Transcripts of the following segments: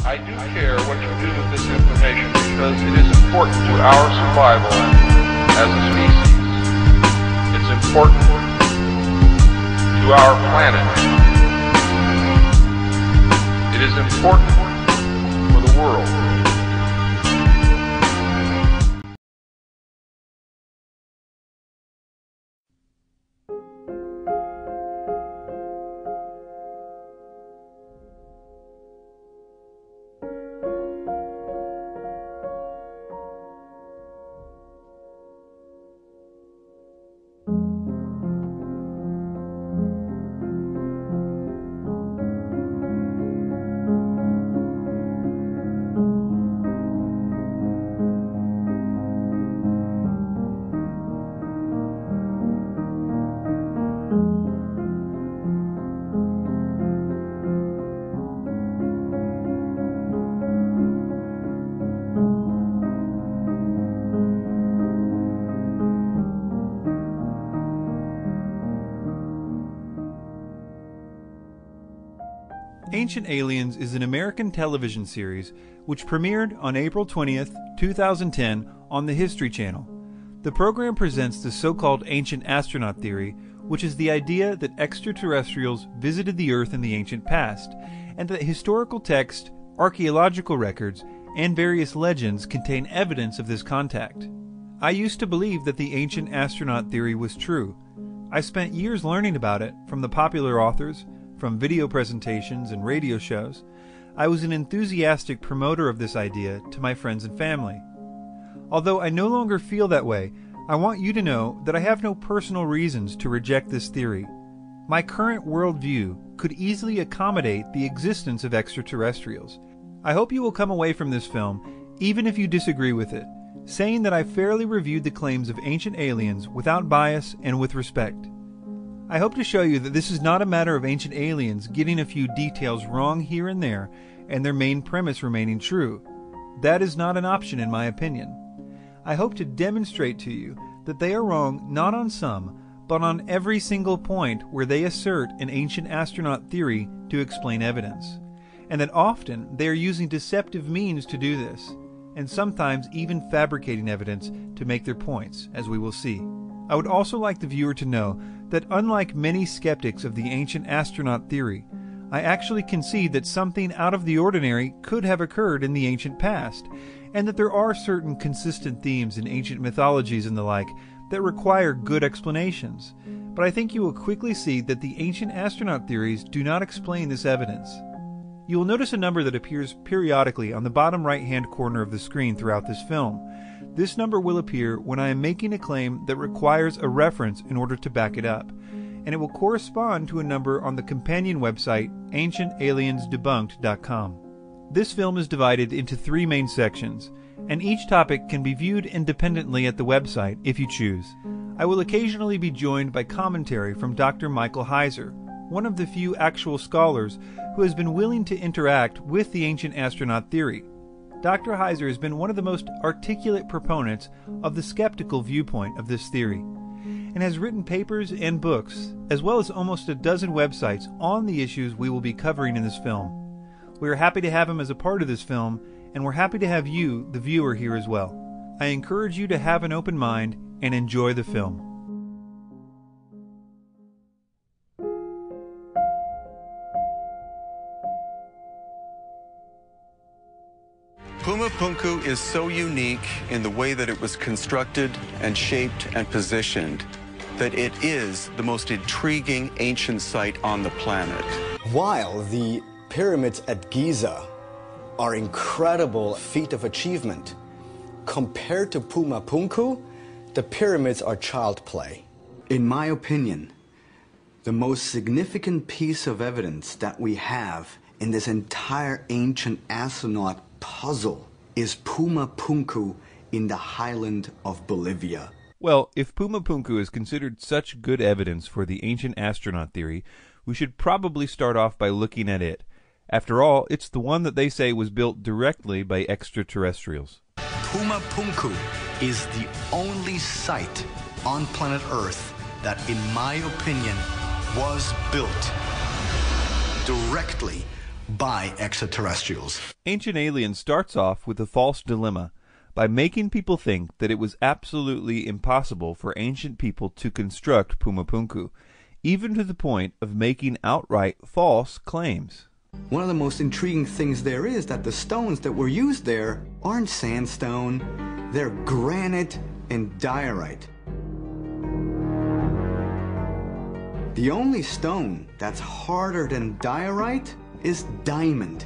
I do care what you do with this information because it is important to our survival as a species. It's important to our planet. It is important for the world. Ancient Aliens is an American television series which premiered on April 20th, 2010 on the History Channel. The program presents the so-called ancient astronaut theory, which is the idea that extraterrestrials visited the Earth in the ancient past, and that historical texts, archaeological records, and various legends contain evidence of this contact. I used to believe that the ancient astronaut theory was true. I spent years learning about it from the popular authors, from video presentations and radio shows. I was an enthusiastic promoter of this idea to my friends and family. Although I no longer feel that way, I want you to know that I have no personal reasons to reject this theory. My current worldview could easily accommodate the existence of extraterrestrials. I hope you will come away from this film, even if you disagree with it, saying that I fairly reviewed the claims of ancient aliens without bias and with respect. I hope to show you that this is not a matter of ancient aliens getting a few details wrong here and there and their main premise remaining true. That is not an option in my opinion. I hope to demonstrate to you that they are wrong not on some, but on every single point where they assert an ancient astronaut theory to explain evidence, and that often they are using deceptive means to do this, and sometimes even fabricating evidence to make their points, as we will see. I would also like the viewer to know that unlike many skeptics of the ancient astronaut theory, I actually concede that something out of the ordinary could have occurred in the ancient past, and that there are certain consistent themes in ancient mythologies and the like that require good explanations. But I think you will quickly see that the ancient astronaut theories do not explain this evidence. You will notice a number that appears periodically on the bottom right-hand corner of the screen throughout this film. This number will appear when I am making a claim that requires a reference in order to back it up, and it will correspond to a number on the companion website AncientAliensDebunked.com. This film is divided into 3 main sections, and each topic can be viewed independently at the website if you choose. I will occasionally be joined by commentary from Dr. Michael Heiser, one of the few actual scholars who has been willing to interact with the ancient astronaut theory. Dr. Heiser has been one of the most articulate proponents of the skeptical viewpoint of this theory, and has written papers and books, as well as almost a dozen websites on the issues we will be covering in this film. We are happy to have him as a part of this film, and we're happy to have you, the viewer, here as well. I encourage you to have an open mind and enjoy the film. Puma Punku is so unique in the way that it was constructed and shaped and positioned that it is the most intriguing ancient site on the planet. While the pyramids at Giza are incredible feat of achievement, compared to Puma Punku, the pyramids are child play. In my opinion, the most significant piece of evidence that we have in this entire ancient astronaut puzzle is Puma Punku in the highland of Bolivia. Well, if Puma Punku is considered such good evidence for the ancient astronaut theory, we should probably start off by looking at it. After all, it's the one that they say was built directly by extraterrestrials. Puma Punku is the only site on planet Earth that, in my opinion, was built directly by extraterrestrials. Ancient Aliens starts off with a false dilemma by making people think that it was absolutely impossible for ancient people to construct Puma Punku, even to the point of making outright false claims. One of the most intriguing things there is that the stones that were used there aren't sandstone, they're granite and diorite. The only stone that's harder than diorite is diamond.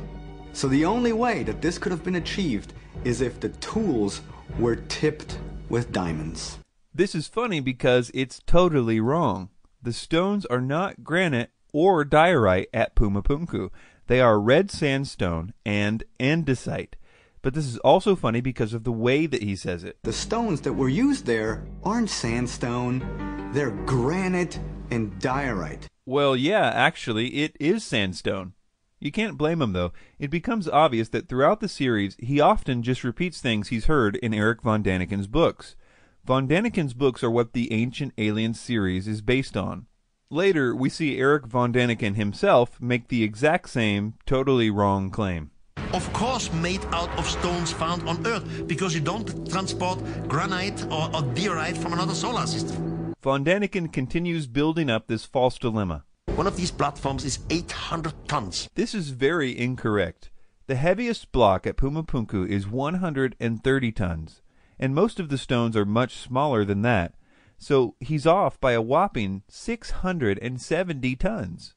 So the only way that this could have been achieved is if the tools were tipped with diamonds. This is funny because it's totally wrong. The stones are not granite or diorite at Puma Punku. They are red sandstone and andesite. But this is also funny because of the way that he says it. The stones that were used there aren't sandstone, they're granite and diorite. Well, yeah, actually, it is sandstone. You can't blame him, though. It becomes obvious that throughout the series, he often just repeats things he's heard in Erich von Däniken's books. Von Däniken's books are what the Ancient Aliens series is based on. Later, we see Erich von Däniken himself make the exact same, totally wrong claim. Of course made out of stones found on Earth, because you don't transport granite or diorite from another solar system. Von Däniken continues building up this false dilemma. One of these platforms is 800 tons. This is very incorrect. The heaviest block at Puma Punku is 130 tons, and most of the stones are much smaller than that, so he's off by a whopping 670 tons.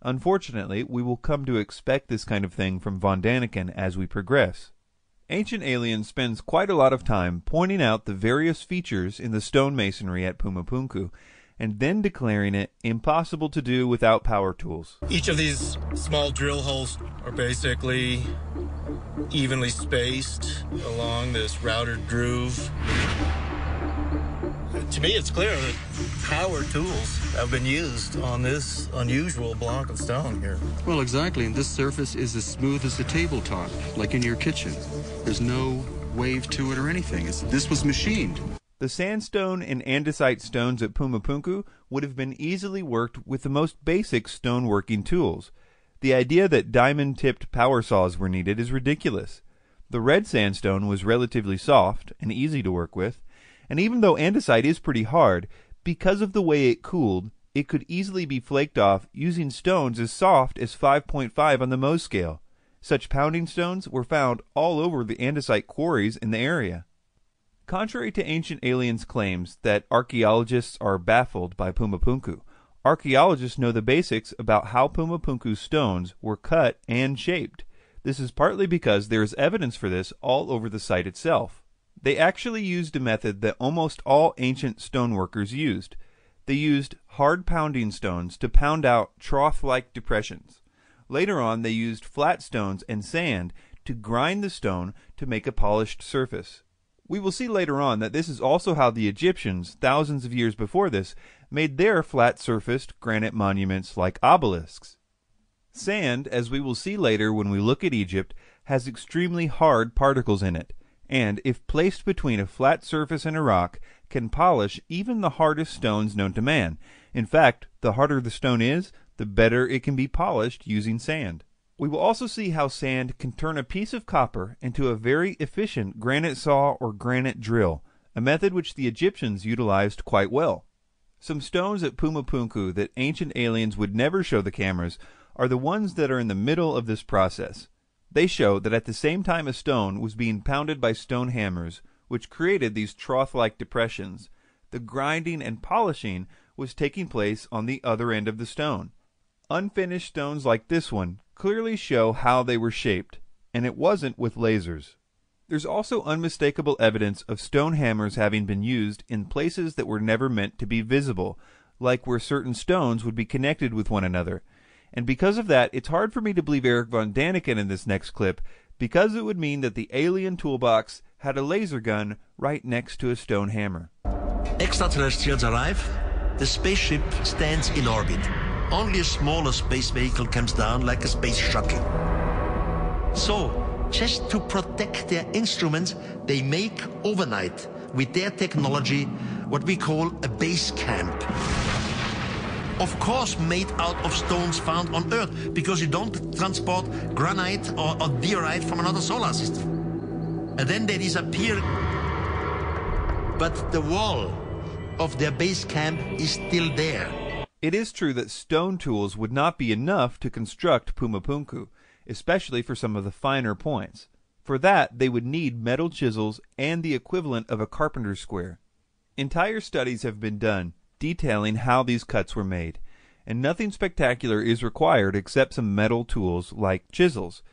Unfortunately, we will come to expect this kind of thing from von Däniken as we progress. Ancient Aliens spends quite a lot of time pointing out the various features in the stonemasonry at Puma Punku, and then declaring it impossible to do without power tools. Each of these small drill holes are basically evenly spaced along this routed groove. To me, it's clear that power tools have been used on this unusual block of stone here. Well, exactly, and this surface is as smooth as a tabletop, like in your kitchen. There's no wave to it or anything. This was machined. The sandstone and andesite stones at Puma Punku would have been easily worked with the most basic stoneworking tools. The idea that diamond-tipped power saws were needed is ridiculous. The red sandstone was relatively soft and easy to work with, and even though andesite is pretty hard, because of the way it cooled, it could easily be flaked off using stones as soft as 5.5 on the Mohs scale. Such pounding stones were found all over the andesite quarries in the area. Contrary to Ancient Aliens' claims that archaeologists are baffled by Puma Punku, archaeologists know the basics about how Puma Punku's stones were cut and shaped. This is partly because there is evidence for this all over the site itself. They actually used a method that almost all ancient stoneworkers used. They used hard pounding stones to pound out trough-like depressions. Later on, they used flat stones and sand to grind the stone to make a polished surface. We will see later on that this is also how the Egyptians, thousands of years before this, made their flat-surfaced granite monuments like obelisks. Sand, as we will see later when we look at Egypt, has extremely hard particles in it, and if placed between a flat surface and a rock, can polish even the hardest stones known to man. In fact, the harder the stone is, the better it can be polished using sand. We will also see how sand can turn a piece of copper into a very efficient granite saw or granite drill, a method which the Egyptians utilized quite well. Some stones at Puma Punku that Ancient Aliens would never show the cameras are the ones that are in the middle of this process. They show that at the same time a stone was being pounded by stone hammers, which created these trough-like depressions, the grinding and polishing was taking place on the other end of the stone. Unfinished stones like this one clearly show how they were shaped, and it wasn't with lasers. There's also unmistakable evidence of stone hammers having been used in places that were never meant to be visible, like where certain stones would be connected with one another. And because of that, it's hard for me to believe Erich von Däniken in this next clip, because it would mean that the alien toolbox had a laser gun right next to a stone hammer. Extraterrestrials arrive, the spaceship stands in orbit. Only a smaller space vehicle comes down like a space shuttle. So, just to protect their instruments, they make overnight, with their technology, what we call a base camp. of course made out of stones found on Earth, because you don't transport granite or diorite from another solar system. And then they disappear. But the wall of their base camp is still there. It is true that stone tools would not be enough to construct Puma Punku, especially for some of the finer points. For that, they would need metal chisels and the equivalent of a carpenter's square. Entire studies have been done detailing how these cuts were made, and nothing spectacular is required except some metal tools like chisels.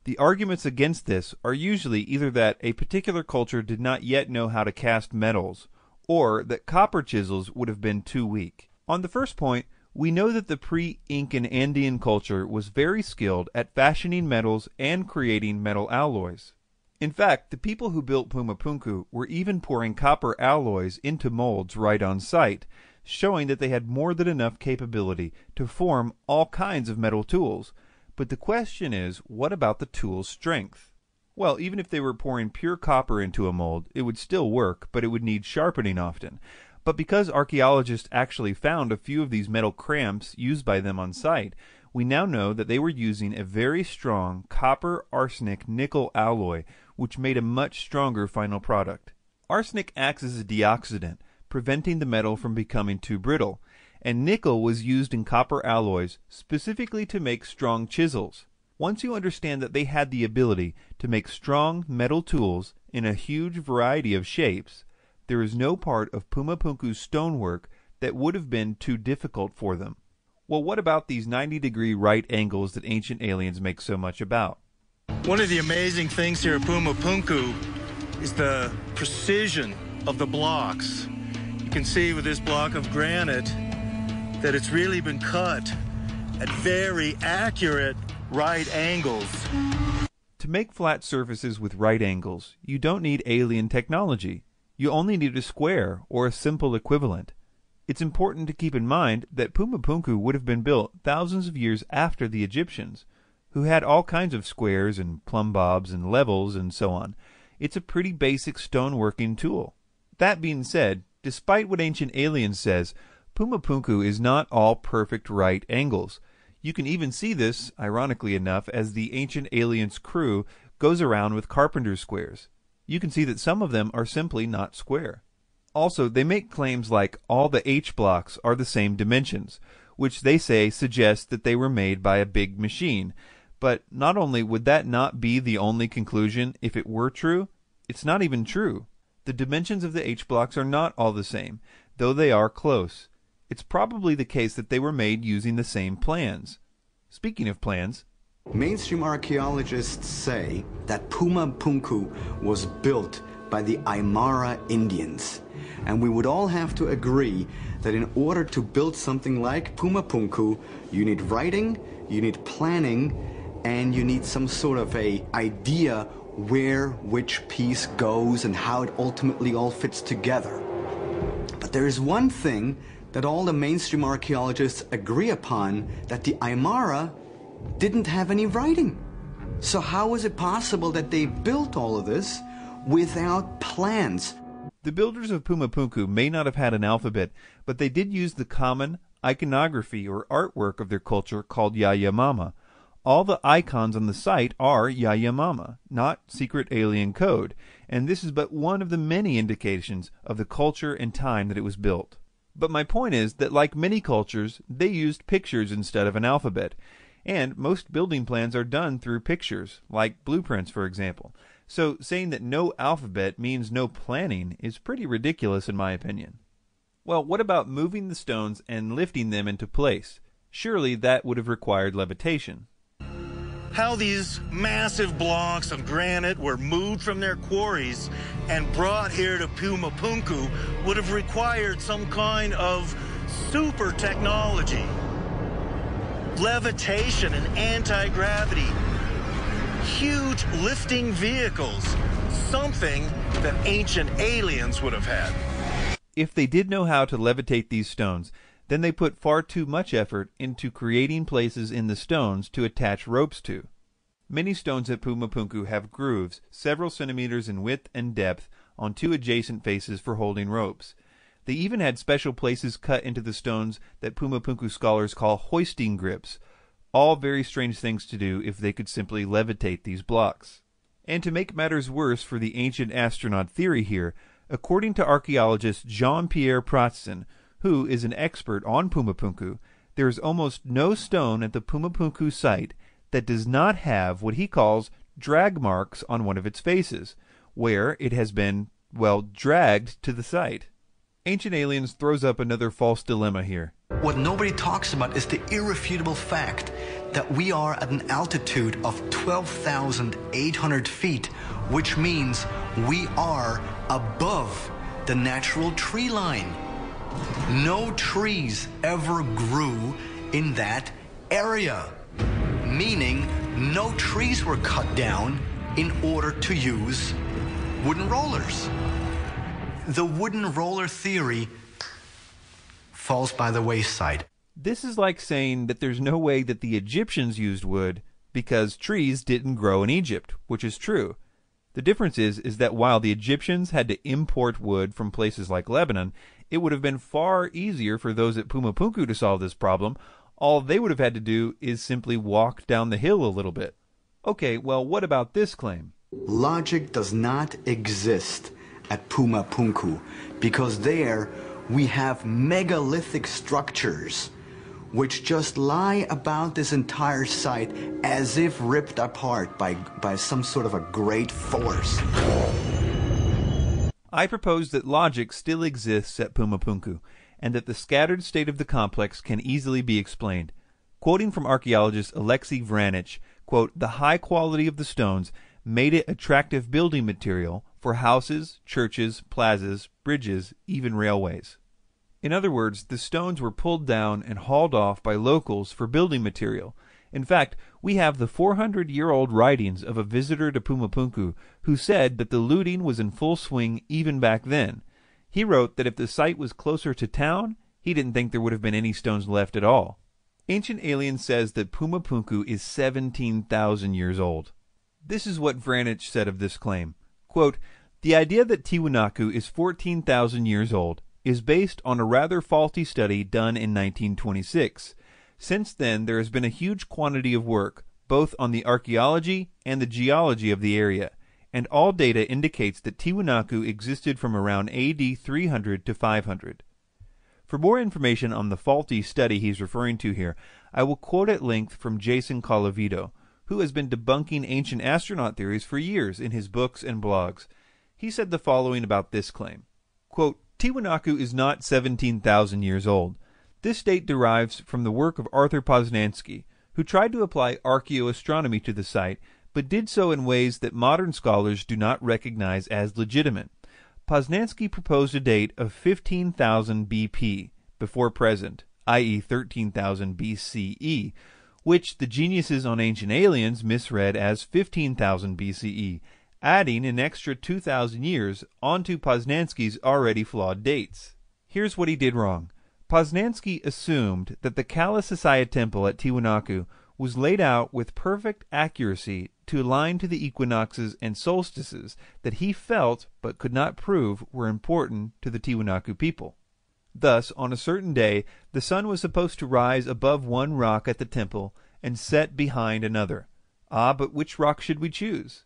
The arguments against this are usually either that a particular culture did not yet know how to cast metals, or that copper chisels would have been too weak. On the first point, we know that the pre-Incan Andean culture was very skilled at fashioning metals and creating metal alloys. In fact, the people who built Puma Punku were even pouring copper alloys into molds right on site, showing that they had more than enough capability to form all kinds of metal tools. But the question is, what about the tool's strength? Well, even if they were pouring pure copper into a mold, it would still work, but it would need sharpening often. But because archaeologists actually found a few of these metal cramps used by them on site, we now know that they were using a very strong copper arsenic nickel alloy, which made a much stronger final product. Arsenic acts as a deoxidant, preventing the metal from becoming too brittle, and nickel was used in copper alloys specifically to make strong chisels. Once you understand that they had the ability to make strong metal tools in a huge variety of shapes, there is no part of Puma Punku's stonework that would have been too difficult for them. Well, what about these 90-degree right angles that ancient aliens make so much about? One of the amazing things here at Puma Punku is the precision of the blocks. You can see with this block of granite that it's really been cut at very accurate right angles. To make flat surfaces with right angles, you don't need alien technology. You only need a square or a simple equivalent. It's important to keep in mind that Puma Punku would have been built thousands of years after the Egyptians, who had all kinds of squares and plumb bobs and levels and so on. It's a pretty basic stoneworking tool. That being said, despite what Ancient Aliens says, Puma Punku is not all perfect right angles. You can even see this, ironically enough, as the Ancient Aliens crew goes around with carpenter's squares. You can see that some of them are simply not square. Also, they make claims like all the H blocks are the same dimensions, which they say suggests that they were made by a big machine. But not only would that not be the only conclusion if it were true, it's not even true. The dimensions of the H blocks are not all the same, though they are close. It's probably the case that they were made using the same plans. Speaking of plans, mainstream archaeologists say that Puma Punku was built by the Aymara Indians. And we would all have to agree that in order to build something like Puma Punku, you need writing, you need planning, and you need some sort of a idea where which piece goes and how it ultimately all fits together. But there is one thing that all the mainstream archaeologists agree upon, that the Aymara didn't have any writing. So how is it possible that they built all of this without plans? the builders of Puma Punku may not have had an alphabet, but they did use the common iconography or artwork of their culture called Yanomama. All the icons on the site are Yanomama, not secret alien code, and this is but one of the many indications of the culture and time that it was built. But my point is that like many cultures, they used pictures instead of an alphabet, and most building plans are done through pictures, like blueprints for example. So saying that no alphabet means no planning is pretty ridiculous in my opinion. Well, what about moving the stones and lifting them into place? Surely that would have required levitation. How these massive blocks of granite were moved from their quarries and brought here to Puma Punku would have required some kind of super technology. Levitation and anti-gravity. Huge lifting vehicles. Something that ancient aliens would have had. If they did know how to levitate these stones, then they put far too much effort into creating places in the stones to attach ropes to. Many stones at Puma Punku have grooves several centimeters in width and depth on two adjacent faces for holding ropes. They even had special places cut into the stones that Puma Punku scholars call hoisting grips, all very strange things to do if they could simply levitate these blocks. And to make matters worse for the ancient astronaut theory here, according to archaeologist Jean-Pierre Pratzen, who is an expert on Puma Punku, there is almost no stone at the Puma Punku site that does not have what he calls drag marks on one of its faces, where it has been, well, dragged to the site. Ancient Aliens throws up another false dilemma here. What nobody talks about is the irrefutable fact that we are at an altitude of 12,800 feet, which means we are above the natural tree line. No trees ever grew in that area, meaning no trees were cut down in order to use wooden rollers. The wooden roller theory falls by the wayside. This is like saying that there's no way that the Egyptians used wood because trees didn't grow in Egypt, which is true. The difference is that while the Egyptians had to import wood from places like Lebanon, it would have been far easier for those at Puma Punku to solve this problem. All they would have had to do is simply walk down the hill a little bit. Okay, well, what about this claim? Logic does not exist at Puma Punku because there we have megalithic structures which just lie about this entire site as if ripped apart by some sort of a great force. I propose that logic still exists at Puma Punku, and that the scattered state of the complex can easily be explained. Quoting from archaeologist Alexei Vranich, quote, "The high quality of the stones made it attractive building material for houses, churches, plazas, bridges, even railways." In other words, the stones were pulled down and hauled off by locals for building material. In fact, we have the 400-year-old writings of a visitor to Puma Punku who said that the looting was in full swing even back then. He wrote that if the site was closer to town, he didn't think there would have been any stones left at all. Ancient Aliens says that Puma Punku is 17,000 years old. This is what Vranich said of this claim. Quote, "The idea that Tiwanaku is 14,000 years old is based on a rather faulty study done in 1926. Since then, there has been a huge quantity of work, both on the archaeology and the geology of the area, and all data indicates that Tiwanaku existed from around AD 300 to 500. For more information on the faulty study he's referring to here, I will quote at length from Jason Colavito, who has been debunking ancient astronaut theories for years in his books and blogs. He said the following about this claim. Quote, "Tiwanaku is not 17,000 years old. This date derives from the work of Arthur Poznański, who tried to apply archaeoastronomy to the site, but did so in ways that modern scholars do not recognize as legitimate. Poznański proposed a date of 15,000 BP, before present, i.e. 13,000 BCE, which the geniuses on Ancient Aliens misread as 15,000 BCE, adding an extra 2,000 years onto Poznański's already flawed dates. Here's what he did wrong. Poznański assumed that the Kala Sasaya temple at Tiwanaku was laid out with perfect accuracy to align to the equinoxes and solstices that he felt but could not prove were important to the Tiwanaku people. Thus, on a certain day, the sun was supposed to rise above one rock at the temple and set behind another. Ah, but which rock should we choose?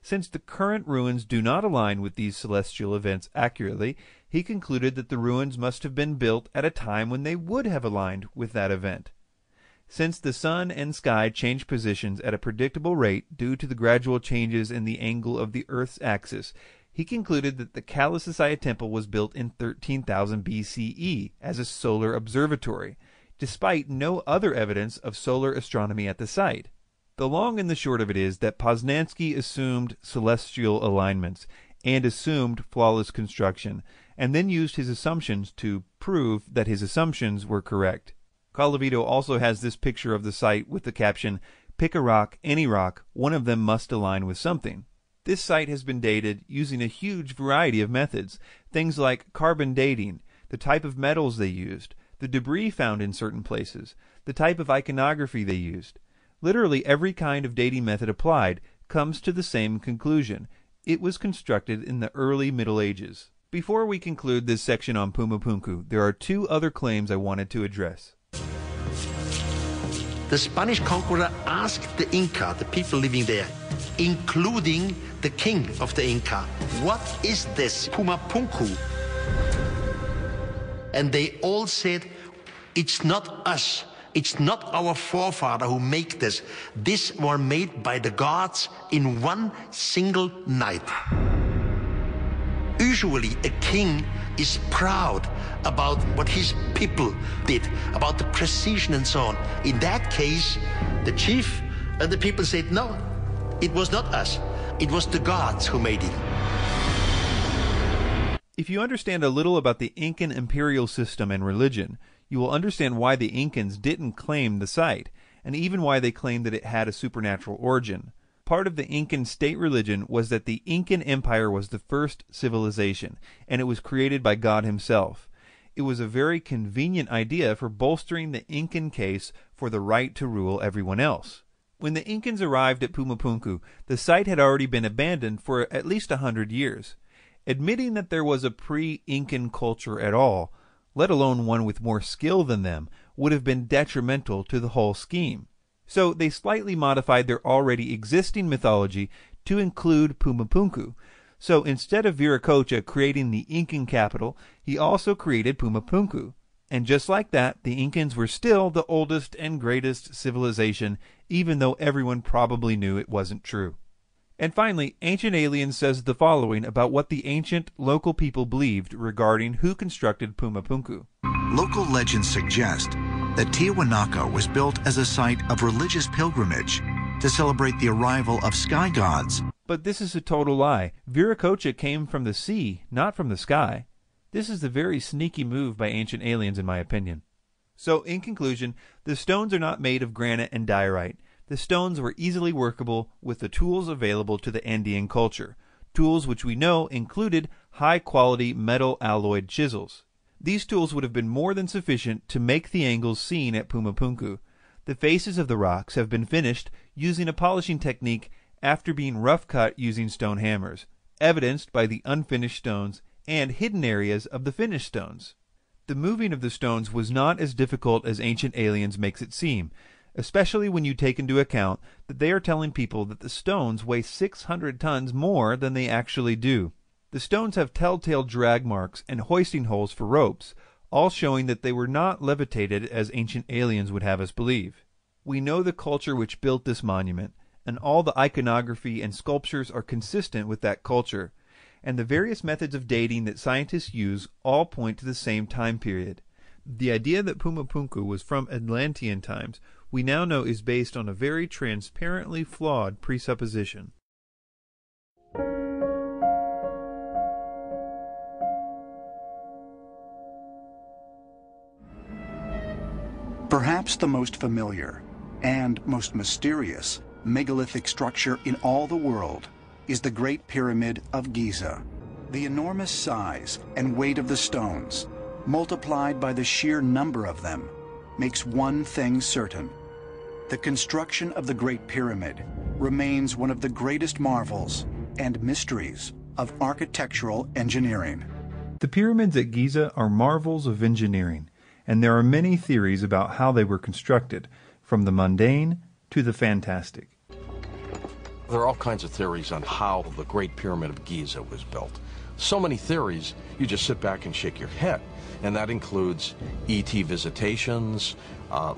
Since the current ruins do not align with these celestial events accurately, he concluded that the ruins must have been built at a time when they would have aligned with that event. Since the sun and sky change positions at a predictable rate due to the gradual changes in the angle of the Earth's axis, he concluded that the Kala Sasaya temple was built in 13,000 BCE as a solar observatory, despite no other evidence of solar astronomy at the site. The long and the short of it is that Poznański assumed celestial alignments and assumed flawless construction, and then used his assumptions to prove that his assumptions were correct. Colavito also has this picture of the site with the caption, "Pick a rock, any rock, one of them must align with something." This site has been dated using a huge variety of methods, things like carbon dating, the type of metals they used, the debris found in certain places, the type of iconography they used. Literally every kind of dating method applied comes to the same conclusion. It was constructed in the early Middle Ages. Before we conclude this section on Puma Punku, there are two other claims I wanted to address. The Spanish conqueror asked the Inca, the people living there, including the king of the Inca, what is this Puma Punku? And they all said, it's not us. It's not our forefather who made this. This was made by the gods in one single night. Usually a king is proud about what his people did, about the precision and so on. In that case, the chief and the people said, no, it was not us. It was the gods who made it. If you understand a little about the Incan imperial system and religion, you will understand why the Incans didn't claim the site, and even why they claimed that it had a supernatural origin. Part of the Incan state religion was that the Incan Empire was the first civilization, and it was created by God himself. It was a very convenient idea for bolstering the Incan case for the right to rule everyone else. When the Incans arrived at Puma Punku, the site had already been abandoned for at least 100 years. Admitting that there was a pre-Incan culture at all, let alone one with more skill than them, would have been detrimental to the whole scheme. So they slightly modified their already existing mythology to include Puma Punku. So instead of Viracocha creating the Incan capital, he also created Puma Punku. And just like that, the Incans were still the oldest and greatest civilization, even though everyone probably knew it wasn't true. And finally, Ancient Aliens says the following about what the ancient local people believed regarding who constructed Puma Punku. Local legends suggest that Tiahuanaca was built as a site of religious pilgrimage to celebrate the arrival of sky gods. But this is a total lie. Viracocha came from the sea, not from the sky. This is a very sneaky move by Ancient Aliens, in my opinion. So, in conclusion, the stones are not made of granite and diorite. The stones were easily workable with the tools available to the Andean culture, tools which we know included high-quality metal alloyed chisels. These tools would have been more than sufficient to make the angles seen at Puma Punku. The faces of the rocks have been finished using a polishing technique after being rough-cut using stone hammers, evidenced by the unfinished stones and hidden areas of the finished stones. The moving of the stones was not as difficult as Ancient Aliens makes it seem, especially when you take into account that they are telling people that the stones weigh 600 tons more than they actually do. The stones have telltale drag marks and hoisting holes for ropes, all showing that they were not levitated as Ancient Aliens would have us believe. We know the culture which built this monument, and all the iconography and sculptures are consistent with that culture, and the various methods of dating that scientists use all point to the same time period. The idea that Puma Punku was from Atlantean times we now know is based on a very transparently flawed presupposition. Perhaps the most familiar and most mysterious megalithic structure in all the world is the Great Pyramid of Giza. The enormous size and weight of the stones, multiplied by the sheer number of them, makes one thing certain. The construction of the Great Pyramid remains one of the greatest marvels and mysteries of architectural engineering. The pyramids at Giza are marvels of engineering, and there are many theories about how they were constructed, from the mundane to the fantastic. There are all kinds of theories on how the Great Pyramid of Giza was built. So many theories, you just sit back and shake your head. And that includes ET visitations,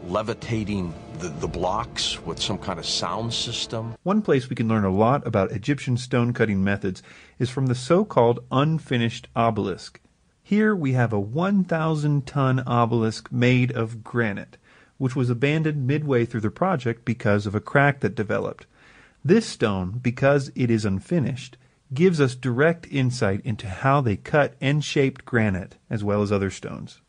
levitating the blocks with some kind of sound system. One place we can learn a lot about Egyptian stone-cutting methods is from the so-called unfinished obelisk. Here we have a 1,000-ton obelisk made of granite, which was abandoned midway through the project because of a crack that developed. This stone, because it is unfinished, gives us direct insight into how they cut and shaped granite, as well as other stones.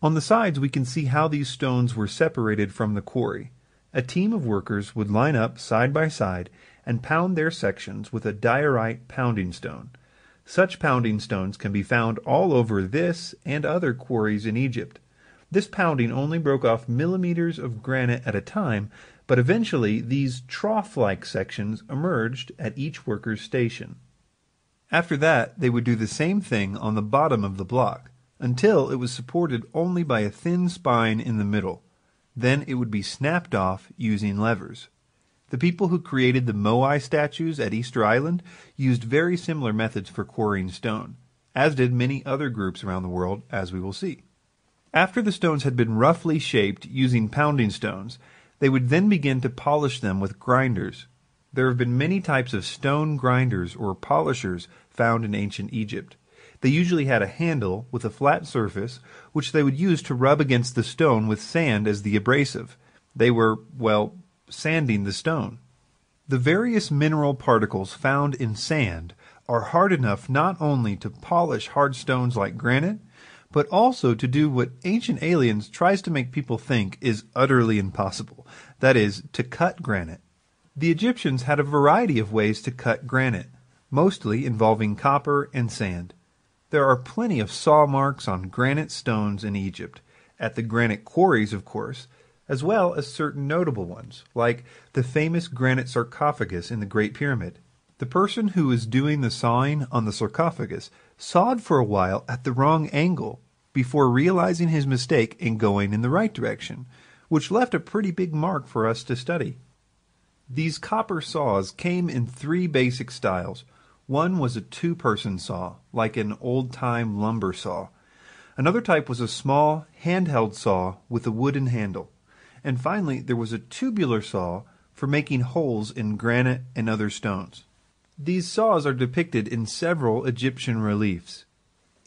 On the sides we can see how these stones were separated from the quarry. A team of workers would line up side by side and pound their sections with a diorite pounding stone. Such pounding stones can be found all over this and other quarries in Egypt. This pounding only broke off millimeters of granite at a time, but eventually these trough-like sections emerged at each worker's station. After that, they would do the same thing on the bottom of the block, until it was supported only by a thin spine in the middle. Then it would be snapped off using levers. The people who created the Moai statues at Easter Island used very similar methods for quarrying stone, as did many other groups around the world, as we will see. After the stones had been roughly shaped using pounding stones, they would then begin to polish them with grinders. There have been many types of stone grinders or polishers found in ancient Egypt. They usually had a handle with a flat surface, which they would use to rub against the stone with sand as the abrasive. They were, well, sanding the stone. The various mineral particles found in sand are hard enough not only to polish hard stones like granite, but also to do what Ancient Aliens tries to make people think is utterly impossible, that is, to cut granite. The Egyptians had a variety of ways to cut granite, mostly involving copper and sand. There are plenty of saw marks on granite stones in Egypt, at the granite quarries, of course, as well as certain notable ones, like the famous granite sarcophagus in the Great Pyramid. The person who was doing the sawing on the sarcophagus sawed for a while at the wrong angle before realizing his mistake and going in the right direction, which left a pretty big mark for us to study. These copper saws came in three basic styles. One was a two-person saw, like an old-time lumber saw. Another type was a small, handheld saw with a wooden handle. And finally, there was a tubular saw for making holes in granite and other stones. These saws are depicted in several Egyptian reliefs.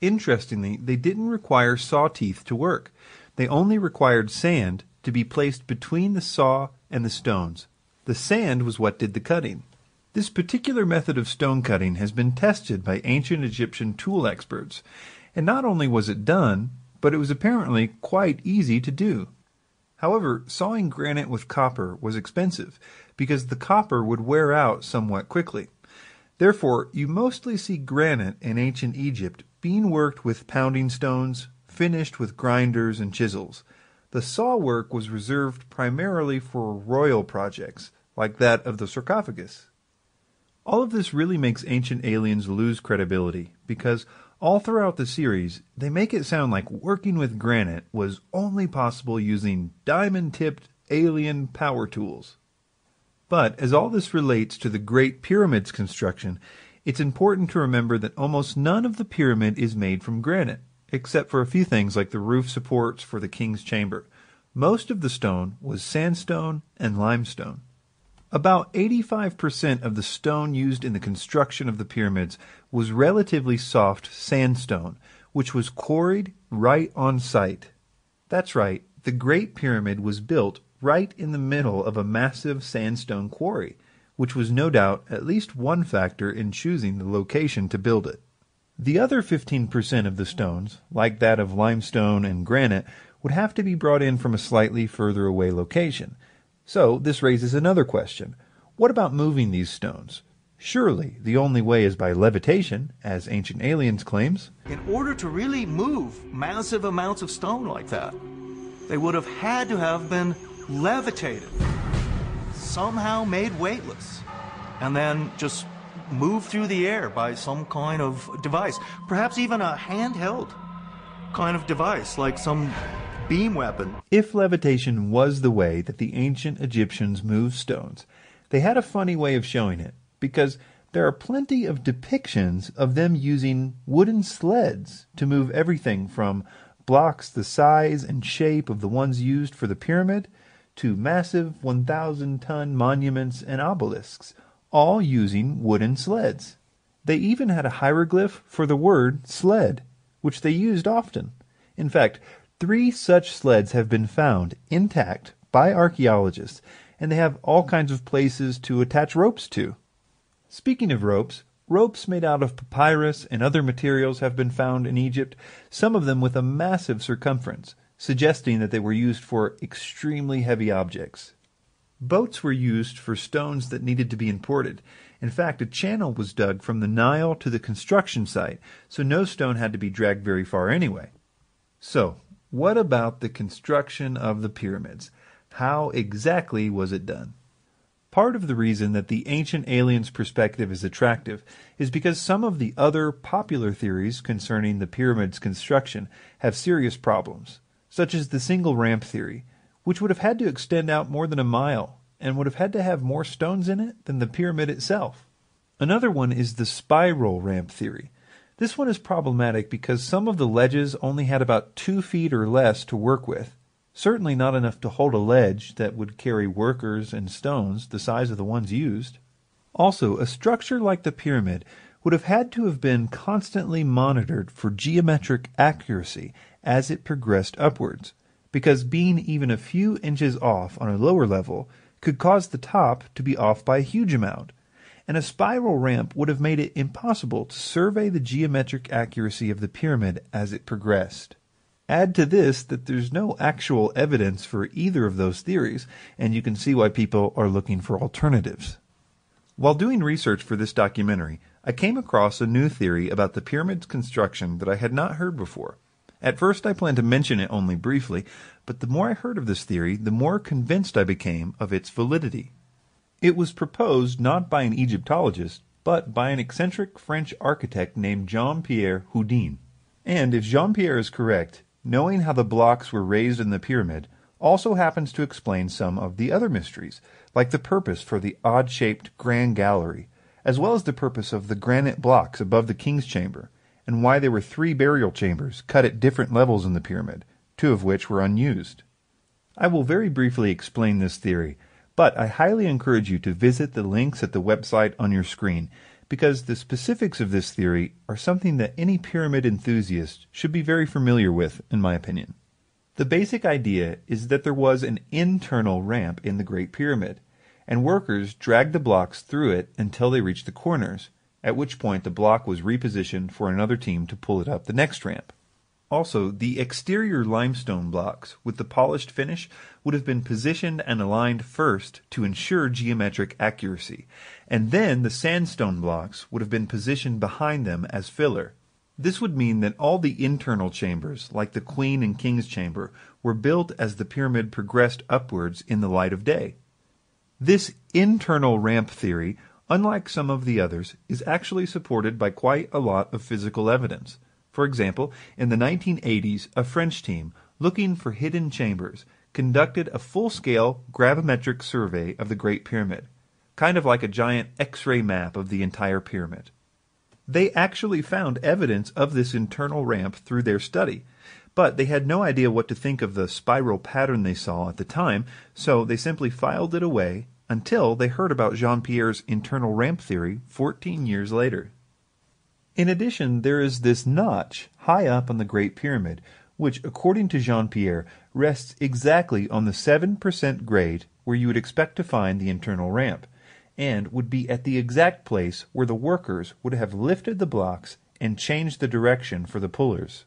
Interestingly, they didn't require saw teeth to work. They only required sand to be placed between the saw and the stones. The sand was what did the cutting. This particular method of stone cutting has been tested by ancient Egyptian tool experts, and not only was it done, but it was apparently quite easy to do. However, sawing granite with copper was expensive, because the copper would wear out somewhat quickly. Therefore, you mostly see granite in ancient Egypt being worked with pounding stones, finished with grinders and chisels. The saw work was reserved primarily for royal projects, like that of the sarcophagus. All of this really makes Ancient Aliens lose credibility, because all throughout the series, they make it sound like working with granite was only possible using diamond-tipped alien power tools. But as all this relates to the Great Pyramid's construction, it's important to remember that almost none of the pyramid is made from granite, except for a few things like the roof supports for the king's chamber. Most of the stone was sandstone and limestone. About 85% of the stone used in the construction of the pyramids was relatively soft sandstone, which was quarried right on site. That's right, the Great Pyramid was built right in the middle of a massive sandstone quarry, which was no doubt at least one factor in choosing the location to build it. The other 15% of the stones, like that of limestone and granite, would have to be brought in from a slightly further away location. So this raises another question. What about moving these stones? Surely the only way is by levitation, as Ancient Aliens claims. In order to really move massive amounts of stone like that, they would have had to have been levitated, somehow made weightless, and then just moved through the air by some kind of device, perhaps even a handheld kind of device, like some beam weapon. If levitation was the way that the ancient Egyptians moved stones, they had a funny way of showing it, because there are plenty of depictions of them using wooden sleds to move everything from blocks the size and shape of the ones used for the pyramid to massive 1,000-ton monuments and obelisks, all using wooden sleds. They even had a hieroglyph for the word sled, which they used often. In fact, 3 such sleds have been found intact by archaeologists, and they have all kinds of places to attach ropes to. Speaking of ropes, ropes made out of papyrus and other materials have been found in Egypt, some of them with a massive circumference, suggesting that they were used for extremely heavy objects. Boats were used for stones that needed to be imported. In fact, a channel was dug from the Nile to the construction site, so no stone had to be dragged very far anyway. So, what about the construction of the pyramids? How exactly was it done? Part of the reason that the ancient aliens perspective is attractive is because some of the other popular theories concerning the pyramid's construction have serious problems, such as the single ramp theory, which would have had to extend out more than a mile and would have had to have more stones in it than the pyramid itself. Another one is the spiral ramp theory. This one is problematic because some of the ledges only had about 2 feet or less to work with. Certainly not enough to hold a ledge that would carry workers and stones the size of the ones used. Also, a structure like the pyramid would have had to have been constantly monitored for geometric accuracy as it progressed upwards, because being even a few inches off on a lower level could cause the top to be off by a huge amount, and a spiral ramp would have made it impossible to survey the geometric accuracy of the pyramid as it progressed. Add to this that there's no actual evidence for either of those theories, and you can see why people are looking for alternatives. While doing research for this documentary, I came across a new theory about the pyramid's construction that I had not heard before. At first I planned to mention it only briefly, but the more I heard of this theory, the more convinced I became of its validity. It was proposed not by an Egyptologist, but by an eccentric French architect named Jean-Pierre Houdin. And if Jean-Pierre is correct, knowing how the blocks were raised in the pyramid also happens to explain some of the other mysteries, like the purpose for the odd-shaped grand gallery, as well as the purpose of the granite blocks above the king's chamber, and why there were 3 burial chambers cut at different levels in the pyramid, 2 of which were unused. I will very briefly explain this theory, but I highly encourage you to visit the links at the website on your screen, because the specifics of this theory are something that any pyramid enthusiast should be very familiar with, in my opinion. The basic idea is that there was an internal ramp in the Great Pyramid, and workers dragged the blocks through it until they reached the corners, at which point the block was repositioned for another team to pull it up the next ramp. Also, the exterior limestone blocks with the polished finish would have been positioned and aligned first to ensure geometric accuracy, and then the sandstone blocks would have been positioned behind them as filler. This would mean that all the internal chambers, like the Queen and King's chamber, were built as the pyramid progressed upwards in the light of day. This internal ramp theory, unlike some of the others, is actually supported by quite a lot of physical evidence. For example, in the 1980s, a French team, looking for hidden chambers, conducted a full-scale gravimetric survey of the Great Pyramid, kind of like a giant X-ray map of the entire pyramid. They actually found evidence of this internal ramp through their study, but they had no idea what to think of the spiral pattern they saw at the time, so they simply filed it away until they heard about Jean-Pierre's internal ramp theory 14 years later. In addition, there is this notch high up on the Great Pyramid, which, according to Jean-Pierre, rests exactly on the 7% grade where you would expect to find the internal ramp, and would be at the exact place where the workers would have lifted the blocks and changed the direction for the pullers.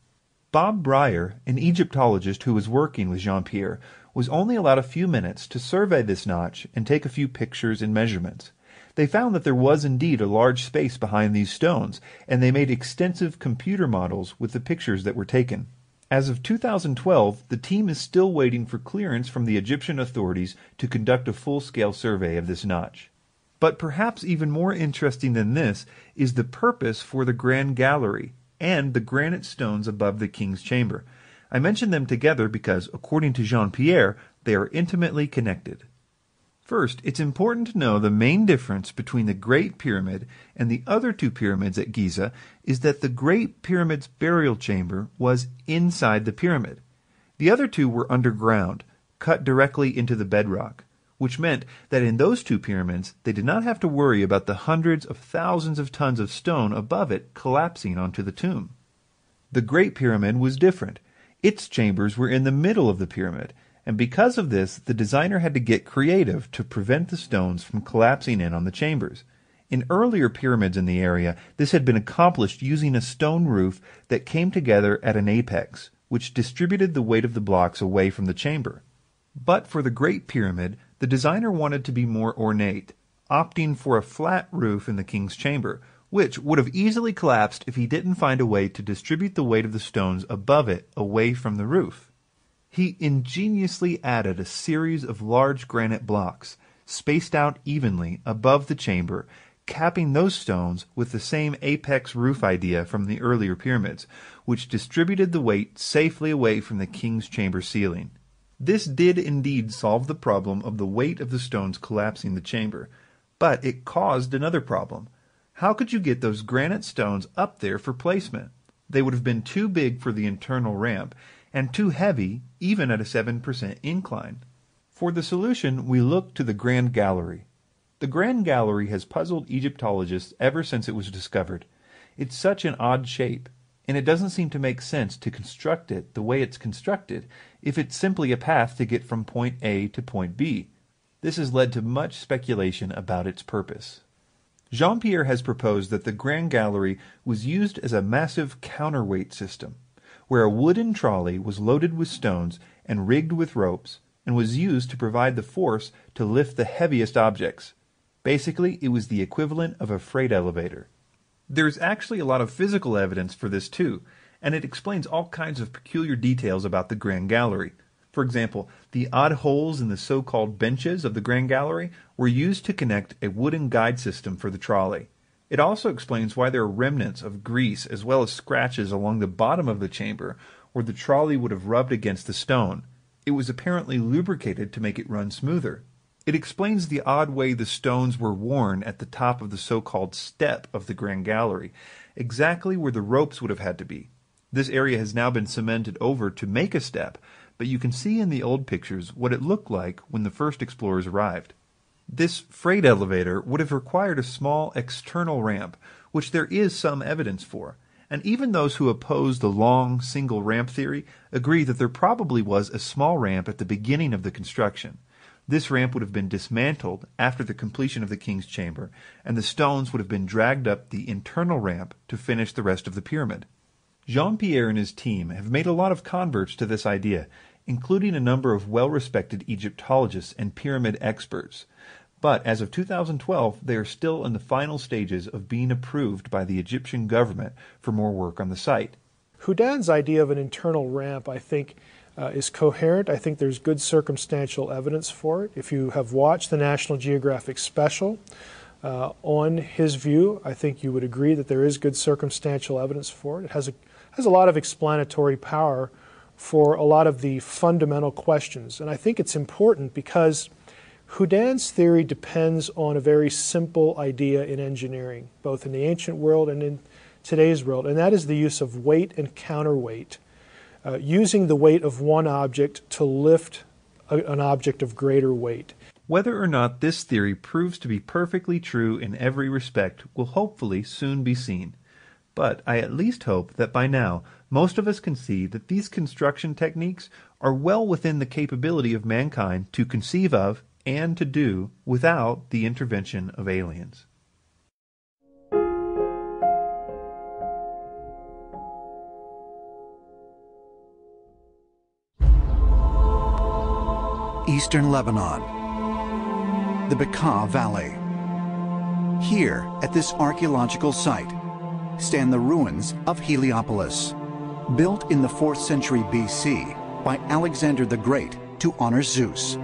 Bob Breyer, an Egyptologist who was working with Jean-Pierre, was only allowed a few minutes to survey this notch and take a few pictures and measurements. They found that there was indeed a large space behind these stones, and they made extensive computer models with the pictures that were taken. As of 2012, the team is still waiting for clearance from the Egyptian authorities to conduct a full-scale survey of this notch. But perhaps even more interesting than this is the purpose for the Grand Gallery and the granite stones above the king's chamber. I mention them together because, according to Jean-Pierre, they are intimately connected. First, it's important to know the main difference between the Great Pyramid and the other 2 pyramids at Giza is that the Great Pyramid's burial chamber was inside the pyramid. The other 2 were underground, cut directly into the bedrock, which meant that in those 2 pyramids they did not have to worry about the hundreds of thousands of tons of stone above it collapsing onto the tomb. The Great Pyramid was different. Its chambers were in the middle of the pyramid, and because of this, the designer had to get creative to prevent the stones from collapsing in on the chambers. In earlier pyramids in the area, this had been accomplished using a stone roof that came together at an apex, which distributed the weight of the blocks away from the chamber. But for the Great Pyramid, the designer wanted to be more ornate, opting for a flat roof in the king's chamber, which would have easily collapsed if he didn't find a way to distribute the weight of the stones above it away from the roof. He ingeniously added a series of large granite blocks, spaced out evenly above the chamber, capping those stones with the same apex roof idea from the earlier pyramids, which distributed the weight safely away from the king's chamber ceiling. This did indeed solve the problem of the weight of the stones collapsing the chamber, but it caused another problem. How could you get those granite stones up there for placement? They would have been too big for the internal ramp, and too heavy even at a 7% incline. For the solution, we looked to the Grand Gallery. The Grand Gallery has puzzled Egyptologists ever since it was discovered. It's such an odd shape, and it doesn't seem to make sense to construct it the way it's constructed if it's simply a path to get from point A to point B. This has led to much speculation about its purpose. Jean-Pierre has proposed that the Grand Gallery was used as a massive counterweight system, where a wooden trolley was loaded with stones and rigged with ropes, and was used to provide the force to lift the heaviest objects. Basically, it was the equivalent of a freight elevator. There's actually a lot of physical evidence for this too, and it explains all kinds of peculiar details about the Grand Gallery. For example, the odd holes in the so-called benches of the Grand Gallery were used to connect a wooden guide system for the trolley. It also explains why there are remnants of grease as well as scratches along the bottom of the chamber where the trolley would have rubbed against the stone. It was apparently lubricated to make it run smoother. It explains the odd way the stones were worn at the top of the so-called step of the Grand Gallery, exactly where the ropes would have had to be. This area has now been cemented over to make a step, but you can see in the old pictures what it looked like when the first explorers arrived. This freight elevator would have required a small external ramp, which there is some evidence for, and even those who oppose the long, single ramp theory agree that there probably was a small ramp at the beginning of the construction. This ramp would have been dismantled after the completion of the king's chamber, and the stones would have been dragged up the internal ramp to finish the rest of the pyramid. Jean-Pierre and his team have made a lot of converts to this idea, including a number of well-respected Egyptologists and pyramid experts. But as of 2012, they are still in the final stages of being approved by the Egyptian government for more work on the site. Houdin's idea of an internal ramp, I think, is coherent. I think there's good circumstantial evidence for it. If you have watched the National Geographic special on his view, I think you would agree that there is good circumstantial evidence for it. It has a lot of explanatory power for a lot of the fundamental questions. And I think it's important because Houdin's theory depends on a very simple idea in engineering, both in the ancient world and in today's world, and that is the use of weight and counterweight. Using the weight of one object to lift an object of greater weight. Whether or not this theory proves to be perfectly true in every respect will hopefully soon be seen. But I at least hope that by now most of us can see that these construction techniques are well within the capability of mankind to conceive of and to do without the intervention of aliens. Eastern Lebanon, the Pacal Valley. Here, at this archaeological site, stand the ruins of Heliopolis, built in the 4th century BC by Alexander the Great to honor Zeus.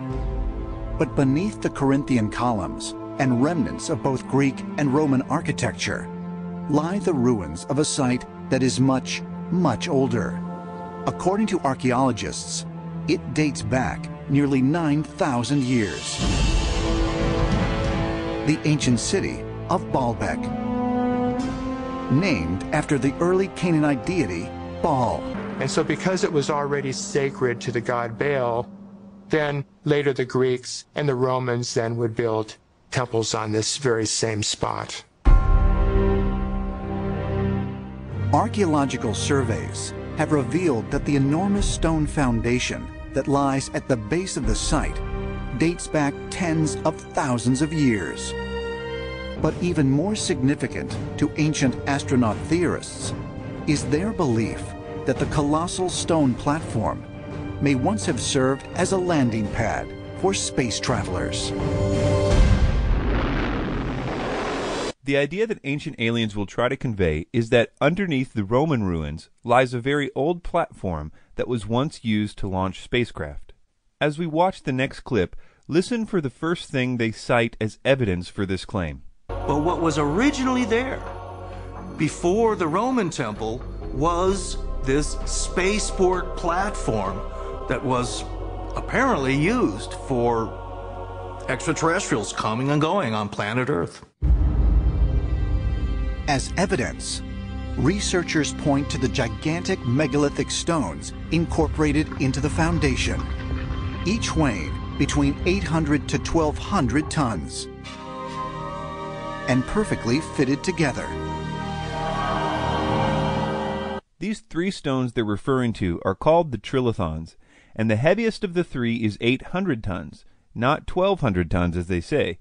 But beneath the Corinthian columns and remnants of both Greek and Roman architecture lie the ruins of a site that is much, much older. According to archaeologists, it dates back nearly 9,000 years. The ancient city of Baalbek, named after the early Canaanite deity Baal. And so because it was already sacred to the god Baal, then later the Greeks and the Romans then would build temples on this very same spot. Archaeological surveys have revealed that the enormous stone foundation that lies at the base of the site dates back tens of thousands of years. But even more significant to ancient astronaut theorists is their belief that the colossal stone platform may once have served as a landing pad for space travelers. The idea that ancient aliens will try to convey is that underneath the Roman ruins lies a very old platform that was once used to launch spacecraft. As we watch the next clip, Listen for the first thing they cite as evidence for this claim. But what was originally there, before the Roman temple, was this spaceport platform that was apparently used for extraterrestrials coming and going on planet Earth. As evidence, researchers point to the gigantic megalithic stones incorporated into the foundation, each weighing between 800 to 1,200 tons, and perfectly fitted together. These 3 stones they're referring to are called the trilithons, and the heaviest of the 3 is 800 tons, not 1,200 tons as they say.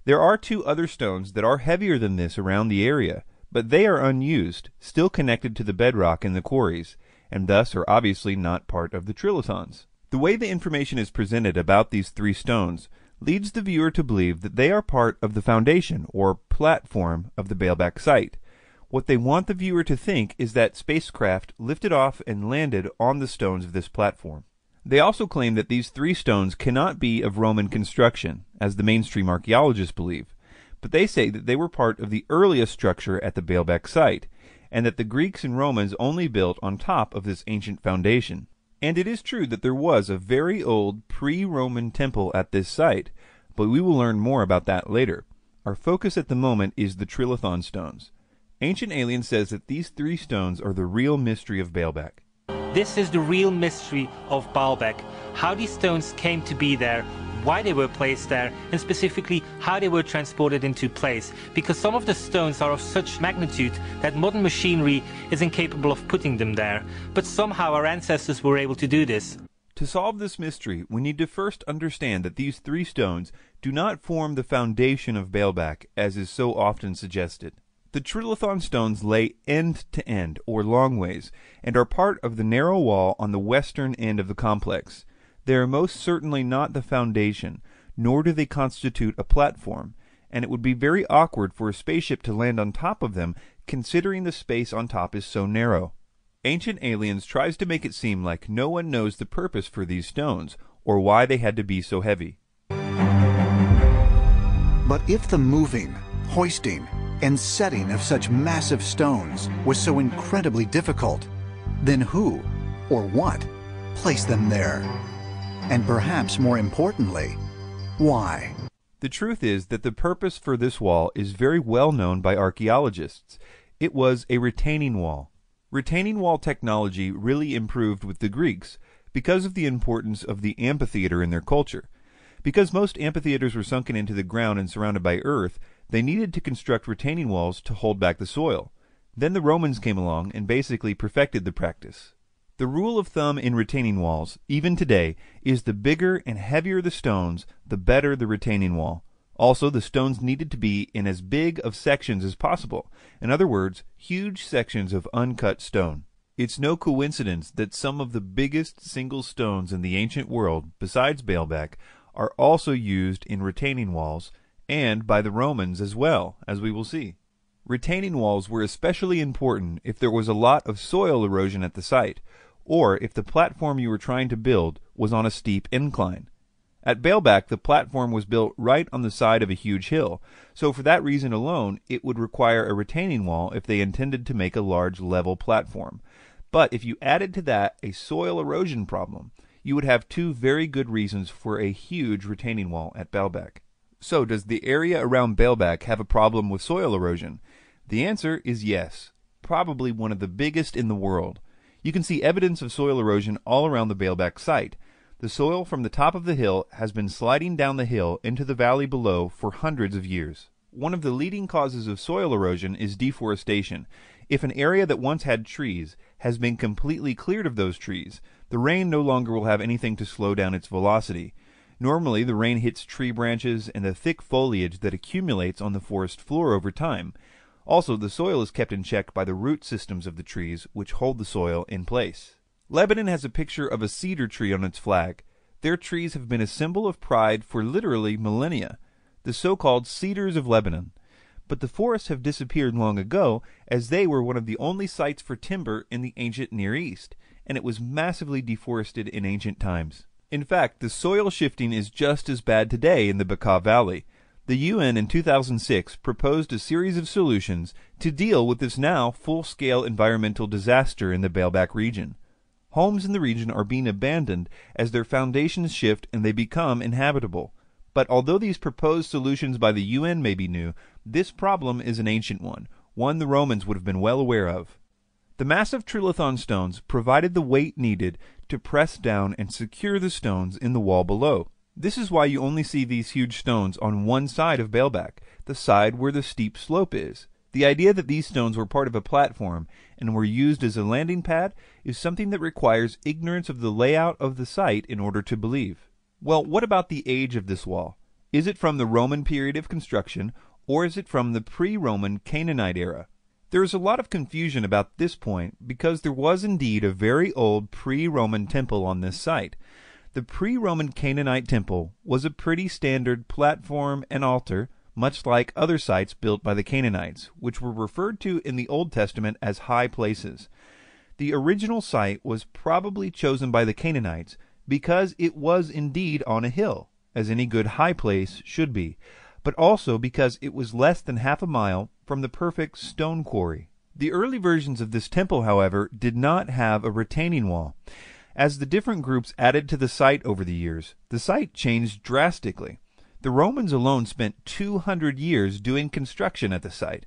There are 2 other stones that are heavier than this around the area, but they are unused, still connected to the bedrock in the quarries, and thus are obviously not part of the trilithons. The way the information is presented about these 3 stones leads the viewer to believe that they are part of the foundation, or platform, of the Baalbek site. What they want the viewer to think is that spacecraft lifted off and landed on the stones of this platform. They also claim that these 3 stones cannot be of Roman construction, as the mainstream archaeologists believe, but they say that they were part of the earliest structure at the Baalbek site, and that the Greeks and Romans only built on top of this ancient foundation. And it is true that there was a very old pre-Roman temple at this site, but we will learn more about that later. Our focus at the moment is the trilithon stones. Ancient Alien says that these 3 stones are the real mystery of Baalbek. This is the real mystery of Baalbek, how these stones came to be there, why they were placed there, and specifically how they were transported into place, because some of the stones are of such magnitude that modern machinery is incapable of putting them there, but somehow our ancestors were able to do this. To solve this mystery, we need to first understand that these 3 stones do not form the foundation of Baalbek, as is so often suggested. The trilithon stones lay end to end, or long ways, and are part of the narrow wall on the western end of the complex. They are most certainly not the foundation, nor do they constitute a platform, and it would be very awkward for a spaceship to land on top of them, considering the space on top is so narrow. Ancient Aliens tries to make it seem like no one knows the purpose for these stones, or why they had to be so heavy. But if the moving, hoisting, and setting of such massive stones was so incredibly difficult, then who, or what, placed them there? And perhaps more importantly, why? The truth is that the purpose for this wall is very well known by archaeologists. It was a retaining wall. Retaining wall technology really improved with the Greeks because of the importance of the amphitheater in their culture. Because most amphitheaters were sunken into the ground and surrounded by earth, they needed to construct retaining walls to hold back the soil. Then the Romans came along and basically perfected the practice. The rule of thumb in retaining walls, even today, is the bigger and heavier the stones, the better the retaining wall. Also, the stones needed to be in as big of sections as possible. In other words, huge sections of uncut stone. It's no coincidence that some of the biggest single stones in the ancient world, besides Baalbek, are also used in retaining walls, and by the Romans as well, as we will see. Retaining walls were especially important if there was a lot of soil erosion at the site, or if the platform you were trying to build was on a steep incline. At Baalbek, the platform was built right on the side of a huge hill, so for that reason alone, it would require a retaining wall if they intended to make a large level platform. But if you added to that a soil erosion problem, you would have 2 very good reasons for a huge retaining wall at Baalbek. So, does the area around Baalbek have a problem with soil erosion? The answer is yes, probably one of the biggest in the world. You can see evidence of soil erosion all around the Baalbek site. The soil from the top of the hill has been sliding down the hill into the valley below for hundreds of years. One of the leading causes of soil erosion is deforestation. If an area that once had trees has been completely cleared of those trees, the rain no longer will have anything to slow down its velocity. Normally, the rain hits tree branches and the thick foliage that accumulates on the forest floor over time. Also, the soil is kept in check by the root systems of the trees, which hold the soil in place. Lebanon has a picture of a cedar tree on its flag. Their trees have been a symbol of pride for literally millennia, the so-called cedars of Lebanon. But the forests have disappeared long ago, as they were one of the only sites for timber in the ancient Near East, and it was massively deforested in ancient times. In fact, the soil shifting is just as bad today in the Pacal Valley. The UN in 2006 proposed a series of solutions to deal with this now full-scale environmental disaster in the Baalbek region. Homes in the region are being abandoned as their foundations shift and they become inhabitable. But although these proposed solutions by the UN may be new, this problem is an ancient one the Romans would have been well aware of. The massive trilithon stones provided the weight needed to press down and secure the stones in the wall below. This is why you only see these huge stones on one side of Baalbek, the side where the steep slope is. The idea that these stones were part of a platform and were used as a landing pad is something that requires ignorance of the layout of the site in order to believe. Well, what about the age of this wall? Is it from the Roman period of construction, or is it from the pre-Roman Canaanite era? There is a lot of confusion about this point because there was indeed a very old pre-Roman temple on this site. The pre-Roman Canaanite temple was a pretty standard platform and altar, much like other sites built by the Canaanites, which were referred to in the Old Testament as high places. The original site was probably chosen by the Canaanites because it was indeed on a hill, as any good high place should be, but also because it was less than half a mile from the perfect stone quarry. The early versions of this temple, however, did not have a retaining wall. As the different groups added to the site over the years, the site changed drastically. The Romans alone spent 200 years doing construction at the site.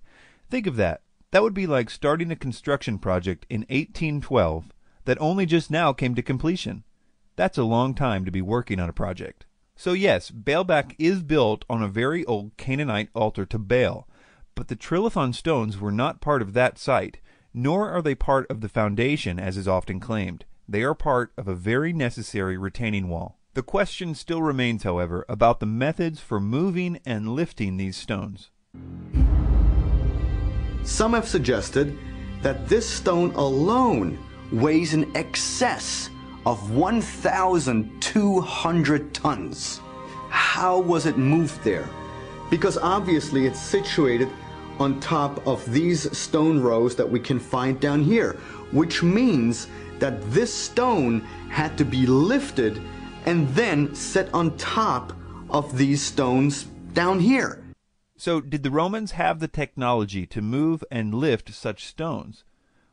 Think of that. That would be like starting a construction project in 1812 that only just now came to completion. That's a long time to be working on a project. So yes, Baalbek is built on a very old Canaanite altar to Baal, but the trilithon stones were not part of that site, nor are they part of the foundation as is often claimed. They are part of a very necessary retaining wall. The question still remains, however, about the methods for moving and lifting these stones. Some have suggested that this stone alone weighs in excess of 1,200 tons. How was it moved there? Because obviously it's situated on top of these stone rows that we can find down here, which means that this stone had to be lifted and then set on top of these stones down here. So did the Romans have the technology to move and lift such stones?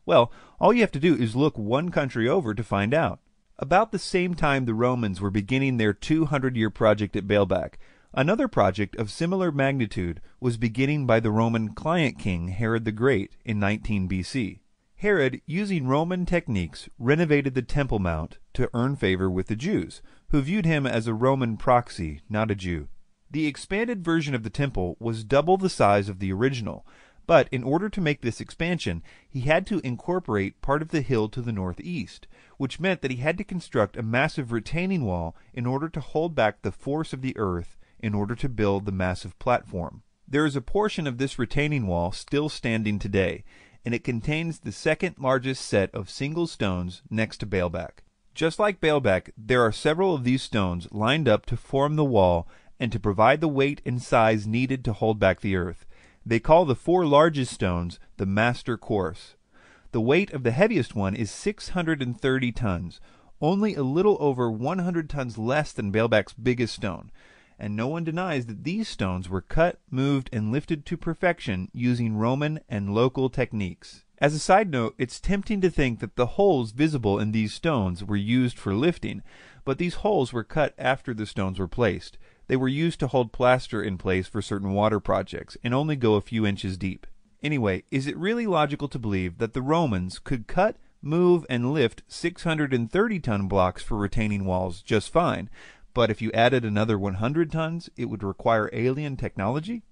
Well, all you have to do is look one country over to find out. About the same time the Romans were beginning their 200-year project at Baalbek, another project of similar magnitude was beginning by the Roman client king Herod the Great in 19 BC. Herod, using Roman techniques, renovated the Temple Mount to earn favor with the Jews, who viewed him as a Roman proxy, not a Jew. The expanded version of the temple was double the size of the original, but in order to make this expansion, he had to incorporate part of the hill to the northeast, which meant that he had to construct a massive retaining wall in order to hold back the force of the earth in order to build the massive platform. There is a portion of this retaining wall still standing today, and it contains the second largest set of single stones next to Baalbek. Just like Baalbek, there are several of these stones lined up to form the wall and to provide the weight and size needed to hold back the earth. They call the four largest stones the master course. The weight of the heaviest one is 630 tons, only a little over 100 tons less than Baalbek's biggest stone, and no one denies that these stones were cut, moved, and lifted to perfection using Roman and local techniques. As a side note, it's tempting to think that the holes visible in these stones were used for lifting, but these holes were cut after the stones were placed. They were used to hold plaster in place for certain water projects and only go a few inches deep. Anyway, is it really logical to believe that the Romans could cut, move, and lift 630-ton blocks for retaining walls just fine, but if you added another 100 tons, it would require alien technology?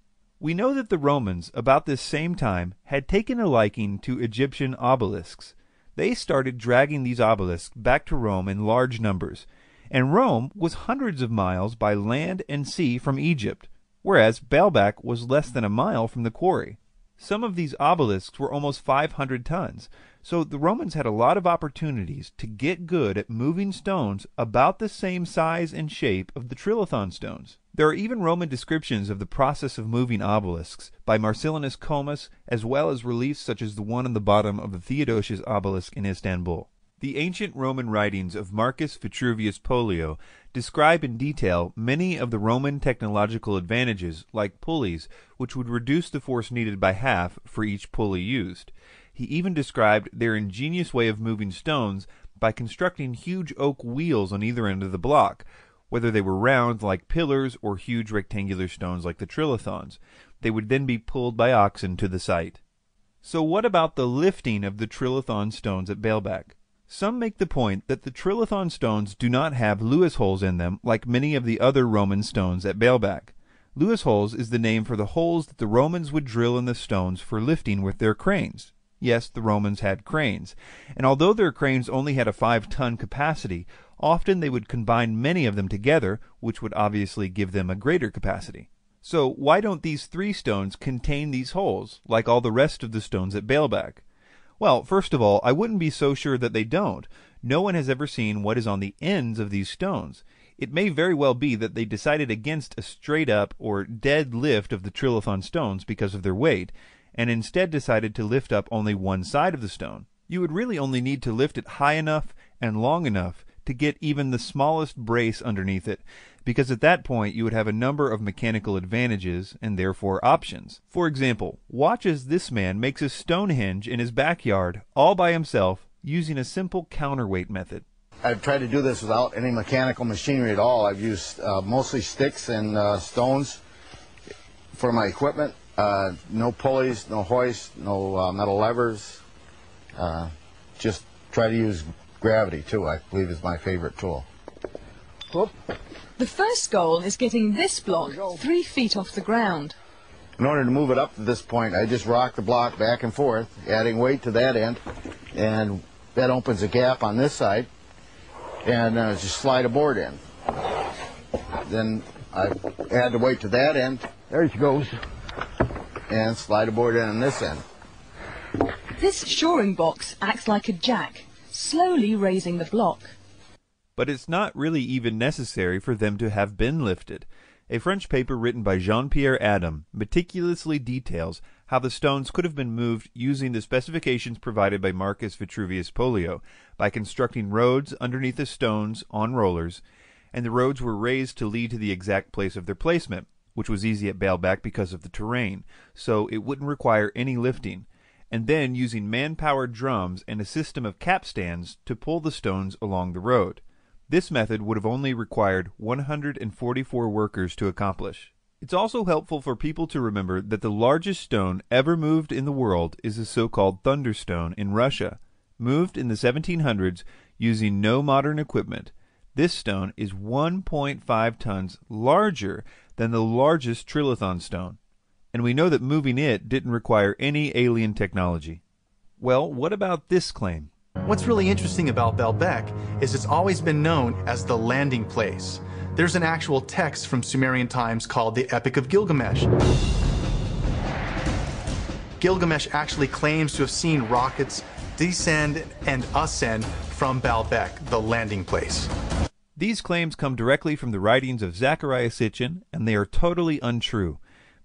We know that the Romans, about this same time, had taken a liking to Egyptian obelisks. They started dragging these obelisks back to Rome in large numbers, and Rome was hundreds of miles by land and sea from Egypt, whereas Baalbek was less than a mile from the quarry. Some of these obelisks were almost 500 tons, so the Romans had a lot of opportunities to get good at moving stones about the same size and shape of the trilithon stones. There are even Roman descriptions of the process of moving obelisks by Marcellinus Comus, as well as reliefs such as the one on the bottom of the Theodosius obelisk in Istanbul. The ancient Roman writings of Marcus Vitruvius Pollio describe in detail many of the Roman technological advantages, like pulleys, which would reduce the force needed by half for each pulley used. He even described their ingenious way of moving stones by constructing huge oak wheels on either end of the block, whether they were round like pillars or huge rectangular stones like the trilithons. They would then be pulled by oxen to the site. So what about the lifting of the trilithon stones at Baalbek? Some make the point that the trilithon stones do not have Lewis holes in them like many of the other Roman stones at Baalbek. Lewis holes is the name for the holes that the Romans would drill in the stones for lifting with their cranes. Yes, the Romans had cranes, and although their cranes only had a 5-ton capacity, often they would combine many of them together, which would obviously give them a greater capacity. So why don't these 3 stones contain these holes, like all the rest of the stones at Baalbek? Well, first of all, I wouldn't be so sure that they don't. No one has ever seen what is on the ends of these stones. It may very well be that they decided against a straight-up or dead lift of the trilithon stones because of their weight, and instead decided to lift up only one side of the stone. You would really only need to lift it high enough and long enough to get even the smallest brace underneath it, because at that point you would have a number of mechanical advantages and therefore options. For example, watch as this man makes a Stonehenge in his backyard all by himself using a simple counterweight method. I've tried to do this without any mechanical machinery at all. I've used mostly sticks and stones for my equipment. No pulleys, no hoist, no metal levers. Just try to use gravity too, I believe, is my favorite tool. Whoop. The first goal is getting this block 3 feet off the ground. In order to move it up to this point, I just rock the block back and forth, adding weight to that end, and that opens a gap on this side, and just slide a board in. Then I add the weight to that end, there she goes, and slide a board in on this end. This shoring box acts like a jack, slowly raising the block. But it's not really even necessary for them to have been lifted. A French paper written by Jean-Pierre Adam meticulously details how the stones could have been moved using the specifications provided by Marcus Vitruvius Pollio by constructing roads underneath the stones on rollers, and the roads were raised to lead to the exact place of their placement, which was easy at Baalbek because of the terrain, so it wouldn't require any lifting, and then using man-powered drums and a system of capstans to pull the stones along the road. This method would have only required 144 workers to accomplish. It's also helpful for people to remember that the largest stone ever moved in the world is the so-called Thunderstone in Russia, moved in the 1700s using no modern equipment. This stone is 1.5 tons larger than the largest trilithon stone, and we know that moving it didn't require any alien technology. Well, what about this claim? What's really interesting about Baalbek is it's always been known as the landing place. There's an actual text from Sumerian times called the Epic of Gilgamesh. Gilgamesh actually claims to have seen rockets descend and ascend from Baalbek, the landing place. These claims come directly from the writings of Zecharia Sitchin, and they are totally untrue.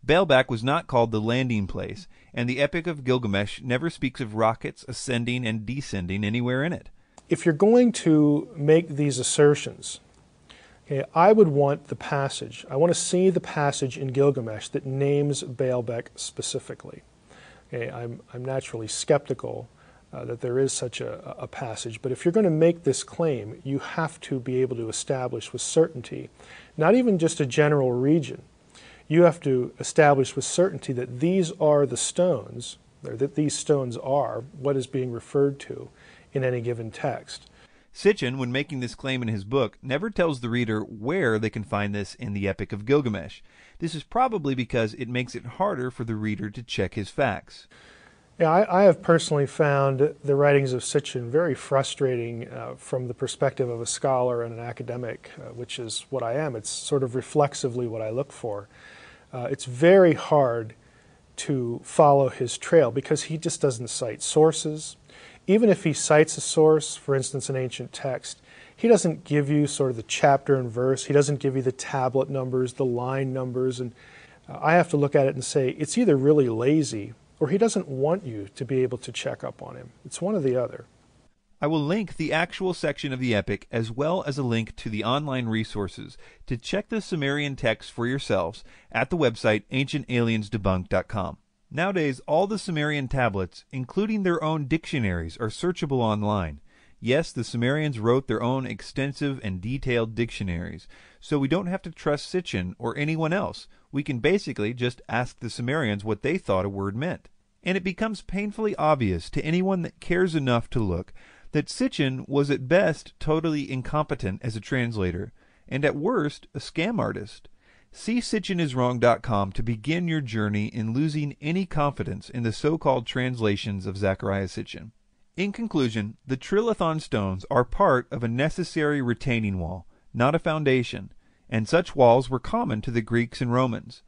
Baalbek was not called the landing place, and the Epic of Gilgamesh never speaks of rockets ascending and descending anywhere in it. If you're going to make these assertions, okay, I would want the passage. I want to see the passage in Gilgamesh that names Baalbek specifically. Okay, I'm naturally skeptical that there is such a passage, but if you're going to make this claim, you have to be able to establish with certainty, not even just a general region. You have to establish with certainty that these are the stones, or that these stones are what is being referred to in any given text. Sitchin, when making this claim in his book, never tells the reader where they can find this in the Epic of Gilgamesh. This is probably because it makes it harder for the reader to check his facts. Yeah, I have personally found the writings of Sitchin very frustrating from the perspective of a scholar and an academic, which is what I am. It's sort of reflexively what I look for. It's very hard to follow his trail because he just doesn't cite sources. Even if he cites a source, for instance, an ancient text, he doesn't give you sort of the chapter and verse. He doesn't give you the tablet numbers, the line numbers, and I have to look at it and say it's either really lazy or he doesn't want you to be able to check up on him. It's one or the other. I will link the actual section of the epic as well as a link to the online resources to check the Sumerian text for yourselves at the website ancientaliensdebunked.com. Nowadays, all the Sumerian tablets, including their own dictionaries, are searchable online. Yes, the Sumerians wrote their own extensive and detailed dictionaries, so we don't have to trust Sitchin or anyone else. We can basically just ask the Sumerians what they thought a word meant. And it becomes painfully obvious to anyone that cares enough to look that Sitchin was at best totally incompetent as a translator, and at worst a scam artist. See SitchinIsWrong.com to begin your journey in losing any confidence in the so-called translations of Zecharia Sitchin. In conclusion, the Trilithon stones are part of a necessary retaining wall, not a foundation, and such walls were common to the Greeks and Romans.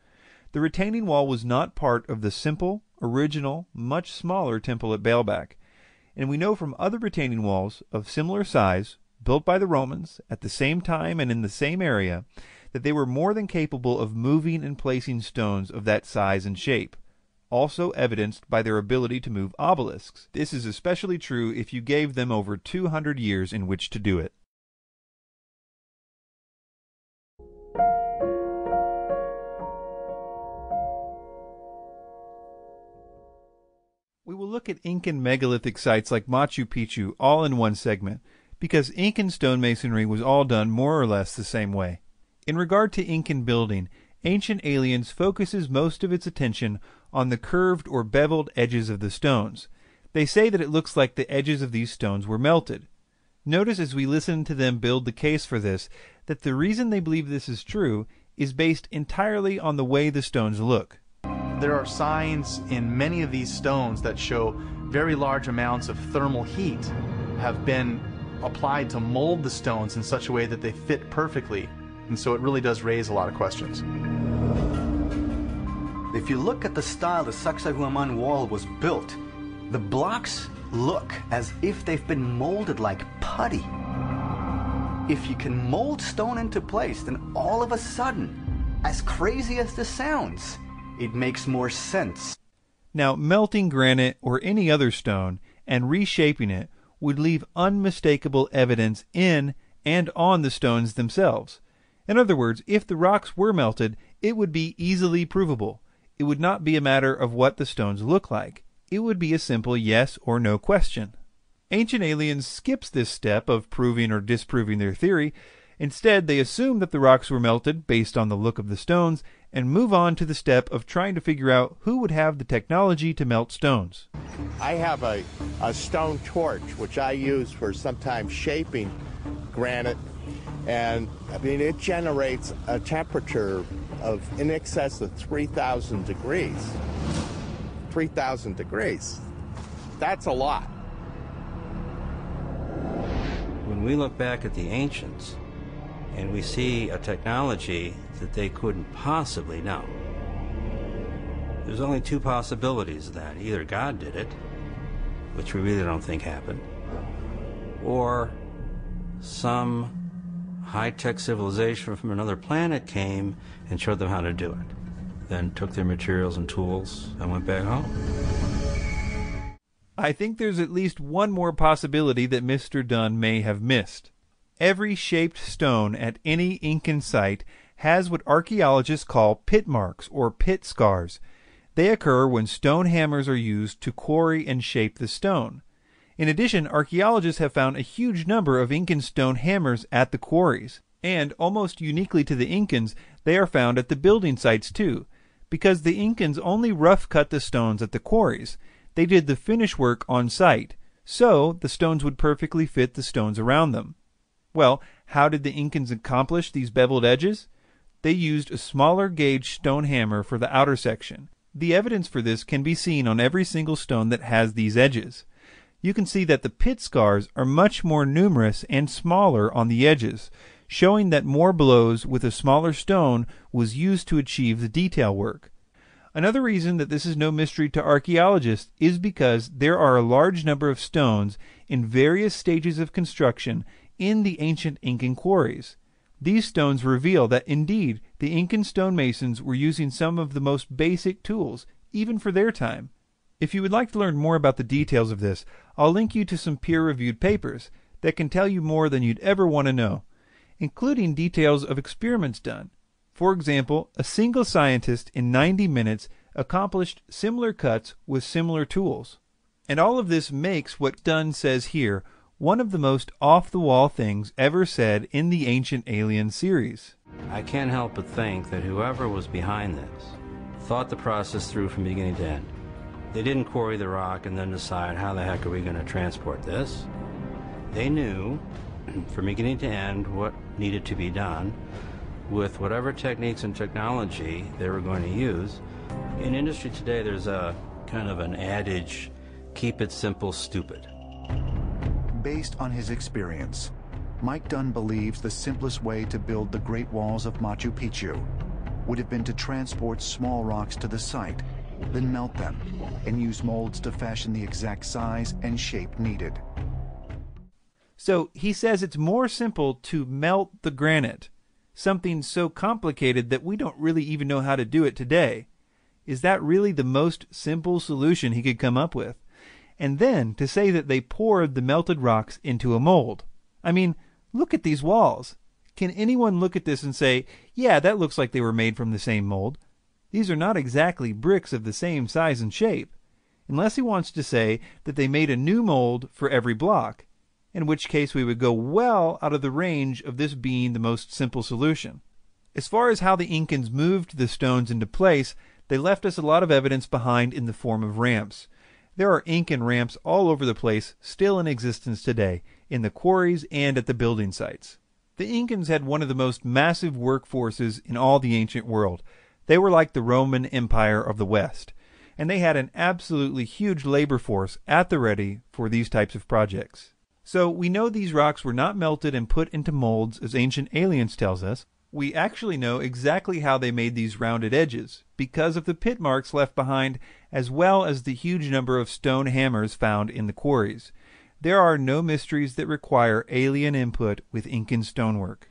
The retaining wall was not part of the simple, original, much smaller temple at Baalbek, and we know from other retaining walls of similar size, built by the Romans at the same time and in the same area, that they were more than capable of moving and placing stones of that size and shape, also evidenced by their ability to move obelisks. This is especially true if you gave them over 200 years in which to do it. We will look at Incan megalithic sites like Machu Picchu all in one segment, because Incan stonemasonry was all done more or less the same way. In regard to Incan building, Ancient Aliens focuses most of its attention on the curved or beveled edges of the stones. They say that it looks like the edges of these stones were melted. Notice as we listen to them build the case for this, that the reason they believe this is true is based entirely on the way the stones look. There are signs in many of these stones that show very large amounts of thermal heat have been applied to mold the stones in such a way that they fit perfectly. And so it really does raise a lot of questions. If you look at the style the Sacsayhuaman wall was built, the blocks look as if they've been molded like putty. If you can mold stone into place, then all of a sudden, as crazy as this sounds, it makes more sense. Now, melting granite or any other stone and reshaping it would leave unmistakable evidence in and on the stones themselves. In other words, if the rocks were melted, it would be easily provable. It would not be a matter of what the stones look like. It would be a simple yes or no question. Ancient Aliens skips this step of proving or disproving their theory. Instead, they assume that the rocks were melted based on the look of the stones and move on to the step of trying to figure out who would have the technology to melt stones. I have a stone torch, which I use for sometimes shaping granite. And I mean, it generates a temperature of in excess of 3,000 degrees. 3,000 degrees. That's a lot. When we look back at the ancients and we see a technology that they couldn't possibly know, there's only two possibilities of that. Either God did it, which we really don't think happened, or some high-tech civilization from another planet came and showed them how to do it, then took their materials and tools and went back home. I think there's at least one more possibility that Mr. Dunn may have missed. Every shaped stone at any Incan site has what archaeologists call pit marks or pit scars. They occur when stone hammers are used to quarry and shape the stone. In addition, archaeologists have found a huge number of Incan stone hammers at the quarries. And, almost uniquely to the Incans, they are found at the building sites too, because the Incans only rough cut the stones at the quarries. They did the finish work on site, so the stones would perfectly fit the stones around them. Well, how did the Incans accomplish these beveled edges? They used a smaller gauge stone hammer for the outer section. The evidence for this can be seen on every single stone that has these edges. You can see that the pit scars are much more numerous and smaller on the edges, showing that more blows with a smaller stone was used to achieve the detail work. Another reason that this is no mystery to archaeologists is because there are a large number of stones in various stages of construction in the ancient Incan quarries. These stones reveal that indeed the Incan stonemasons were using some of the most basic tools, even for their time. If you would like to learn more about the details of this, I'll link you to some peer-reviewed papers that can tell you more than you'd ever want to know, including details of experiments done. For example, a single scientist in 90 minutes accomplished similar cuts with similar tools. And all of this makes what Dunn says here one of the most off-the-wall things ever said in the Ancient Aliens series. I can't help but think that whoever was behind this thought the process through from beginning to end. They didn't quarry the rock and then decide, how the heck are we going to transport this? They knew from beginning to end what needed to be done with whatever techniques and technology they were going to use. In industry today, there's a kind of an adage, keep it simple, stupid. Based on his experience, Mike Dunn believes the simplest way to build the Great Walls of Machu Picchu would have been to transport small rocks to the site, then melt them, and use molds to fashion the exact size and shape needed. So he says it's more simple to melt the granite, something so complicated that we don't really even know how to do it today. Is that really the most simple solution he could come up with? And then to say that they poured the melted rocks into a mold. I mean, look at these walls. Can anyone look at this and say, yeah, that looks like they were made from the same mold? These are not exactly bricks of the same size and shape, unless he wants to say that they made a new mold for every block, in which case we would go well out of the range of this being the most simple solution. As far as how the Incans moved the stones into place, they left us a lot of evidence behind in the form of ramps. There are Incan ramps all over the place, still in existence today, in the quarries and at the building sites. The Incans had one of the most massive workforces in all the ancient world. They were like the Roman Empire of the West, and they had an absolutely huge labor force at the ready for these types of projects. So we know these rocks were not melted and put into molds as Ancient Aliens tells us. We actually know exactly how they made these rounded edges, because of the pit marks left behind, as well as the huge number of stone hammers found in the quarries. There are no mysteries that require alien input with Incan stonework.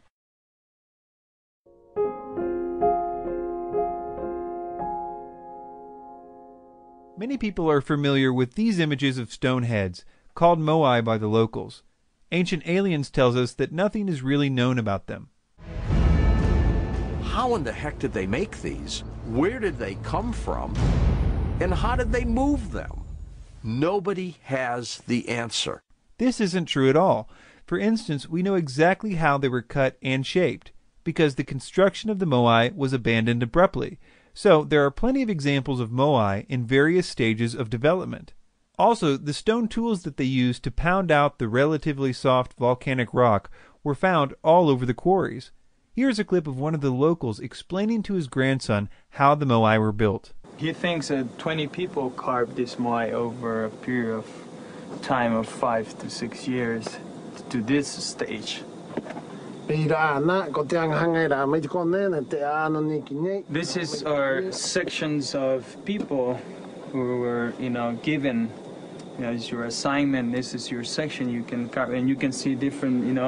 Many people are familiar with these images of stone heads, called moai by the locals. Ancient Aliens tells us that nothing is really known about them. How in the heck did they make these? Where did they come from? And how did they move them? Nobody has the answer. This isn't true at all. For instance, we know exactly how they were cut and shaped, because the construction of the moai was abandoned abruptly. So there are plenty of examples of moai in various stages of development. Also, the stone tools that they used to pound out the relatively soft volcanic rock were found all over the quarries. Here's a clip of one of the locals explaining to his grandson how the moai were built. He thinks that 20 people carved this moai over a period of time of 5 to 6 years to this stage. This is our sections of people who were, given. It's your assignment. This is your section. You can carve, and you can see different,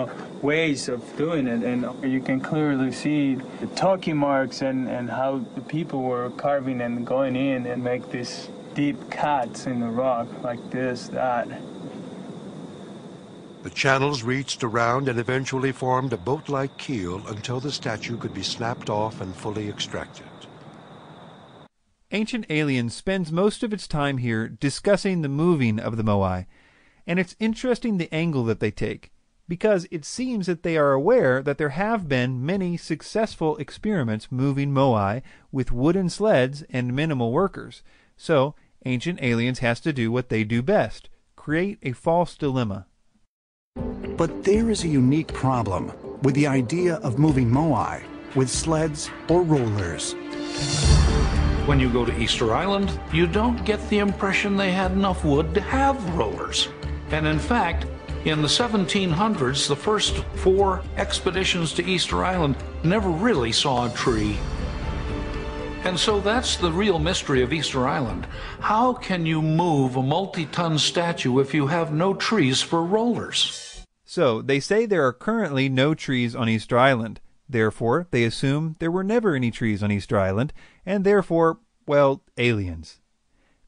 ways of doing it, and you can clearly see the talkie marks and how the people were carving and going in and make these deep cuts in the rock like this, that. The channels reached around and eventually formed a boat-like keel until the statue could be snapped off and fully extracted. Ancient Aliens spends most of its time here discussing the moving of the moai, and it's interesting the angle that they take, because it seems that they are aware that there have been many successful experiments moving moai with wooden sleds and minimal workers. So, Ancient Aliens has to do what they do best, create a false dilemma. But there is a unique problem with the idea of moving moai with sleds or rollers. When you go to Easter Island, you don't get the impression they had enough wood to have rollers. And in fact, in the 1700s, the first 4 expeditions to Easter Island never really saw a tree. And so that's the real mystery of Easter Island. How can you move a multi-ton statue if you have no trees for rollers? So, they say there are currently no trees on Easter Island. Therefore, they assume there were never any trees on Easter Island, and therefore, well, aliens.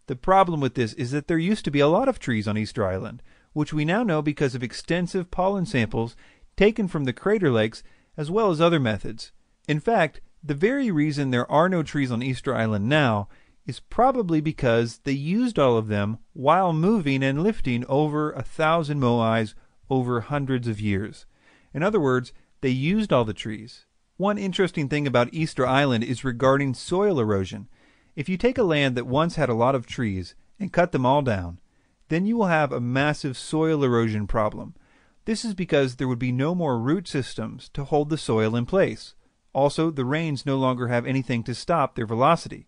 The problem with this is that there used to be a lot of trees on Easter Island, which we now know because of extensive pollen samples taken from the crater lakes as well as other methods. In fact, the very reason there are no trees on Easter Island now is probably because they used all of them while moving and lifting over 1,000 moais over hundreds of years. In other words, they used all the trees. One interesting thing about Easter Island is regarding soil erosion. If you take a land that once had a lot of trees and cut them all down, then you will have a massive soil erosion problem. This is because there would be no more root systems to hold the soil in place. Also, the rains no longer have anything to stop their velocity.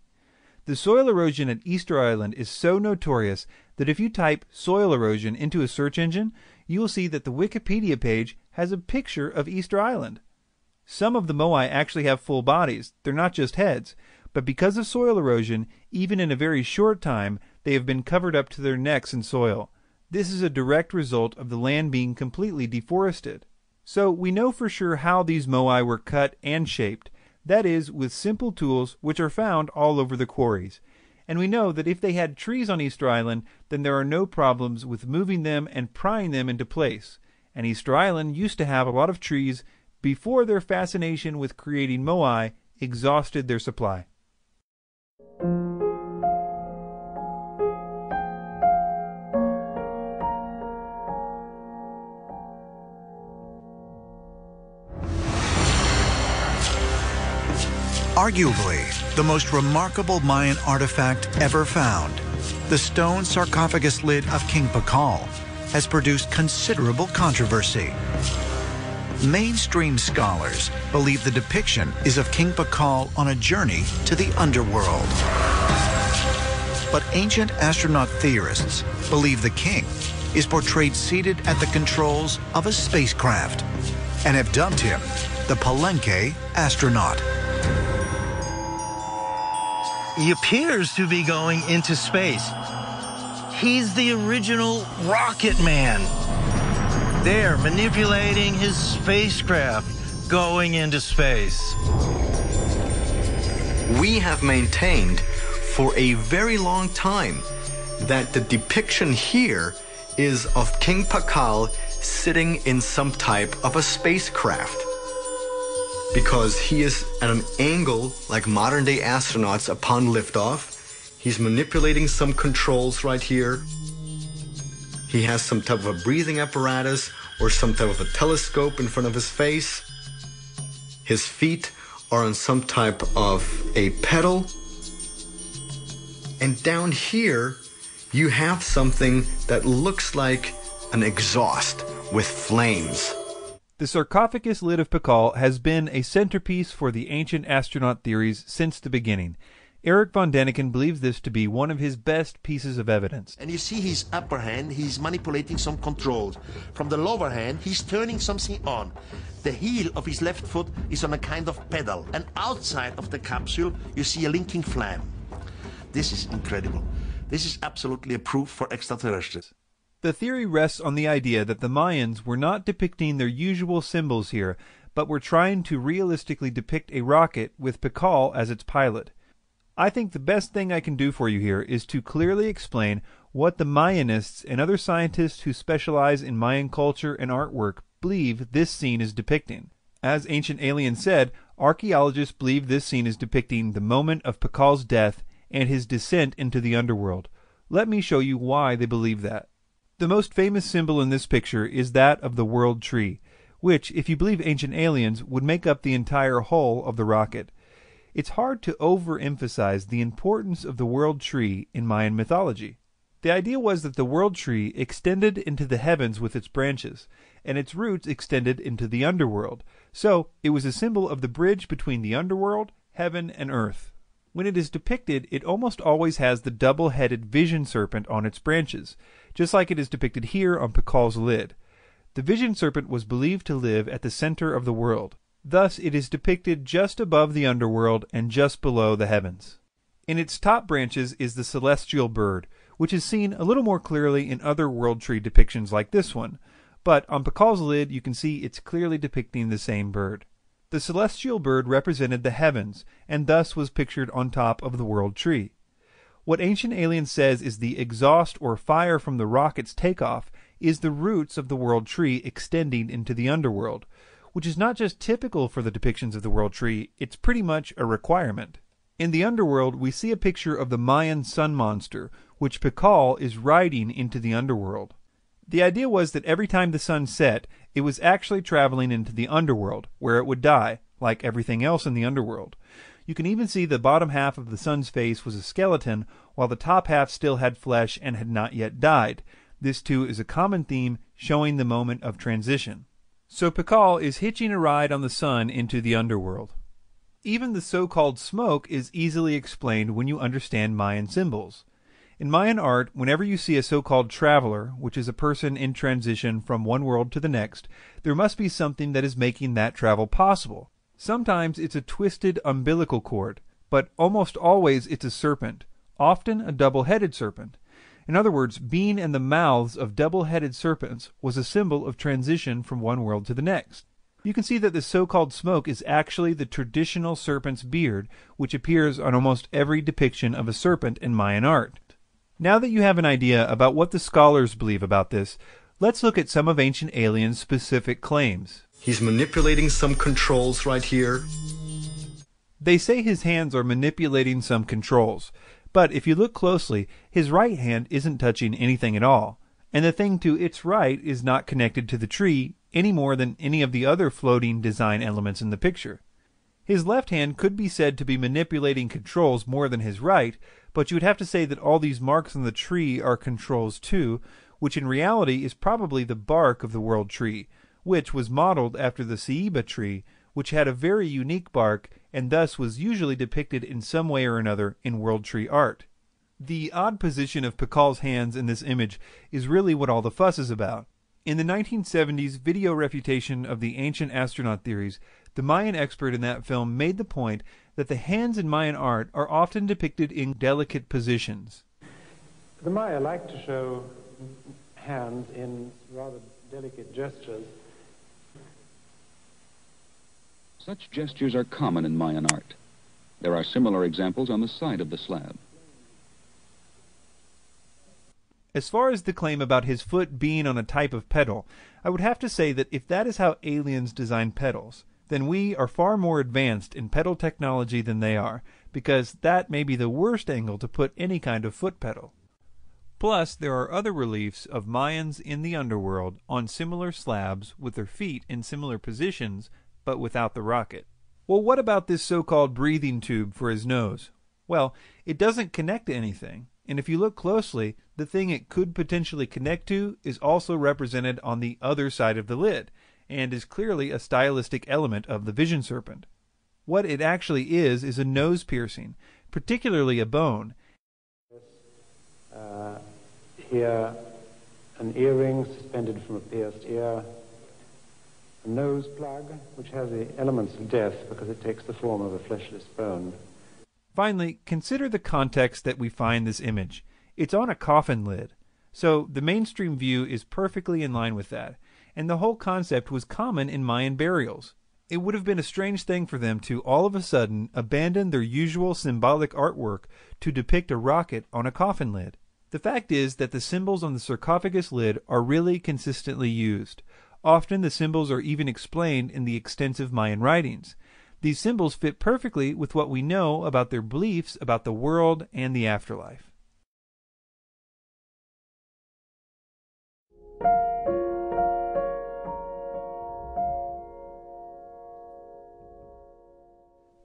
The soil erosion at Easter Island is so notorious that if you type soil erosion into a search engine, you will see that the Wikipedia page has a picture of Easter Island. Some of the moai actually have full bodies, they're not just heads, but because of soil erosion, even in a very short time, they have been covered up to their necks in soil. This is a direct result of the land being completely deforested. So we know for sure how these moai were cut and shaped, that is, with simple tools which are found all over the quarries. And we know that if they had trees on Easter Island, then there are no problems with moving them and prying them into place. And Easter Island used to have a lot of trees before their fascination with creating moai exhausted their supply. Arguably, the most remarkable Mayan artifact ever found, the stone sarcophagus lid of King Pacal, has produced considerable controversy. Mainstream scholars believe the depiction is of King Pacal on a journey to the underworld. But ancient astronaut theorists believe the king is portrayed seated at the controls of a spacecraft and have dubbed him the Palenque astronaut. He appears to be going into space. He's the original rocket man. There, manipulating his spacecraft, going into space. We have maintained for a very long time that the depiction here is of King Pacal sitting in some type of a spacecraft, because he is at an angle like modern-day astronauts upon liftoff. He's manipulating some controls right here. He has some type of a breathing apparatus or some type of a telescope in front of his face. His feet are on some type of a pedal. And down here, you have something that looks like an exhaust with flames. The sarcophagus lid of Pacal has been a centerpiece for the ancient astronaut theories since the beginning. Erich von Däniken believes this to be one of his best pieces of evidence. And you see his upper hand, he's manipulating some controls. From the lower hand, he's turning something on. The heel of his left foot is on a kind of pedal. And outside of the capsule, you see a linking flame. This is incredible. This is absolutely a proof for extraterrestrials. The theory rests on the idea that the Mayans were not depicting their usual symbols here, but were trying to realistically depict a rocket with Pacal as its pilot. I think the best thing I can do for you here is to clearly explain what the Mayanists and other scientists who specialize in Mayan culture and artwork believe this scene is depicting. As Ancient Aliens said, archaeologists believe this scene is depicting the moment of Pacal's death and his descent into the underworld. Let me show you why they believe that. The most famous symbol in this picture is that of the World Tree, which, if you believe Ancient Aliens, would make up the entire hull of the rocket. It's hard to overemphasize the importance of the World Tree in Mayan mythology. The idea was that the World Tree extended into the heavens with its branches, and its roots extended into the underworld, so it was a symbol of the bridge between the underworld, heaven, and earth. When it is depicted, it almost always has the double-headed vision serpent on its branches, just like it is depicted here on Pacal's lid. The vision serpent was believed to live at the center of the world. Thus, it is depicted just above the underworld and just below the heavens. In its top branches is the celestial bird, which is seen a little more clearly in other World Tree depictions like this one, but on Pacal's lid you can see it's clearly depicting the same bird. The celestial bird represented the heavens, and thus was pictured on top of the World Tree. What Ancient Aliens says is the exhaust or fire from the rocket's takeoff is the roots of the world tree extending into the underworld, which is not just typical for the depictions of the world tree, it's pretty much a requirement. In the underworld, we see a picture of the Mayan sun monster, which Pacal is riding into the underworld. The idea was that every time the sun set, it was actually traveling into the underworld, where it would die, like everything else in the underworld. You can even see the bottom half of the sun's face was a skeleton, while the top half still had flesh and had not yet died. This too is a common theme showing the moment of transition. So Pacal is hitching a ride on the sun into the underworld. Even the so-called smoke is easily explained when you understand Mayan symbols. In Mayan art, whenever you see a so-called traveler, which is a person in transition from one world to the next, there must be something that is making that travel possible. Sometimes it's a twisted umbilical cord, but almost always it's a serpent, often a double-headed serpent. In other words, being in the mouths of double-headed serpents was a symbol of transition from one world to the next. You can see that the so-called smoke is actually the traditional serpent's beard, which appears on almost every depiction of a serpent in Mayan art. Now that you have an idea about what the scholars believe about this, let's look at some of Ancient Aliens' specific claims. He's manipulating some controls right here. They say his hands are manipulating some controls, but if you look closely, his right hand isn't touching anything at all, and the thing to its right is not connected to the tree any more than any of the other floating design elements in the picture. His left hand could be said to be manipulating controls more than his right, but you would have to say that all these marks on the tree are controls too, which in reality is probably the bark of the world tree, which was modeled after the ceiba tree, which had a very unique bark and thus was usually depicted in some way or another in world tree art. The odd position of Pacal's hands in this image is really what all the fuss is about. In the 1970s video refutation of the ancient astronaut theories, the Mayan expert in that film made the point that the hands in Mayan art are often depicted in delicate positions. The Maya like to show hands in rather delicate gestures. Such gestures are common in Mayan art. There are similar examples on the side of the slab. As far as the claim about his foot being on a type of pedal, I would have to say that if that is how aliens design pedals, then we are far more advanced in pedal technology than they are, because that may be the worst angle to put any kind of foot pedal. Plus, there are other reliefs of Mayans in the underworld on similar slabs with their feet in similar positions, but without the rocket. Well, what about this so-called breathing tube for his nose? Well, it doesn't connect to anything, and if you look closely, the thing it could potentially connect to is also represented on the other side of the lid, and is clearly a stylistic element of the vision serpent. What it actually is a nose piercing, particularly a bone. Here, an earring suspended from a pierced ear, a nose plug, which has the elements of death because it takes the form of a fleshless bone. Finally, consider the context that we find this image. It's on a coffin lid, so the mainstream view is perfectly in line with that, and the whole concept was common in Mayan burials. It would have been a strange thing for them to all of a sudden abandon their usual symbolic artwork to depict a rocket on a coffin lid. The fact is that the symbols on the sarcophagus lid are really consistently used. Often the symbols are even explained in the extensive Mayan writings. These symbols fit perfectly with what we know about their beliefs about the world and the afterlife.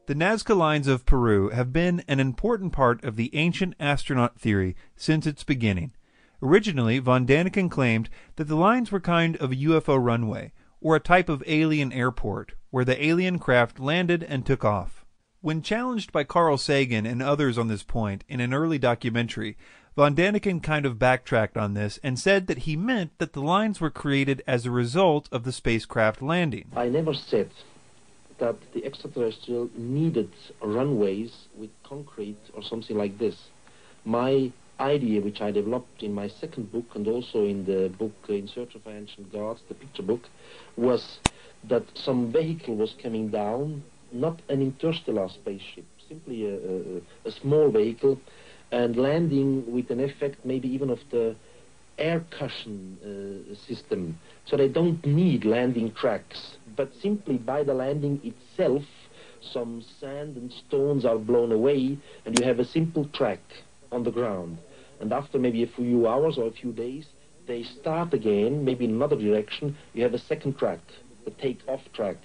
The Nazca Lines of Peru have been an important part of the ancient astronaut theory since its beginning. Originally, von Däniken claimed that the lines were kind of a UFO runway, or a type of alien airport, where the alien craft landed and took off. When challenged by Carl Sagan and others on this point in an early documentary, von Däniken kind of backtracked on this and said that he meant that the lines were created as a result of the spacecraft landing. I never said that the extraterrestrial needed runways with concrete or something like this. My idea, which I developed in my second book and also in the book In Search of Ancient Gods, the picture book, was that some vehicle was coming down, not an interstellar spaceship, simply a small vehicle, and landing with an effect maybe even of the air cushion system. So they don't need landing tracks, but simply by the landing itself, some sand and stones are blown away, and you have a simple track on the ground. And after maybe a few hours or a few days, they start again, maybe in another direction. You have a second track, the take-off track.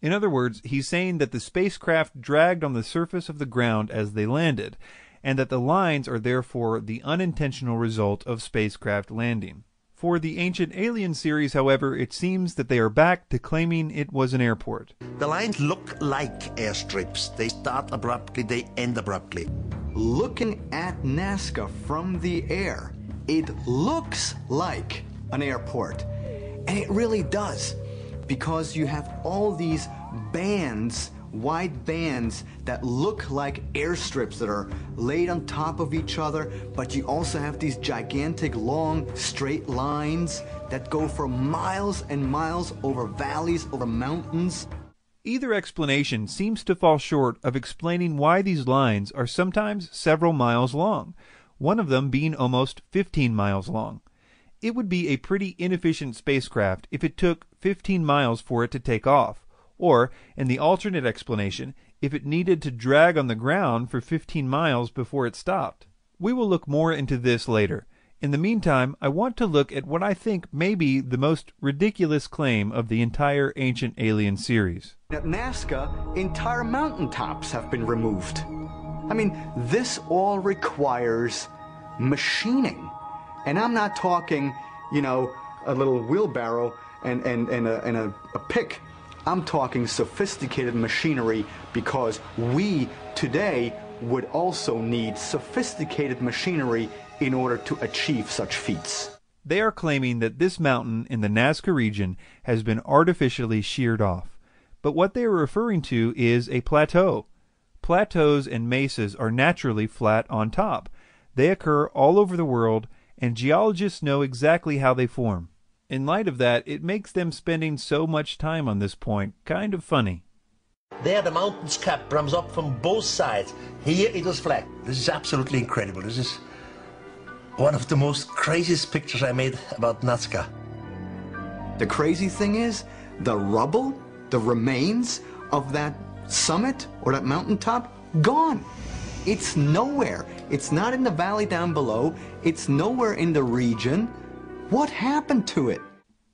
In other words, he's saying that the spacecraft dragged on the surface of the ground as they landed, and that the lines are therefore the unintentional result of spacecraft landing. For the Ancient Aliens series, however, it seems that they are back to claiming it was an airport. The lines look like airstrips. They start abruptly, they end abruptly. Looking at Nazca from the air, it looks like an airport. And it really does, because you have all these bands, wide bands that look like airstrips that are laid on top of each other, but you also have these gigantic, long, straight lines that go for miles and miles over valleys, over mountains. Either explanation seems to fall short of explaining why these lines are sometimes several miles long, one of them being almost 15 miles long. It would be a pretty inefficient spacecraft if it took 15 miles for it to take off, or, in the alternate explanation, if it needed to drag on the ground for 15 miles before it stopped. We will look more into this later. In the meantime, I want to look at what I think may be the most ridiculous claim of the entire Ancient Alien series. At Nazca, entire mountaintops have been removed. I mean, this all requires machining. And I'm not talking, you know, a little wheelbarrow and a pick. I'm talking sophisticated machinery, because we today would also need sophisticated machinery in order to achieve such feats. They are claiming that this mountain in the Nazca region has been artificially sheared off. But what they are referring to is a plateau. Plateaus and mesas are naturally flat on top. They occur all over the world, and geologists know exactly how they form. In light of that, it makes them spending so much time on this point kind of funny. There the mountain's cap comes up from both sides. Here it was flat. This is absolutely incredible. This is one of the most craziest pictures I made about Nazca. The crazy thing is, the rubble, the remains of that summit or that mountaintop, gone. It's nowhere. It's not in the valley down below. It's nowhere in the region. What happened to it?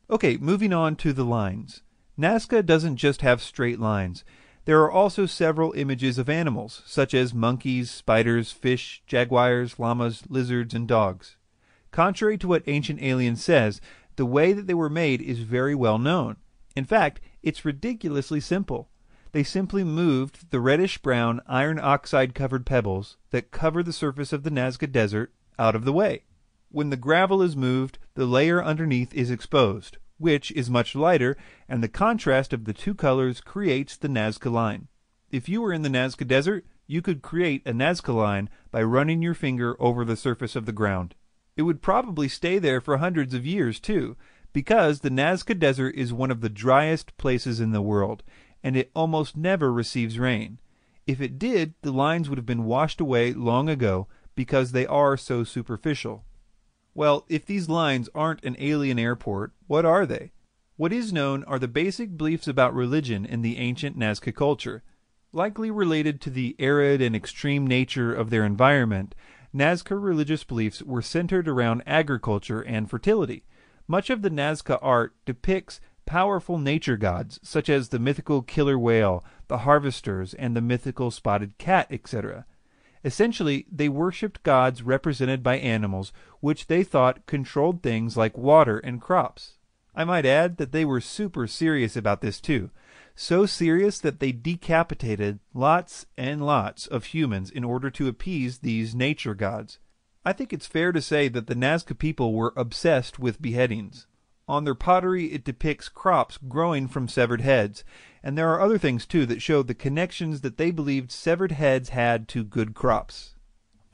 Okay, moving on to the lines. Nazca doesn't just have straight lines. There are also several images of animals, such as monkeys, spiders, fish, jaguars, llamas, lizards, and dogs. Contrary to what Ancient Aliens says, the way that they were made is very well known. In fact, it's ridiculously simple. They simply moved the reddish-brown iron oxide-covered pebbles that cover the surface of the Nazca Desert out of the way. When the gravel is moved, the layer underneath is exposed, which is much lighter, and the contrast of the two colors creates the Nazca line. If you were in the Nazca Desert, you could create a Nazca line by running your finger over the surface of the ground. It would probably stay there for hundreds of years, too, because the Nazca Desert is one of the driest places in the world, and it almost never receives rain. If it did, the lines would have been washed away long ago because they are so superficial. Well, if these lines aren't an alien airport, what are they? What is known are the basic beliefs about religion in the ancient Nazca culture. Likely related to the arid and extreme nature of their environment, Nazca religious beliefs were centered around agriculture and fertility. Much of the Nazca art depicts powerful nature gods, such as the mythical killer whale, the harvesters, and the mythical spotted cat, etc. Essentially, they worshipped gods represented by animals, which they thought controlled things like water and crops. I might add that they were super serious about this too. So serious that they decapitated lots and lots of humans in order to appease these nature gods. I think it's fair to say that the Nazca people were obsessed with beheadings. On their pottery, it depicts crops growing from severed heads, and there are other things too that show the connections that they believed severed heads had to good crops.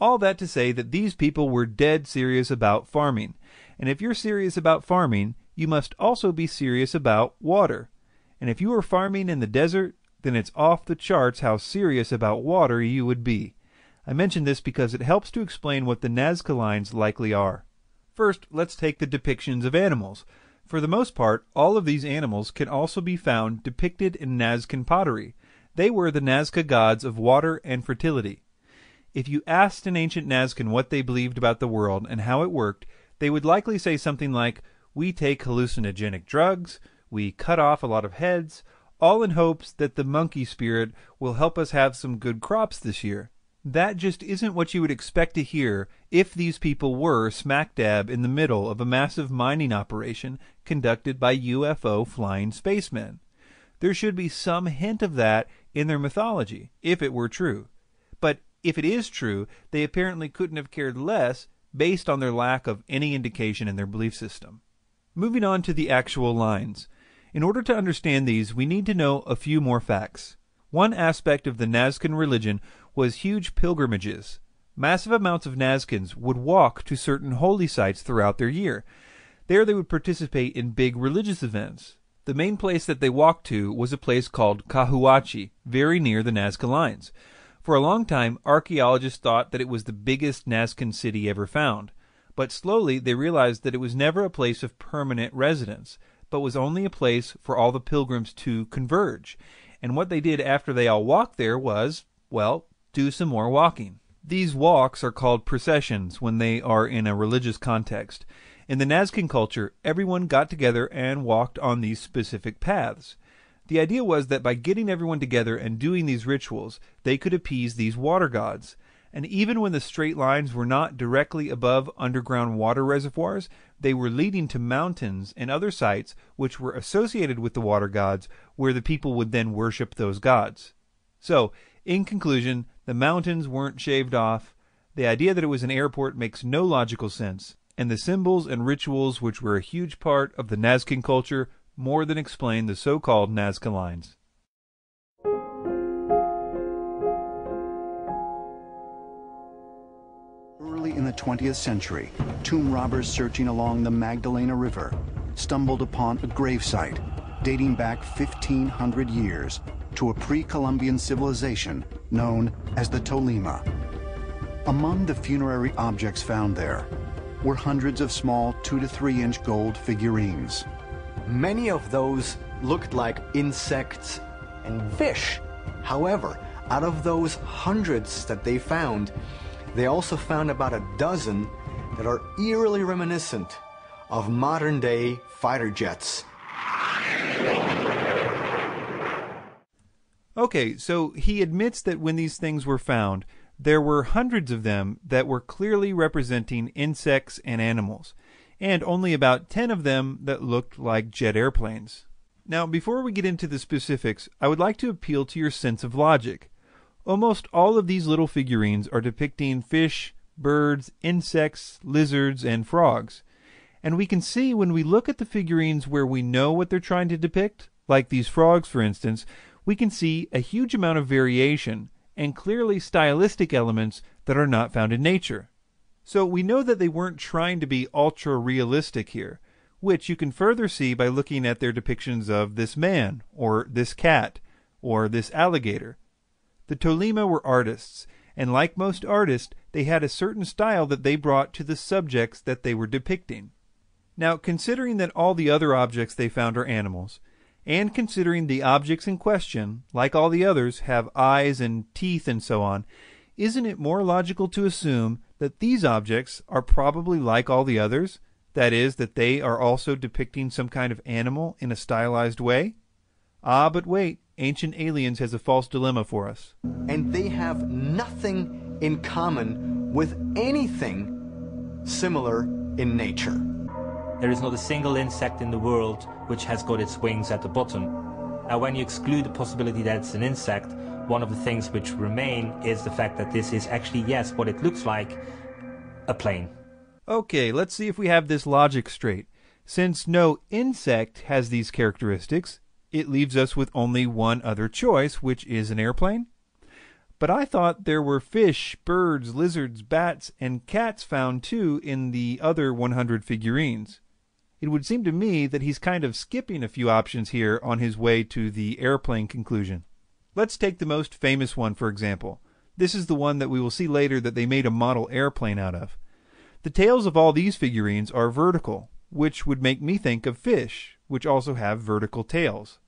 All that to say that these people were dead serious about farming, and if you're serious about farming, you must also be serious about water. And if you are farming in the desert, then it's off the charts how serious about water you would be. I mention this because it helps to explain what the Nazca Lines likely are. First, let's take the depictions of animals. For the most part, all of these animals can also be found depicted in Nazcan pottery. They were the Nazca gods of water and fertility. If you asked an ancient Nazcan what they believed about the world and how it worked, they would likely say something like, "We take hallucinogenic drugs, we cut off a lot of heads, all in hopes that the monkey spirit will help us have some good crops this year." That just isn't what you would expect to hear if these people were smack dab in the middle of a massive mining operation conducted by UFO flying spacemen. There should be some hint of that in their mythology, if it were true. But if it is true, they apparently couldn't have cared less based on their lack of any indication in their belief system. Moving on to the actual lines. In order to understand these, we need to know a few more facts. One aspect of the Nazcan religion was huge pilgrimages. Massive amounts of Nazcans would walk to certain holy sites throughout their year. There they would participate in big religious events. The main place that they walked to was a place called Cahuachi, very near the Nazca Lines. For a long time, archaeologists thought that it was the biggest Nazcan city ever found. But slowly they realized that it was never a place of permanent residence, but was only a place for all the pilgrims to converge. And what they did after they all walked there was, well, do some more walking. These walks are called processions when they are in a religious context. In the Nazcan culture, everyone got together and walked on these specific paths. The idea was that by getting everyone together and doing these rituals, they could appease these water gods. And even when the straight lines were not directly above underground water reservoirs, they were leading to mountains and other sites which were associated with the water gods, where the people would then worship those gods. So, in conclusion, the mountains weren't shaved off, the idea that it was an airport makes no logical sense, and the symbols and rituals which were a huge part of the Nazcan culture more than explain the so-called Nazca Lines. Early in the 20th century, tomb robbers searching along the Magdalena River stumbled upon a gravesite dating back 1,500 years to a pre-Columbian civilization known as the Tolima. Among the funerary objects found there were hundreds of small 2 to 3 inch gold figurines. Many of those looked like insects and fish. However, out of those hundreds that they found, they also found about a dozen that are eerily reminiscent of modern-day fighter jets. Okay, so he admits that when these things were found, there were hundreds of them that were clearly representing insects and animals, and only about 10 of them that looked like jet airplanes. Now, before we get into the specifics, I would like to appeal to your sense of logic. Almost all of these little figurines are depicting fish, birds, insects, lizards, and frogs. And we can see when we look at the figurines where we know what they're trying to depict, like these frogs, for instance, we can see a huge amount of variation and clearly stylistic elements that are not found in nature. So we know that they weren't trying to be ultra-realistic here, which you can further see by looking at their depictions of this man, or this cat, or this alligator. The Tolima were artists, and like most artists, they had a certain style that they brought to the subjects that they were depicting. Now, considering that all the other objects they found are animals, and considering the objects in question, like all the others, have eyes and teeth and so on, isn't it more logical to assume that these objects are probably like all the others? That is, that they are also depicting some kind of animal in a stylized way? Ah, but wait, Ancient Aliens has a false dilemma for us. And they have nothing in common with anything similar in nature. There is not a single insect in the world which has got its wings at the bottom. Now, when you exclude the possibility that it's an insect, one of the things which remain is the fact that this is actually, yes, what it looks like, a plane. Okay, let's see if we have this logic straight. Since no insect has these characteristics, it leaves us with only one other choice, which is an airplane. But I thought there were fish, birds, lizards, bats, and cats found too in the other 100 figurines. It would seem to me that he's kind of skipping a few options here on his way to the airplane conclusion. Let's take the most famous one, for example, This is the one that we will see later that they made a model airplane out of. The tails of all these figurines are vertical, which would make me think of fish, which also have vertical tails.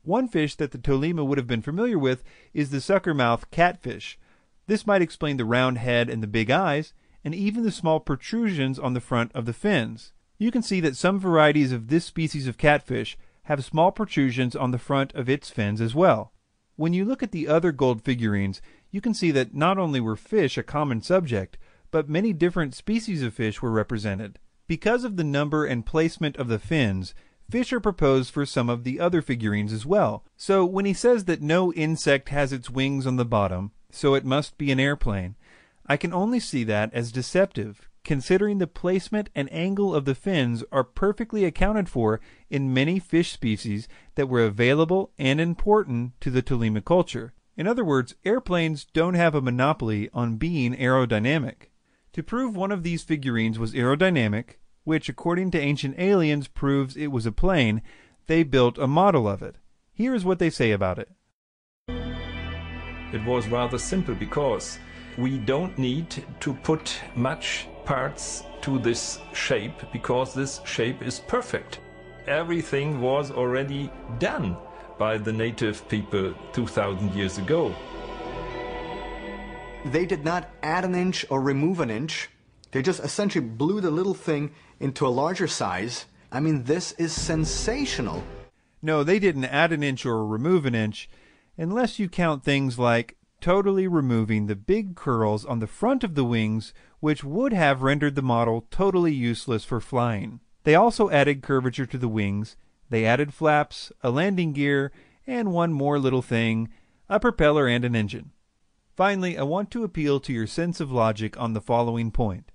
One fish that the Tolima would have been familiar with is the sucker-mouth catfish. This might explain the round head and the big eyes, and even the small protrusions on the front of the fins. You can see that some varieties of this species of catfish have small protrusions on the front of its fins as well. When you look at the other gold figurines, you can see that not only were fish a common subject, but many different species of fish were represented. Because of the number and placement of the fins, fish are proposed for some of the other figurines as well. So when he says that no insect has its wings on the bottom, so it must be an airplane, I can only see that as deceptive, considering the placement and angle of the fins are perfectly accounted for in many fish species that were available and important to the Tolima culture. In other words, airplanes don't have a monopoly on being aerodynamic. To prove one of these figurines was aerodynamic, which according to ancient aliens proves it was a plane, they built a model of it. Here is what they say about it. It was rather simple because we don't need to put much parts to this shape because this shape is perfect. Everything was already done by the native people 2,000 years ago. They did not add an inch or remove an inch. They just essentially blew the little thing into a larger size. I mean, this is sensational. No, they didn't add an inch or remove an inch, unless you count things like totally removing the big curls on the front of the wings, which would have rendered the model totally useless for flying. They also added curvature to the wings. They added flaps, a landing gear, and one more little thing, a propeller and an engine. Finally, I want to appeal to your sense of logic on the following point.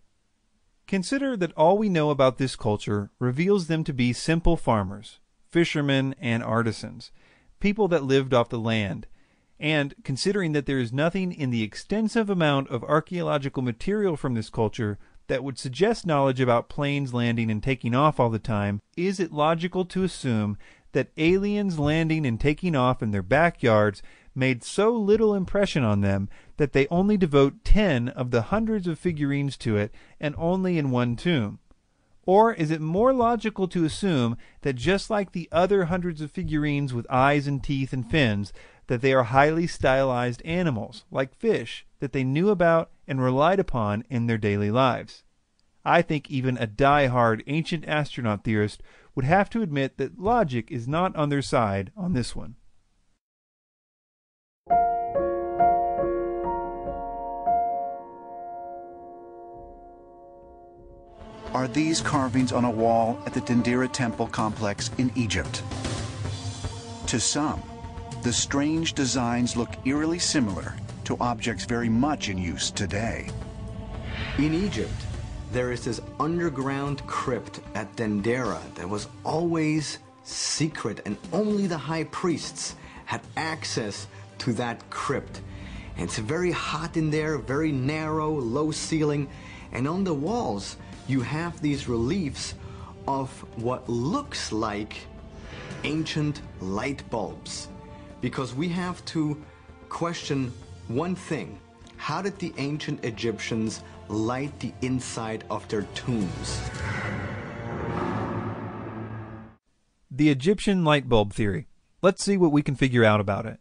Consider that all we know about this culture reveals them to be simple farmers, fishermen, and artisans, people that lived off the land. And considering that there is nothing in the extensive amount of archaeological material from this culture that would suggest knowledge about planes landing and taking off all the time, is it logical to assume that aliens landing and taking off in their backyards made so little impression on them that they only devote 10 of the hundreds of figurines to it, and only in one tomb? Or is it more logical to assume that just like the other hundreds of figurines with eyes and teeth and fins, that they are highly stylized animals, like fish, that they knew about and relied upon in their daily lives? I think even a die-hard ancient astronaut theorist would have to admit that logic is not on their side on this one. Are these carvings on a wall at the Dendera Temple complex in Egypt? To some, the strange designs look eerily similar to objects very much in use today. In Egypt, there is this underground crypt at Dendera that was always secret, and only the high priests had access to that crypt. And it's very hot in there, very narrow, low ceiling, and on the walls you have these reliefs of what looks like ancient light bulbs. Because we have to question one thing: how did the ancient Egyptians light the inside of their tombs? The Egyptian light bulb theory. Let's see what we can figure out about it.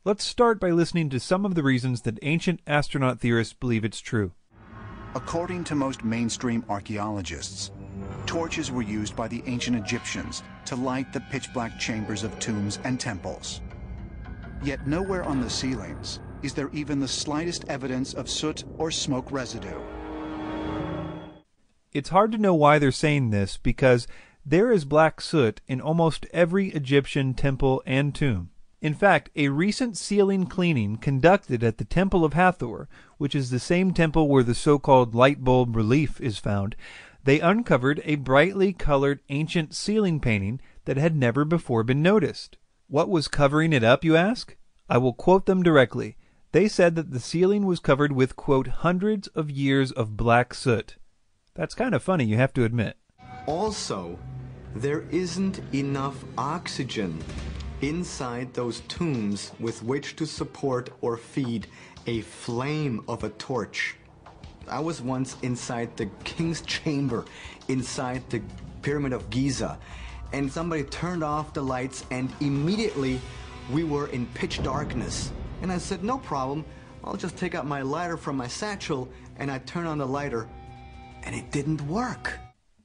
Let's start by listening to some of the reasons that ancient astronaut theorists believe it's true. According to most mainstream archaeologists, torches were used by the ancient Egyptians to light the pitch-black chambers of tombs and temples. Yet nowhere on the ceilings is there even the slightest evidence of soot or smoke residue. It's hard to know why they're saying this, because there is black soot in almost every Egyptian temple and tomb. In fact, a recent ceiling cleaning conducted at the Temple of Hathor, which is the same temple where the so-called light bulb relief is found, they uncovered a brightly colored ancient ceiling painting that had never before been noticed. What was covering it up, you ask? I will quote them directly. They said that the ceiling was covered with, quote, hundreds of years of black soot. That's kind of funny, you have to admit. Also, there isn't enough oxygen inside those tombs with which to support or feed a flame of a torch. I was once inside the king's chamber, inside the Pyramid of Giza, and somebody turned off the lights, and immediately we were in pitch darkness. And I said, no problem, I'll just take out my lighter from my satchel, and I turn on the lighter, and it didn't work.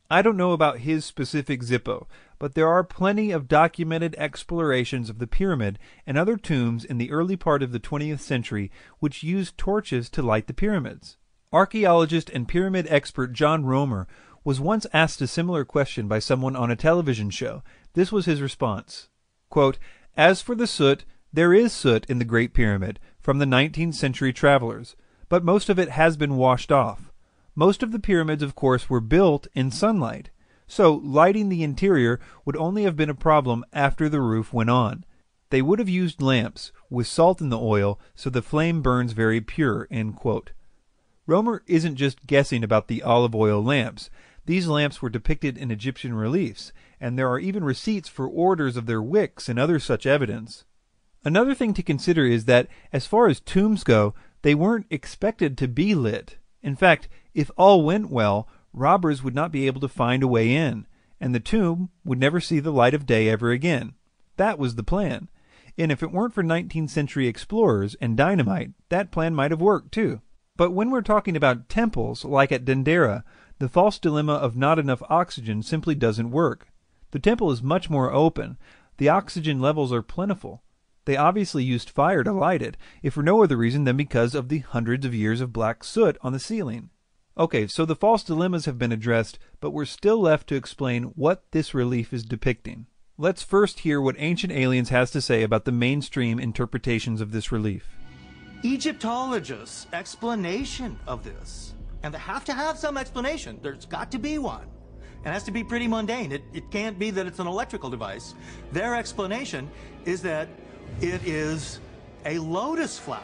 I don't know about his specific Zippo, but there are plenty of documented explorations of the pyramid and other tombs in the early part of the 20th century which used torches to light the pyramids. Archaeologist and pyramid expert John Romer was once asked a similar question by someone on a television show. This was his response, quote, "As for the soot, there is soot in the Great Pyramid from the 19th century travelers, but most of it has been washed off. Most of the pyramids, of course, were built in sunlight, so lighting the interior would only have been a problem after the roof went on. They would have used lamps with salt in the oil so the flame burns very pure," end quote. Romer isn't just guessing about the olive oil lamps. These lamps were depicted in Egyptian reliefs, and there are even receipts for orders of their wicks and other such evidence. Another thing to consider is that, as far as tombs go, they weren't expected to be lit. In fact, if all went well, robbers would not be able to find a way in, and the tomb would never see the light of day ever again. That was the plan. And if it weren't for 19th century explorers and dynamite, that plan might have worked too. But when we're talking about temples, like at Dendera, the false dilemma of not enough oxygen simply doesn't work. The temple is much more open. The oxygen levels are plentiful. They obviously used fire to light it, if for no other reason than because of the hundreds of years of black soot on the ceiling. Okay, so the false dilemmas have been addressed, but we're still left to explain what this relief is depicting. Let's first hear what Ancient Aliens has to say about the mainstream interpretations of this relief. Egyptologists' explanation of this, and they have to have some explanation, there's got to be one. It has to be pretty mundane. It can't be that it's an electrical device. Their explanation is that it is a lotus flower,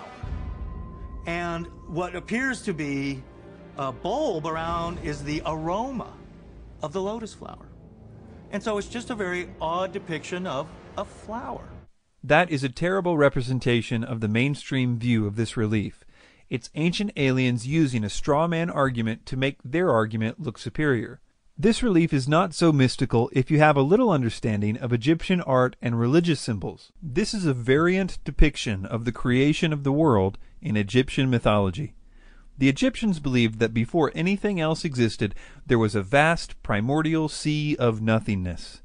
and what appears to be a bulb around is the aroma of the lotus flower. And so it's just a very odd depiction of a flower. That is a terrible representation of the mainstream view of this relief. It's Ancient Aliens using a straw man argument to make their argument look superior. This relief is not so mystical if you have a little understanding of Egyptian art and religious symbols. This is a variant depiction of the creation of the world in Egyptian mythology. The Egyptians believed that before anything else existed, there was a vast primordial sea of nothingness.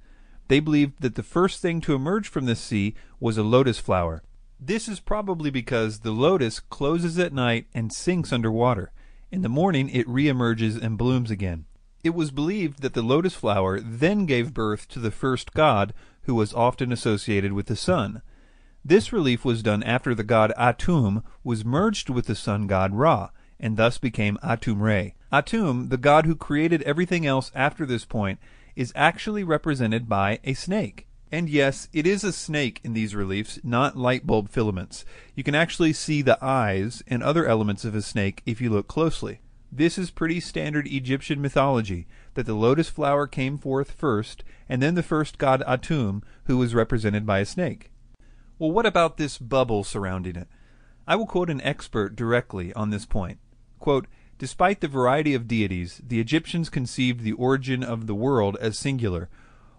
They believed that the first thing to emerge from this sea was a lotus flower. This is probably because the lotus closes at night and sinks underwater. In the morning it reemerges and blooms again. It was believed that the lotus flower then gave birth to the first god, who was often associated with the sun. This relief was done after the god Atum was merged with the sun god Ra, and thus became Atum-Re. Atum, the god who created everything else after this point, is actually represented by a snake. And yes, it is a snake in these reliefs, not light bulb filaments. You can actually see the eyes and other elements of a snake if you look closely. This is pretty standard Egyptian mythology, that the lotus flower came forth first, and then the first god Atum, who was represented by a snake. Well, what about this bubble surrounding it? I will quote an expert directly on this point. Quote, "Despite the variety of deities, the Egyptians conceived the origin of the world as singular.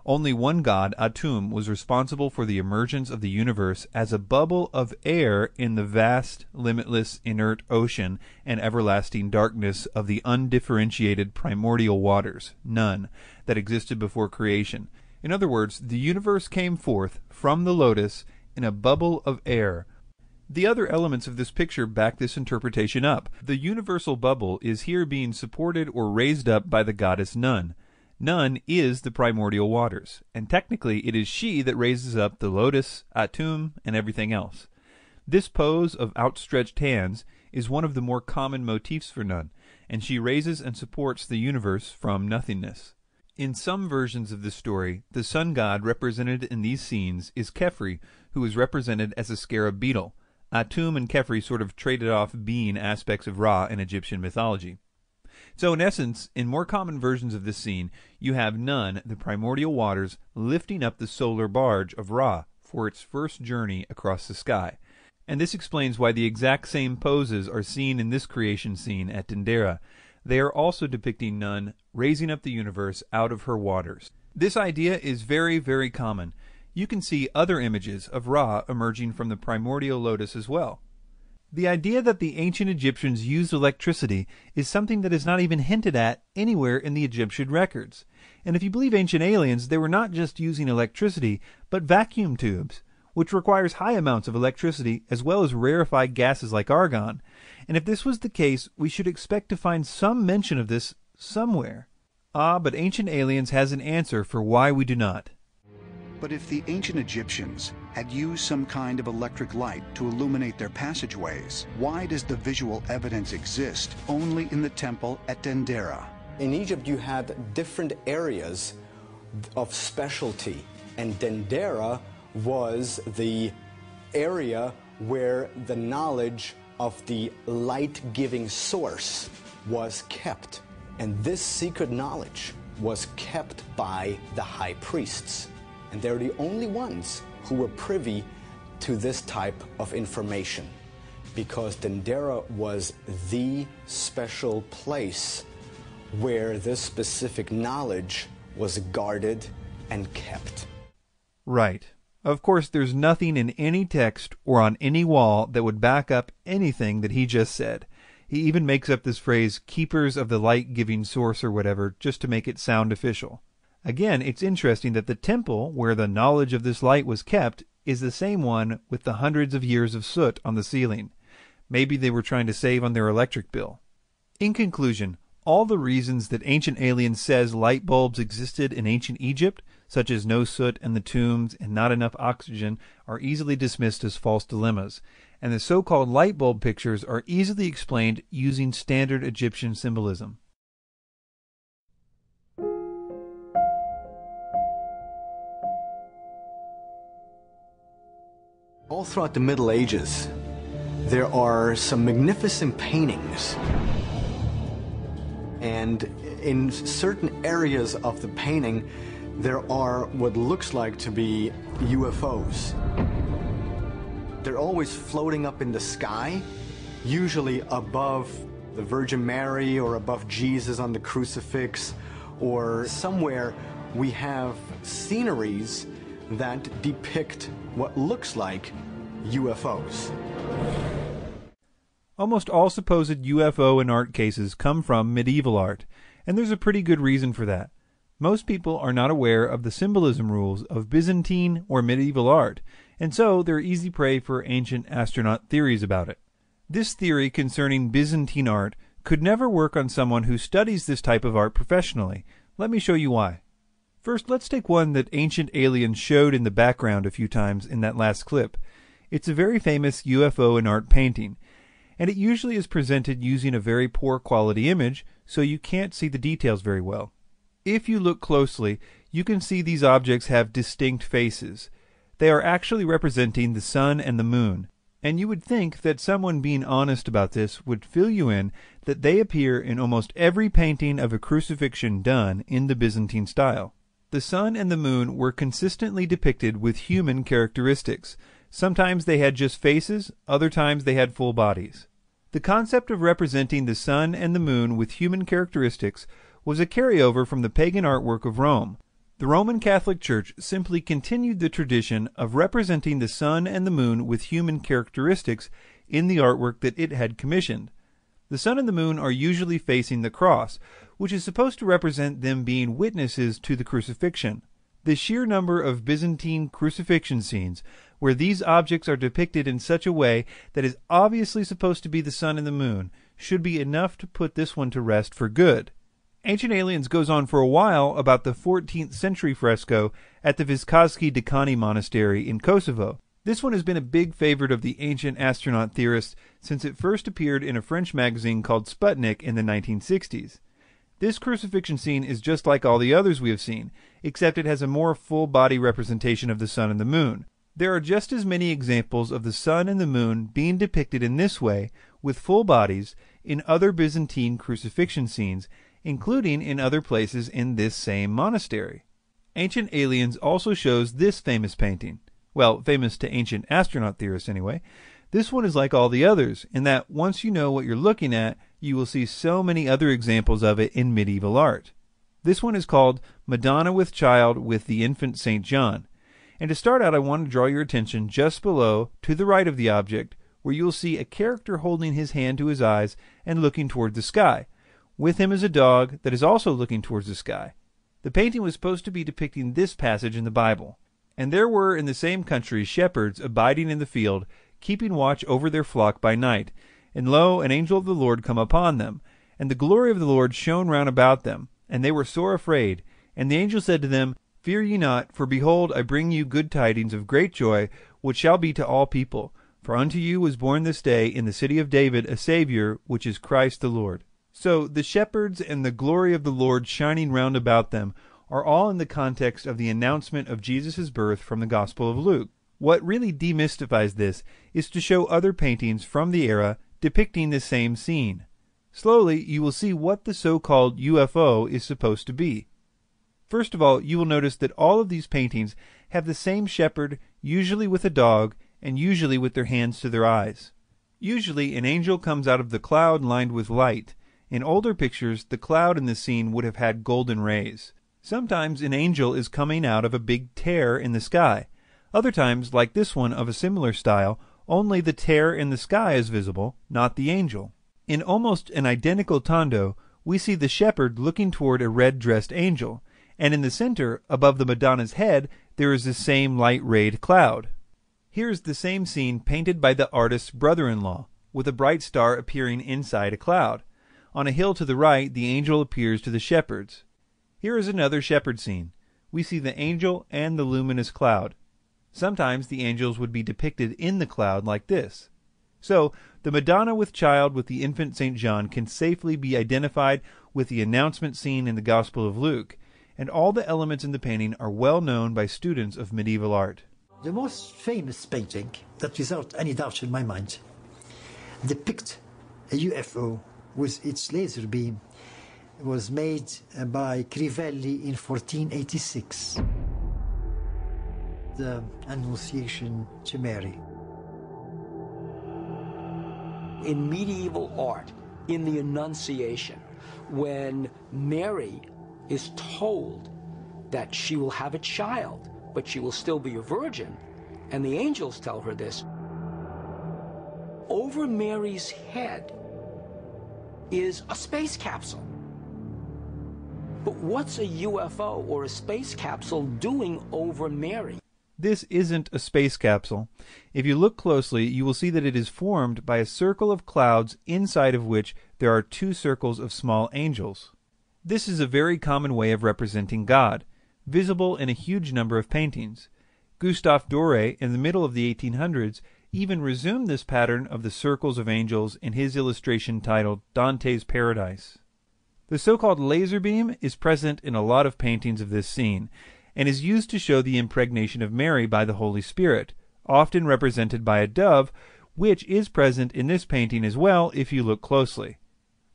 Only one god, Atum, was responsible for the emergence of the universe as a bubble of air in the vast, limitless, inert ocean and everlasting darkness of the undifferentiated primordial waters, none, that existed before creation. In other words, the universe came forth from the lotus in a bubble of air." The other elements of this picture back this interpretation up. The universal bubble is here being supported or raised up by the goddess Nun. Nun is the primordial waters, and technically it is she that raises up the lotus, Atum, and everything else. This pose of outstretched hands is one of the more common motifs for Nun, and she raises and supports the universe from nothingness. In some versions of this story, the sun god represented in these scenes is Khepri, who is represented as a scarab beetle. Atum and Khepri sort of traded off being aspects of Ra in Egyptian mythology. So in essence, in more common versions of this scene, you have Nun, the primordial waters, lifting up the solar barge of Ra for its first journey across the sky. And this explains why the exact same poses are seen in this creation scene at Dendera. They are also depicting Nun raising up the universe out of her waters. This idea is very, very common. You can see other images of Ra emerging from the primordial lotus as well. The idea that the ancient Egyptians used electricity is something that is not even hinted at anywhere in the Egyptian records. And if you believe ancient aliens, they were not just using electricity, but vacuum tubes, which requires high amounts of electricity as well as rarefied gases like argon. And if this was the case, we should expect to find some mention of this somewhere. But Ancient Aliens has an answer for why we do not. But if the ancient Egyptians had used some kind of electric light to illuminate their passageways, why does the visual evidence exist only in the temple at Dendera? In Egypt, you had different areas of specialty, and Dendera was the area where the knowledge of the light-giving source was kept. And this secret knowledge was kept by the high priests. And they're the only ones who were privy to this type of information, because Dendera was the special place where this specific knowledge was guarded and kept. Right. Of course, there's nothing in any text or on any wall that would back up anything that he just said. He even makes up this phrase, keepers of the light-giving source or whatever, just to make it sound official. Again, it's interesting that the temple where the knowledge of this light was kept is the same one with the hundreds of years of soot on the ceiling. Maybe they were trying to save on their electric bill. In conclusion, all the reasons that Ancient Aliens says light bulbs existed in ancient Egypt, such as no soot in the tombs and not enough oxygen, are easily dismissed as false dilemmas, and the so-called light bulb pictures are easily explained using standard Egyptian symbolism. All throughout the Middle Ages, there are some magnificent paintings. And in certain areas of the painting, there are what looks like to be UFOs. They're always floating up in the sky, usually above the Virgin Mary or above Jesus on the crucifix, or somewhere we have sceneries that depict what looks like UFOs. Almost all supposed UFO and art cases come from medieval art, and there's a pretty good reason for that. Most people are not aware of the symbolism rules of Byzantine or medieval art, and so they're easy prey for ancient astronaut theories about it. This theory concerning Byzantine art could never work on someone who studies this type of art professionally. Let me show you why. First, let's take one that Ancient Aliens showed in the background a few times in that last clip. It's a very famous UFO and art painting, and it usually is presented using a very poor quality image, so you can't see the details very well. If you look closely, you can see these objects have distinct faces. They are actually representing the sun and the moon, and you would think that someone being honest about this would fill you in that they appear in almost every painting of a crucifixion done in the Byzantine style. The sun and the moon were consistently depicted with human characteristics. Sometimes they had just faces, other times they had full bodies. The concept of representing the sun and the moon with human characteristics was a carryover from the pagan artwork of Rome. The Roman Catholic Church simply continued the tradition of representing the sun and the moon with human characteristics in the artwork that it had commissioned. The sun and the moon are usually facing the cross, which is supposed to represent them being witnesses to the crucifixion. The sheer number of Byzantine crucifixion scenes where these objects are depicted in such a way that is obviously supposed to be the sun and the moon should be enough to put this one to rest for good. Ancient Aliens goes on for a while about the 14th century fresco at the Viskozki Däkani Monastery in Kosovo. This one has been a big favorite of the ancient astronaut theorists since it first appeared in a French magazine called Sputnik in the 1960s. This crucifixion scene is just like all the others we have seen, except it has a more full-body representation of the sun and the moon. There are just as many examples of the sun and the moon being depicted in this way, with full bodies, in other Byzantine crucifixion scenes, including in other places in this same monastery. Ancient Aliens also shows this famous painting. Well, famous to ancient astronaut theorists anyway. This one is like all the others, in that once you know what you're looking at, you will see so many other examples of it in medieval art. This one is called Madonna with Child with the Infant St. John. And to start out, I want to draw your attention just below, to the right of the object, where you will see a character holding his hand to his eyes and looking toward the sky. With him is a dog that is also looking towards the sky. The painting was supposed to be depicting this passage in the Bible. And there were in the same country shepherds abiding in the field, keeping watch over their flock by night. And lo, an angel of the Lord come upon them, and the glory of the Lord shone round about them, and they were sore afraid. And the angel said to them, Fear ye not, for behold, I bring you good tidings of great joy, which shall be to all people. For unto you was born this day in the city of David a Saviour, which is Christ the Lord. So the shepherds and the glory of the Lord shining round about them are all in the context of the announcement of Jesus' birth from the Gospel of Luke. What really demystifies this is to show other paintings from the era depicting the same scene. Slowly, you will see what the so-called UFO is supposed to be. First of all, you will notice that all of these paintings have the same shepherd, usually with a dog, and usually with their hands to their eyes. Usually, an angel comes out of the cloud lined with light. In older pictures, the cloud in the scene would have had golden rays. Sometimes an angel is coming out of a big tear in the sky. Other times, like this one of a similar style, only the tear in the sky is visible, not the angel. In almost an identical tondo, we see the shepherd looking toward a red-dressed angel, and in the center, above the Madonna's head, there is the same light-rayed cloud. Here is the same scene painted by the artist's brother-in-law, with a bright star appearing inside a cloud. On a hill to the right, the angel appears to the shepherds. Here is another shepherd scene. We see the angel and the luminous cloud. Sometimes the angels would be depicted in the cloud like this. So, the Madonna with Child with the Infant St. John can safely be identified with the announcement scene in the Gospel of Luke, and all the elements in the painting are well known by students of medieval art. The most famous painting, that without any doubt in my mind, depicts a UFO with its laser beam. It was made by Crivelli in 1486. The Annunciation to Mary. In medieval art, in the Annunciation, when Mary is told that she will have a child, but she will still be a virgin, and the angels tell her this, over Mary's head is a space capsule. But what's a UFO or a space capsule doing over Mary? This isn't a space capsule. If you look closely, you will see that it is formed by a circle of clouds inside of which there are two circles of small angels. This is a very common way of representing God, visible in a huge number of paintings. Gustave Doré, in the middle of the 1800s, even resumed this pattern of the circles of angels in his illustration titled Dante's Paradise. The so-called laser beam is present in a lot of paintings of this scene, and is used to show the impregnation of Mary by the Holy Spirit, often represented by a dove, which is present in this painting as well if you look closely.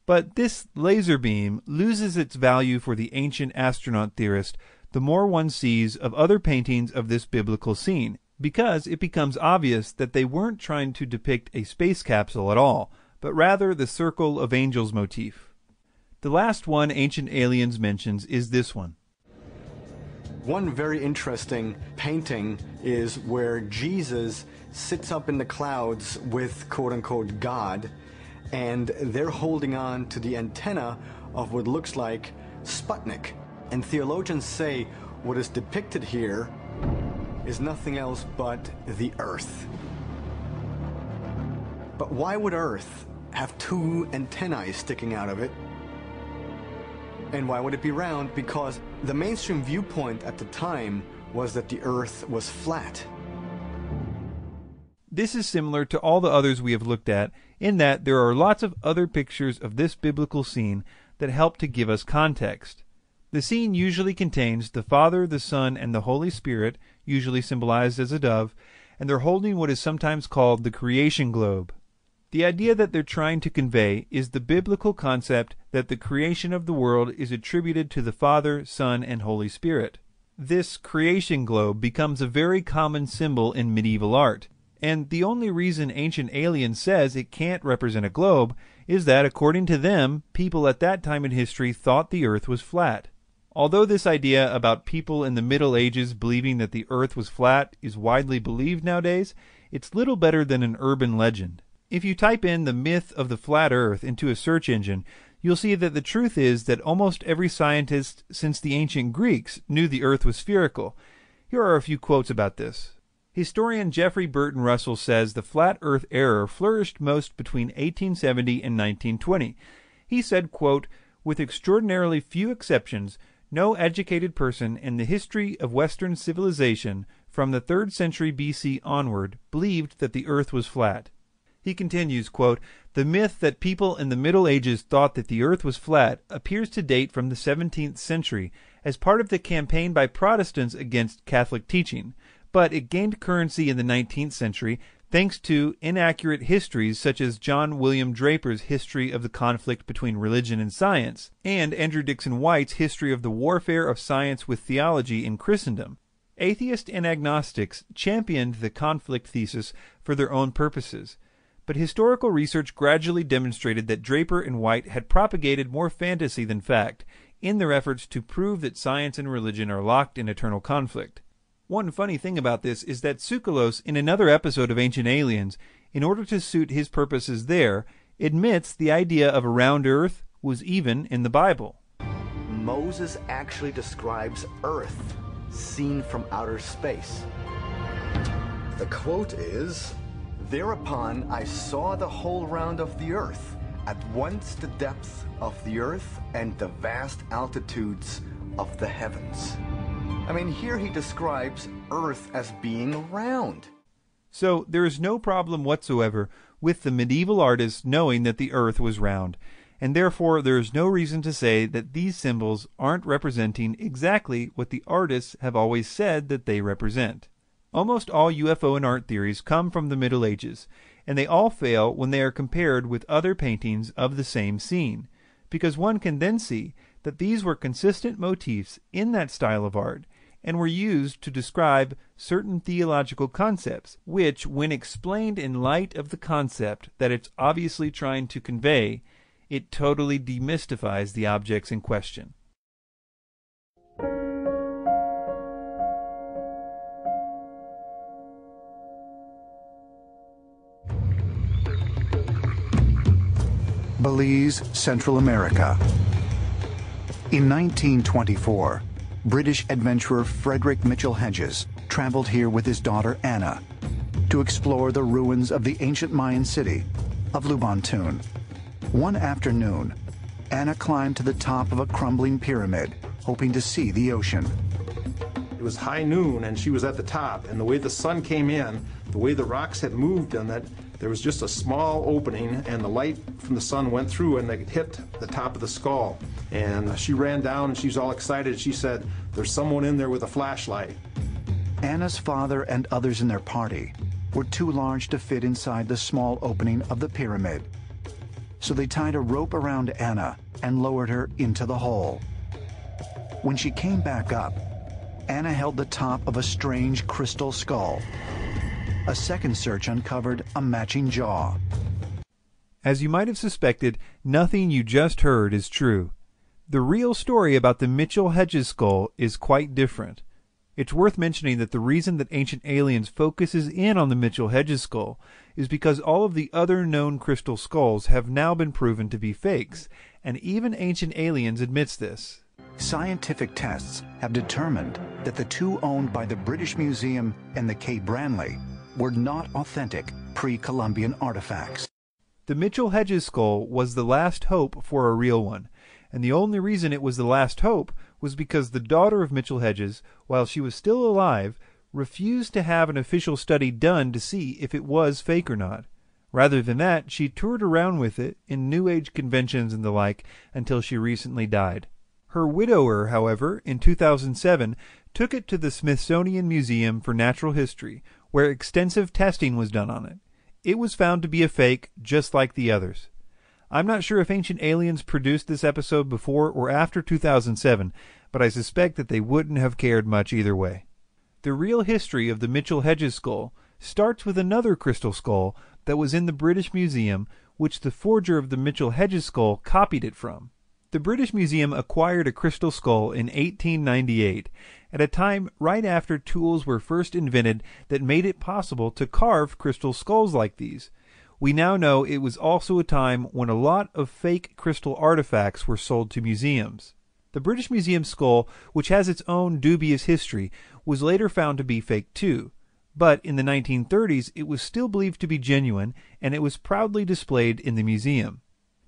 But this laser beam loses its value for the ancient astronaut theorist the more one sees of other paintings of this biblical scene, because it becomes obvious that they weren't trying to depict a space capsule at all, but rather the circle of angels motif. The last one Ancient Aliens mentions is this one. One very interesting painting is where Jesus sits up in the clouds with quote-unquote God, and they're holding on to the antenna of what looks like Sputnik. And theologians say what is depicted here is nothing else but the Earth. But why would Earth have two antennae sticking out of it? And why would it be round? Because the mainstream viewpoint at the time was that the Earth was flat. This is similar to all the others we have looked at, in that there are lots of other pictures of this biblical scene that help to give us context. The scene usually contains the Father, the Son, and the Holy Spirit, usually symbolized as a dove, and they're holding what is sometimes called the creation globe. The idea that they're trying to convey is the biblical concept that the creation of the world is attributed to the Father, Son, and Holy Spirit. This creation globe becomes a very common symbol in medieval art, And the only reason Ancient Aliens says it can't represent a globe is that, according to them, people at that time in history thought the Earth was flat. Although this idea about people in the Middle Ages believing that the Earth was flat is widely believed nowadays, it's little better than an urban legend. If you type in the myth of the flat Earth into a search engine, you'll see that the truth is that almost every scientist since the ancient Greeks knew the Earth was spherical. Here are a few quotes about this. Historian Jeffrey Burton Russell says the flat Earth error flourished most between 1870 and 1920. He said, quote, "With extraordinarily few exceptions, no educated person in the history of Western civilization from the 3rd century BC onward believed that the Earth was flat." He continues, quote, "The myth that people in the Middle Ages thought that the Earth was flat appears to date from the 17th century as part of the campaign by Protestants against Catholic teaching, but it gained currency in the 19th century thanks to inaccurate histories such as John William Draper's History of the Conflict Between Religion and Science, and Andrew Dixon White's History of the Warfare of Science with Theology in Christendom. Atheists and agnostics championed the conflict thesis for their own purposes, but historical research gradually demonstrated that Draper and White had propagated more fantasy than fact in their efforts to prove that science and religion are locked in eternal conflict. One funny thing about this is that Tsoukalos, in another episode of Ancient Aliens, in order to suit his purposes there, admits the idea of a round Earth was even in the Bible. Moses actually describes Earth seen from outer space. The quote is, "Thereupon I saw the whole round of the earth, at once the depth of the earth and the vast altitudes of the heavens." I mean, here he describes Earth as being round. So there is no problem whatsoever with the medieval artists knowing that the Earth was round, and therefore there is no reason to say that these symbols aren't representing exactly what the artists have always said that they represent. Almost all UFO and art theories come from the Middle Ages, and they all fail when they are compared with other paintings of the same scene, because one can then see that these were consistent motifs in that style of art, and were used to describe certain theological concepts, which, when explained in light of the concept that it's obviously trying to convey, it totally demystifies the objects in question. Belize, Central America. In 1924, British adventurer Frederick Mitchell Hedges traveled here with his daughter Anna to explore the ruins of the ancient Mayan city of Lubantun. One afternoon, Anna climbed to the top of a crumbling pyramid, hoping to see the ocean. It was high noon and she was at the top, and the way the sun came in, the way the rocks had moved on that, there was just a small opening and the light from the sun went through and it hit the top of the skull. And she ran down and she was all excited. She said, "There's someone in there with a flashlight." Anna's father and others in their party were too large to fit inside the small opening of the pyramid. So they tied a rope around Anna and lowered her into the hole. When she came back up, Anna held the top of a strange crystal skull. A second search uncovered a matching jaw. As you might have suspected, nothing you just heard is true. The real story about the Mitchell Hedges skull is quite different. It's worth mentioning that the reason that Ancient Aliens focuses in on the Mitchell Hedges skull is because all of the other known crystal skulls have now been proven to be fakes, and even Ancient Aliens admits this. Scientific tests have determined that the two owned by the British Museum and the K. Branly were not authentic pre-Columbian artifacts. The Mitchell Hedges skull was the last hope for a real one, and the only reason it was the last hope was because the daughter of Mitchell Hedges, while she was still alive, refused to have an official study done to see if it was fake or not. Rather than that, she toured around with it in New Age conventions and the like until she recently died. Her widower, however, in 2007, took it to the Smithsonian Museum for Natural History, where extensive testing was done on it. It was found to be a fake, just like the others. I'm not sure if Ancient Aliens produced this episode before or after 2007, but I suspect that they wouldn't have cared much either way. The real history of the Mitchell Hedges skull starts with another crystal skull that was in the British Museum, which the forger of the Mitchell-Hedges skull copied it from. The British Museum acquired a crystal skull in 1898, at a time right after tools were first invented that made it possible to carve crystal skulls like these. We now know it was also a time when a lot of fake crystal artifacts were sold to museums. The British Museum skull, which has its own dubious history, was later found to be fake too, but in the 1930s it was still believed to be genuine, and it was proudly displayed in the museum.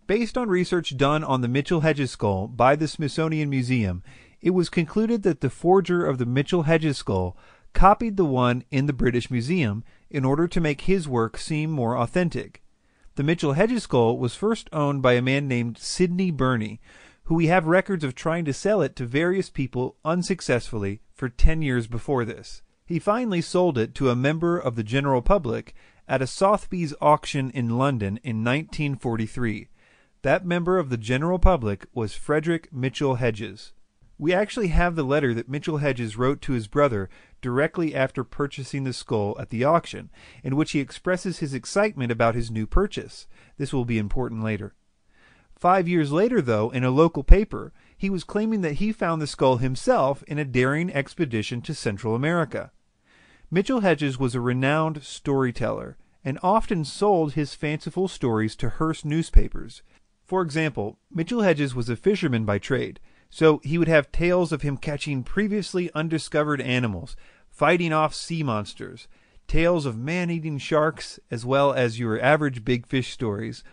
Based on research done on the Mitchell-Hedges skull by the Smithsonian Museum, it was concluded that the forger of the Mitchell-Hedges skull copied the one in the British Museum in order to make his work seem more authentic. The Mitchell-Hedges skull was first owned by a man named Sidney Burney, who we have records of trying to sell it to various people unsuccessfully for 10 years before this. He finally sold it to a member of the general public at a Sotheby's auction in London in 1943. That member of the general public was Frederick Mitchell-Hedges. We actually have the letter that Mitchell-Hedges wrote to his brother directly after purchasing the skull at the auction, in which he expresses his excitement about his new purchase. This will be important later. 5 years later, though, in a local paper, he was claiming that he found the skull himself in a daring expedition to Central America. Mitchell-Hedges was a renowned storyteller and often sold his fanciful stories to Hearst newspapers. For example, Mitchell-Hedges was a fisherman by trade, so he would have tales of him catching previously undiscovered animals, fighting off sea monsters, tales of man-eating sharks, as well as your average big fish stories.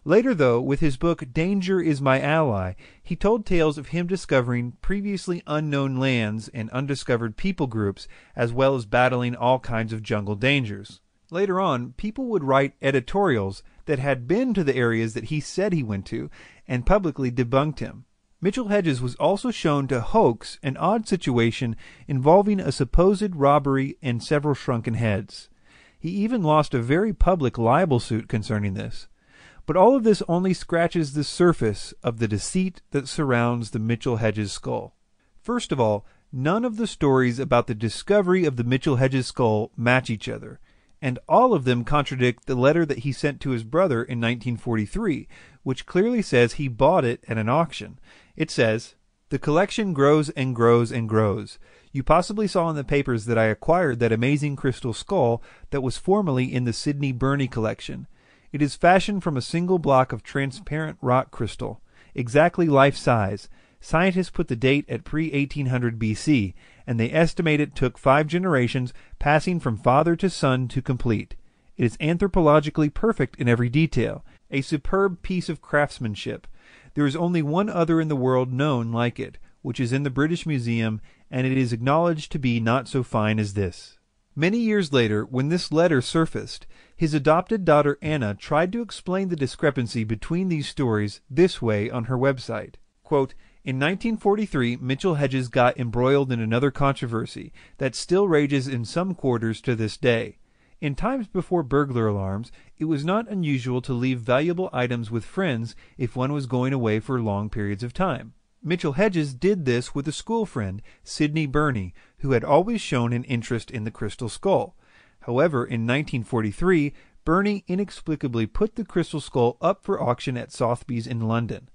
Later, though, with his book Danger is My Ally, he told tales of him discovering previously unknown lands and undiscovered people groups, as well as battling all kinds of jungle dangers. Later on, people would write editorials that had been to the areas that he said he went to, and publicly debunked him. Mitchell-Hedges was also shown to hoax an odd situation involving a supposed robbery and several shrunken heads. He even lost a very public libel suit concerning this. But all of this only scratches the surface of the deceit that surrounds the Mitchell-Hedges skull. First of all, none of the stories about the discovery of the Mitchell-Hedges skull match each other, and all of them contradict the letter that he sent to his brother in 1943, which clearly says he bought it at an auction. It says, "The collection grows and grows and grows. You possibly saw in the papers that I acquired that amazing crystal skull that was formerly in the Sidney Burney collection. It is fashioned from a single block of transparent rock crystal, exactly life-size. Scientists put the date at pre-1800 BC, and they estimate it took 5 generations, passing from father to son to complete. It is anthropologically perfect in every detail, a superb piece of craftsmanship. There is only one other in the world known like it, which is in the British Museum, and it is acknowledged to be not so fine as this." Many years later, when this letter surfaced, his adopted daughter Anna tried to explain the discrepancy between these stories this way on her website. Quote, "In 1943, Mitchell-Hedges got embroiled in another controversy that still rages in some quarters to this day. In times before burglar alarms, it was not unusual to leave valuable items with friends if one was going away for long periods of time. Mitchell-Hedges did this with a school friend, Sidney Burney, who had always shown an interest in the crystal skull. However, in 1943, Burney inexplicably put the crystal skull up for auction at Sotheby's in London.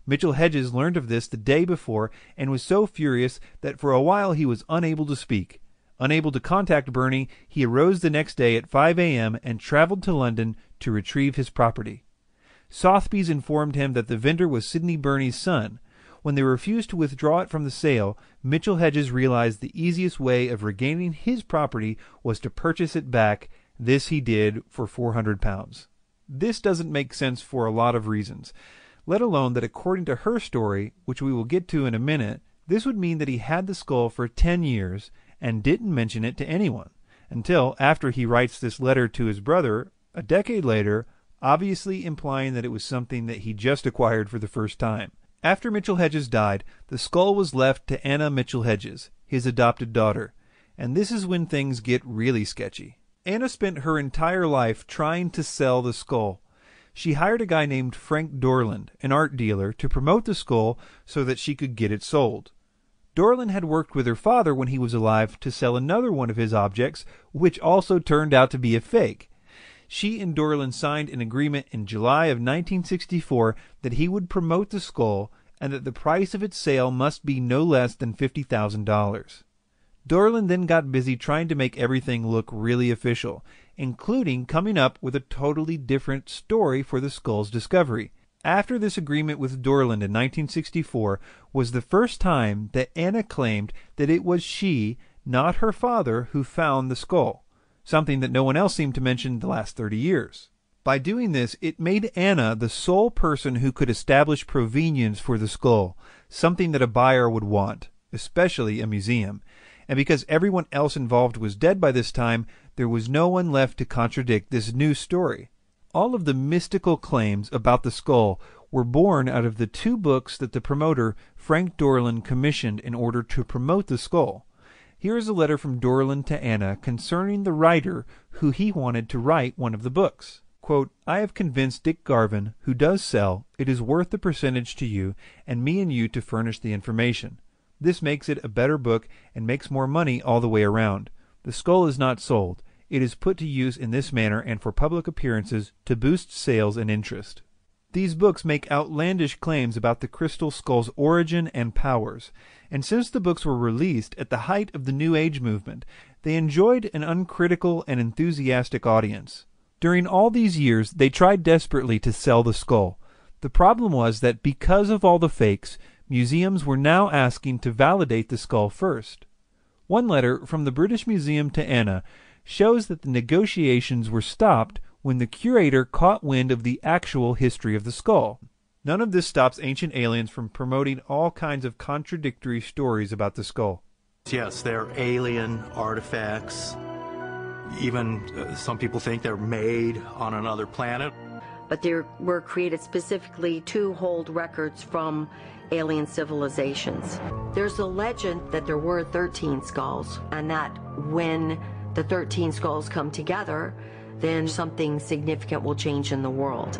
Mitchell-Hedges learned of this the day before and was so furious that for a while he was unable to speak. Unable to contact Burney, he arose the next day at 5 a.m. and traveled to London to retrieve his property. Sotheby's informed him that the vendor was Sidney Burney's son. When they refused to withdraw it from the sale, Mitchell-Hedges realized the easiest way of regaining his property was to purchase it back. This he did for £400. This doesn't make sense for a lot of reasons, let alone that according to her story, which we will get to in a minute, this would mean that he had the skull for 10 years and didn't mention it to anyone, until after he writes this letter to his brother a decade later, obviously implying that it was something that he just acquired for the first time. After Mitchell-Hedges died, the skull was left to Anna Mitchell-Hedges, his adopted daughter, and this is when things get really sketchy. Anna spent her entire life trying to sell the skull. She hired a guy named Frank Dorland, an art dealer, to promote the skull so that she could get it sold. Dorland had worked with her father when he was alive to sell another one of his objects, which also turned out to be a fake. She and Dorland signed an agreement in July of 1964 that he would promote the skull and that the price of its sale must be no less than $50,000. Dorland then got busy trying to make everything look really official, including coming up with a totally different story for the skull's discovery. After this agreement with Dorland in 1964 was the first time that Anna claimed that it was she, not her father, who found the skull, something that no one else seemed to mention the last 30 years. By doing this, it made Anna the sole person who could establish provenience for the skull, something that a buyer would want, especially a museum. And because everyone else involved was dead by this time, there was no one left to contradict this new story. All of the mystical claims about the skull were born out of the 2 books that the promoter, Frank Dorland, commissioned in order to promote the skull. Here is a letter from Dorland to Anna concerning the writer who he wanted to write one of the books. Quote, I have convinced Dick Garvin, who does sell, it is worth the percentage to you and me and you to furnish the information. This makes it a better book and makes more money all the way around. The skull is not sold. It is put to use in this manner and for public appearances to boost sales and interest. These books make outlandish claims about the crystal skull's origin and powers, and since the books were released at the height of the New Age movement, they enjoyed an uncritical and enthusiastic audience. During all these years, they tried desperately to sell the skull. The problem was that because of all the fakes, museums were now asking to validate the skull first. One letter from the British Museum to Anna shows that the negotiations were stopped when the curator caught wind of the actual history of the skull. None of this stops Ancient Aliens from promoting all kinds of contradictory stories about the skull. Yes, they're alien artifacts. Even some people think they're made on another planet. But they were created specifically to hold records from alien civilizations. There's a legend that there were 13 skulls, and that when the 13 skulls come together, then something significant will change in the world.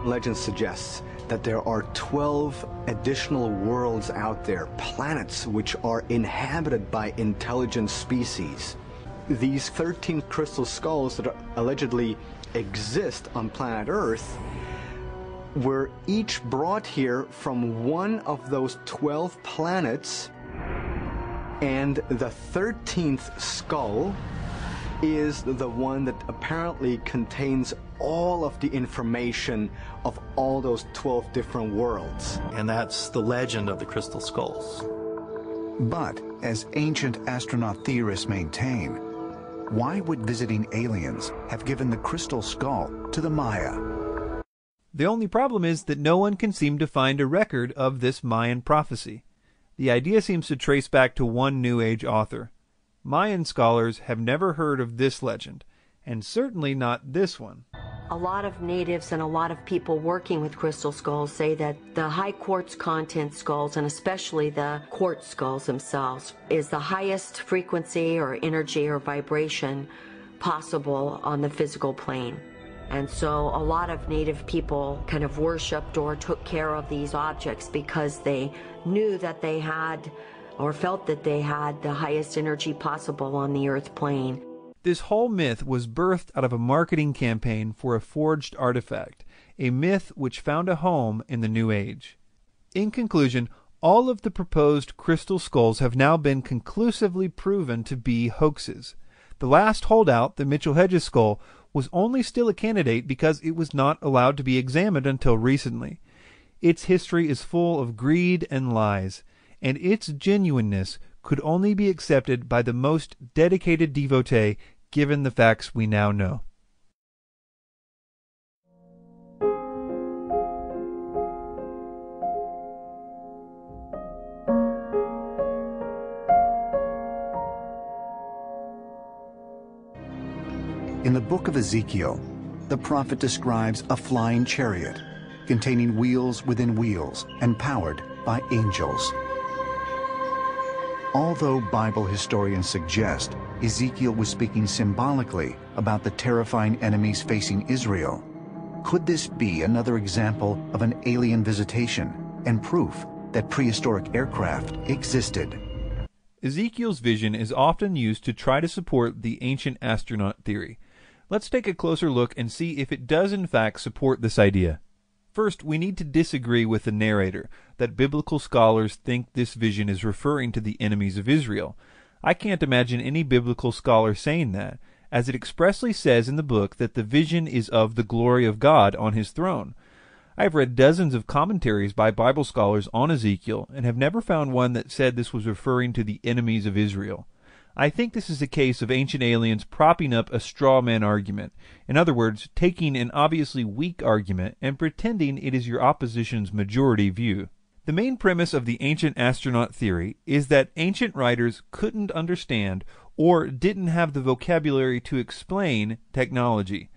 Legend suggests that there are 12 additional worlds out there, planets which are inhabited by intelligent species. These 13 crystal skulls that allegedly exist on planet Earth were each brought here from one of those 12 planets, and the 13th skull is the one that apparently contains all of the information of all those 12 different worlds. And that's the legend of the crystal skulls. But, as ancient astronaut theorists maintain, why would visiting aliens have given the crystal skull to the Maya? The only problem is that no one can seem to find a record of this Mayan prophecy. The idea seems to trace back to one New Age author. Mayan scholars have never heard of this legend, and certainly not this one. A lot of natives and a lot of people working with crystal skulls say that the high quartz content skulls, and especially the quartz skulls themselves, is the highest frequency or energy or vibration possible on the physical plane. And so a lot of native people kind of worshipped or took care of these objects because they knew that they had or felt that they had the highest energy possible on the earth plane. This whole myth was birthed out of a marketing campaign for a forged artifact, a myth which found a home in the New Age. In conclusion, all of the proposed crystal skulls have now been conclusively proven to be hoaxes. The last holdout, the Mitchell Hedges skull, was only still a candidate because it was not allowed to be examined until recently. Its history is full of greed and lies, and its genuineness could only be accepted by the most dedicated devotee given the facts we now know. In the book of Ezekiel, the prophet describes a flying chariot containing wheels within wheels and powered by angels. Although Bible historians suggest Ezekiel was speaking symbolically about the terrifying enemies facing Israel, could this be another example of an alien visitation and proof that prehistoric aircraft existed. Ezekiel's vision is often used to try to support the ancient astronaut theory. Let's take a closer look and see if it does in fact support this idea. First, we need to disagree with the narrator that biblical scholars think this vision is referring to the enemies of Israel. I can't imagine any biblical scholar saying that, as it expressly says in the book that the vision is of the glory of God on his throne. I have read dozens of commentaries by Bible scholars on Ezekiel and have never found one that said this was referring to the enemies of Israel. I think this is a case of ancient aliens propping up a straw man argument. In other words, taking an obviously weak argument and pretending it is your opposition's majority view. The main premise of the ancient astronaut theory is that ancient writers couldn't understand or didn't have the vocabulary to explain technology.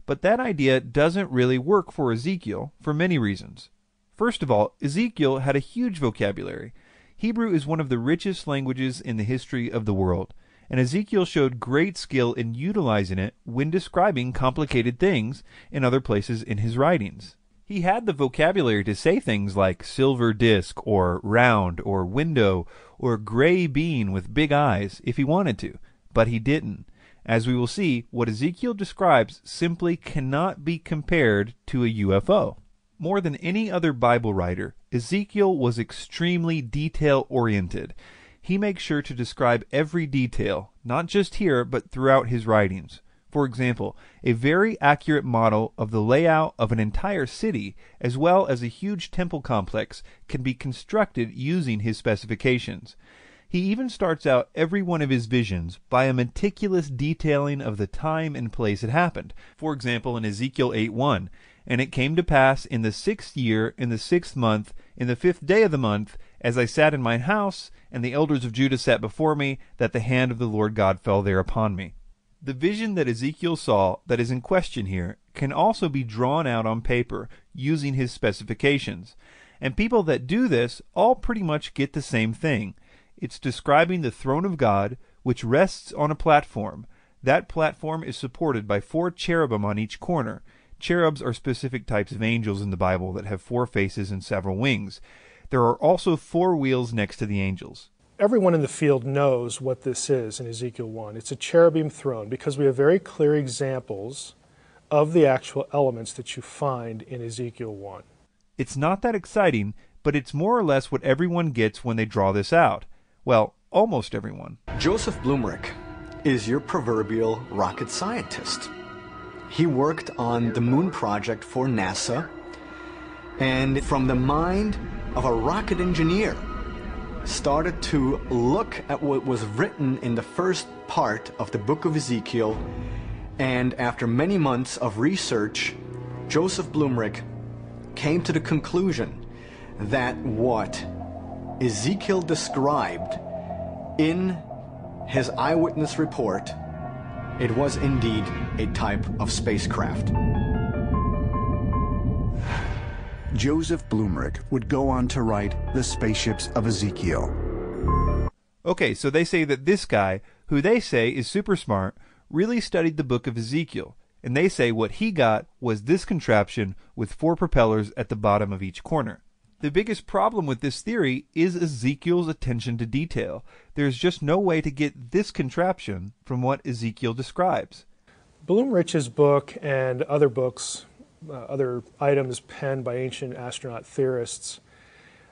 But that idea doesn't really work for Ezekiel for many reasons. First of all, Ezekiel had a huge vocabulary. Hebrew is one of the richest languages in the history of the world, and Ezekiel showed great skill in utilizing it when describing complicated things in other places in his writings. He had the vocabulary to say things like silver disc, or round, or window, or gray bean with big eyes if he wanted to, but he didn't. As we will see, what Ezekiel describes simply cannot be compared to a UFO. More than any other Bible writer, Ezekiel was extremely detail-oriented. He makes sure to describe every detail, not just here, but throughout his writings. For example, a very accurate model of the layout of an entire city, as well as a huge temple complex, can be constructed using his specifications. He even starts out every one of his visions by a meticulous detailing of the time and place it happened. For example, in Ezekiel 8:1, "And it came to pass in the 6th year, in the 6th month, in the 5th day of the month, as I sat in mine house, and the elders of Judah sat before me, that the hand of the Lord God fell there upon me." The vision that Ezekiel saw that is in question here can also be drawn out on paper using his specifications. And people that do this all pretty much get the same thing. It's describing the throne of God, which rests on a platform. That platform is supported by 4 cherubim on each corner. Cherubs are specific types of angels in the Bible that have 4 faces and several wings. There are also 4 wheels next to the angels. Everyone in the field knows what this is in Ezekiel 1. It's a cherubim throne because we have very clear examples of the actual elements that you find in Ezekiel 1. It's not that exciting, but it's more or less what everyone gets when they draw this out. Well, almost everyone. Joseph Blumrich is your proverbial rocket scientist. He worked on the moon project for NASA, and from the mind of a rocket engineer, started to look at what was written in the first part of the book of Ezekiel, and after many months of research, Joseph Blumrich came to the conclusion that what Ezekiel described in his eyewitness report, it was indeed a type of spacecraft. Joseph Blumrich would go on to write The Spaceships of Ezekiel. Okay, so they say that this guy, who they say is super smart, really studied the book of Ezekiel, and they say what he got was this contraption with 4 propellers at the bottom of each corner. The biggest problem with this theory is Ezekiel's attention to detail. There's just no way to get this contraption from what Ezekiel describes. Blumrich's book and other books, other items penned by ancient astronaut theorists,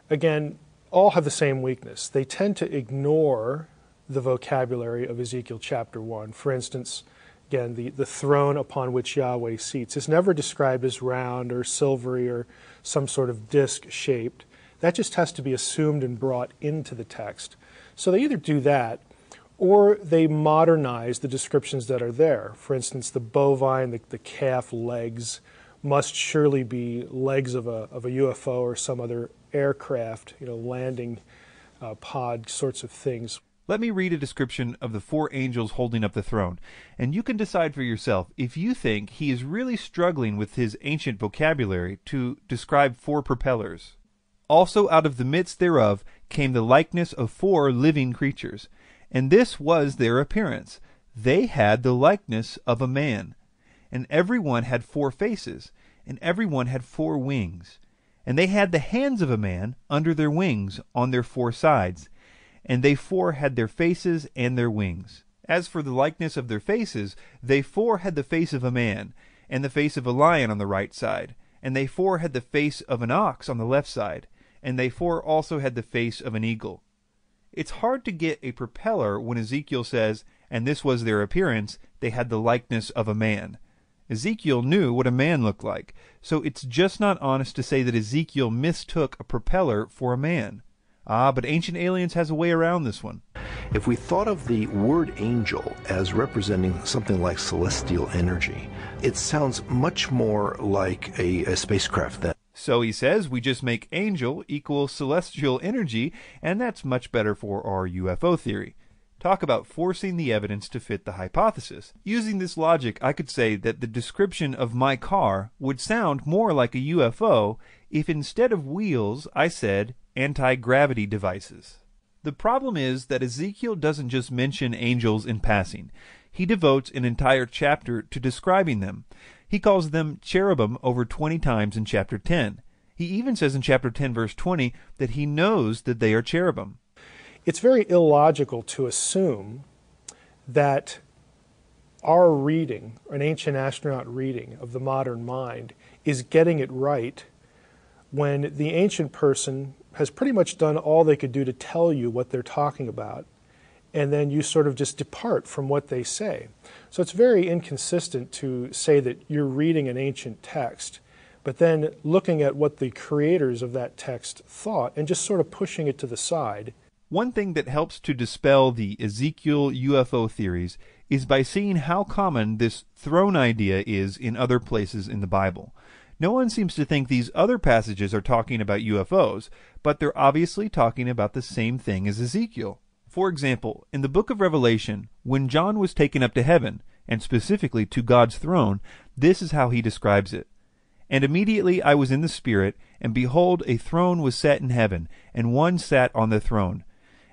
again, all have the same weakness. They tend to ignore the vocabulary of Ezekiel chapter 1. For instance, again, the throne upon which Yahweh seats is never described as round or silvery or some sort of disc-shaped. That just has to be assumed and brought into the text. So they either do that, or they modernize the descriptions that are there. For instance, the bovine, the calf legs must surely be legs of a UFO or some other aircraft, landing pod sorts of things. Let me read a description of the 4 angels holding up the throne, and you can decide for yourself if you think he is really struggling with his ancient vocabulary to describe 4 propellers. Also out of the midst thereof came the likeness of 4 living creatures, and this was their appearance. They had the likeness of a man, and every one had 4 faces, and every one had 4 wings. And they had the hands of a man under their wings on their four sides, and they four had their faces and their wings. As for the likeness of their faces, they four had the face of a man, and the face of a lion on the right side, and they four had the face of an ox on the left side, and they four also had the face of an eagle. It's hard to get a propeller when Ezekiel says, and this was their appearance, they had the likeness of a man. Ezekiel knew what a man looked like, so it's just not honest to say that Ezekiel mistook a propeller for a man. But Ancient Aliens has a way around this one. If we thought of the word angel as representing something like celestial energy, it sounds much more like a spacecraft then. So he says we just make angel equal celestial energy, and that's much better for our UFO theory. Talk about forcing the evidence to fit the hypothesis. Using this logic, I could say that the description of my car would sound more like a UFO if instead of wheels I said anti-gravity devices. The problem is that Ezekiel doesn't just mention angels in passing. He devotes an entire chapter to describing them. He calls them cherubim over 20 times in chapter 10. He even says in chapter 10 verse 20 that he knows that they are cherubim. It's very illogical to assume that our reading, an ancient astronaut reading of the modern mind, is getting it right when the ancient person has pretty much done all they could do to tell you what they're talking about, and then you sort of just depart from what they say. So it's very inconsistent to say that you're reading an ancient text, but then looking at what the creators of that text thought and just sort of pushing it to the side. One thing that helps to dispel the Ezekiel UFO theories is by seeing how common this throne idea is in other places in the Bible. No one seems to think these other passages are talking about UFOs, but they're obviously talking about the same thing as Ezekiel. For example, in the book of Revelation, when John was taken up to heaven, and specifically to God's throne, this is how he describes it. And immediately I was in the Spirit, and behold, a throne was set in heaven, and one sat on the throne.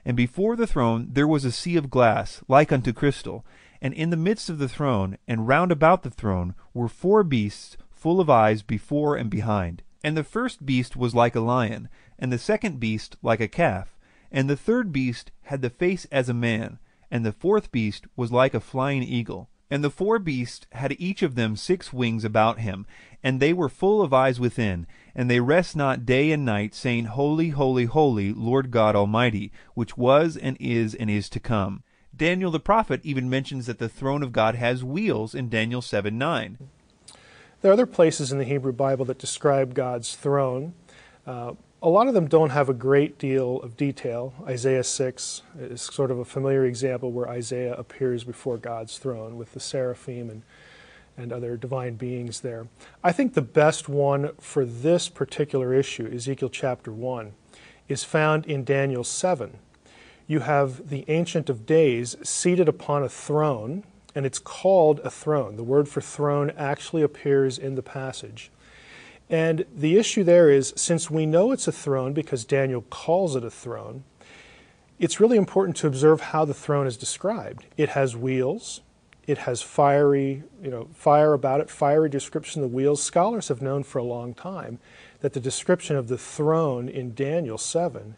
And before the throne there was a sea of glass, like unto crystal, and in the midst of the throne, and round about the throne, were 4 beasts full of eyes before and behind. And the first beast was like a lion, and the second beast like a calf, and the third beast had the face as a man, and the fourth beast was like a flying eagle. And the 4 beasts had each of them 6 wings about him, and they were full of eyes within, and they rest not day and night, saying, Holy, holy, holy, Lord God Almighty, which was and is to come. Daniel the prophet even mentions that the throne of God has wheels in Daniel 7:9. There are other places in the Hebrew Bible that describe God's throne. A lot of them don't have a great deal of detail. Isaiah 6 is sort of a familiar example where Isaiah appears before God's throne with the seraphim and other divine beings there. I think the best one for this particular issue, Ezekiel chapter 1, is found in Daniel 7. You have the Ancient of Days seated upon a throne, and it's called a throne. The word for throne actually appears in the passage. And the issue there is, since we know it's a throne because Daniel calls it a throne, it's really important to observe how the throne is described. It has wheels. It has fire about it, fiery description of the wheels. Scholars have known for a long time that the description of the throne in Daniel 7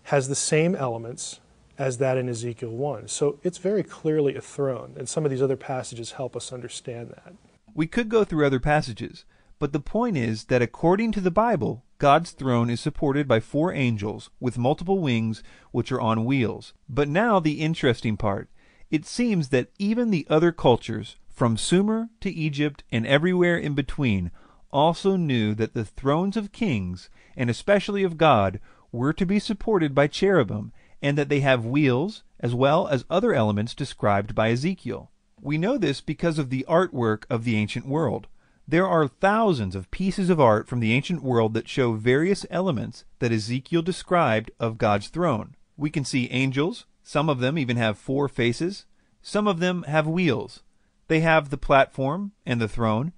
has the same elements as that in Ezekiel 1. So it's very clearly a throne, and some of these other passages help us understand that. We could go through other passages, but the point is that according to the Bible, God's throne is supported by 4 angels with multiple wings which are on wheels. But now the interesting part. It seems that even the other cultures, from Sumer to Egypt and everywhere in between, also knew that the thrones of kings, and especially of God, were to be supported by cherubim, and that they have wheels, as well as other elements described by Ezekiel. We know this because of the artwork of the ancient world. There are thousands of pieces of art from the ancient world that show various elements that Ezekiel described of God's throne. We can see angels. Some of them even have 4 faces. Some of them have wheels. They have the platform and the throne.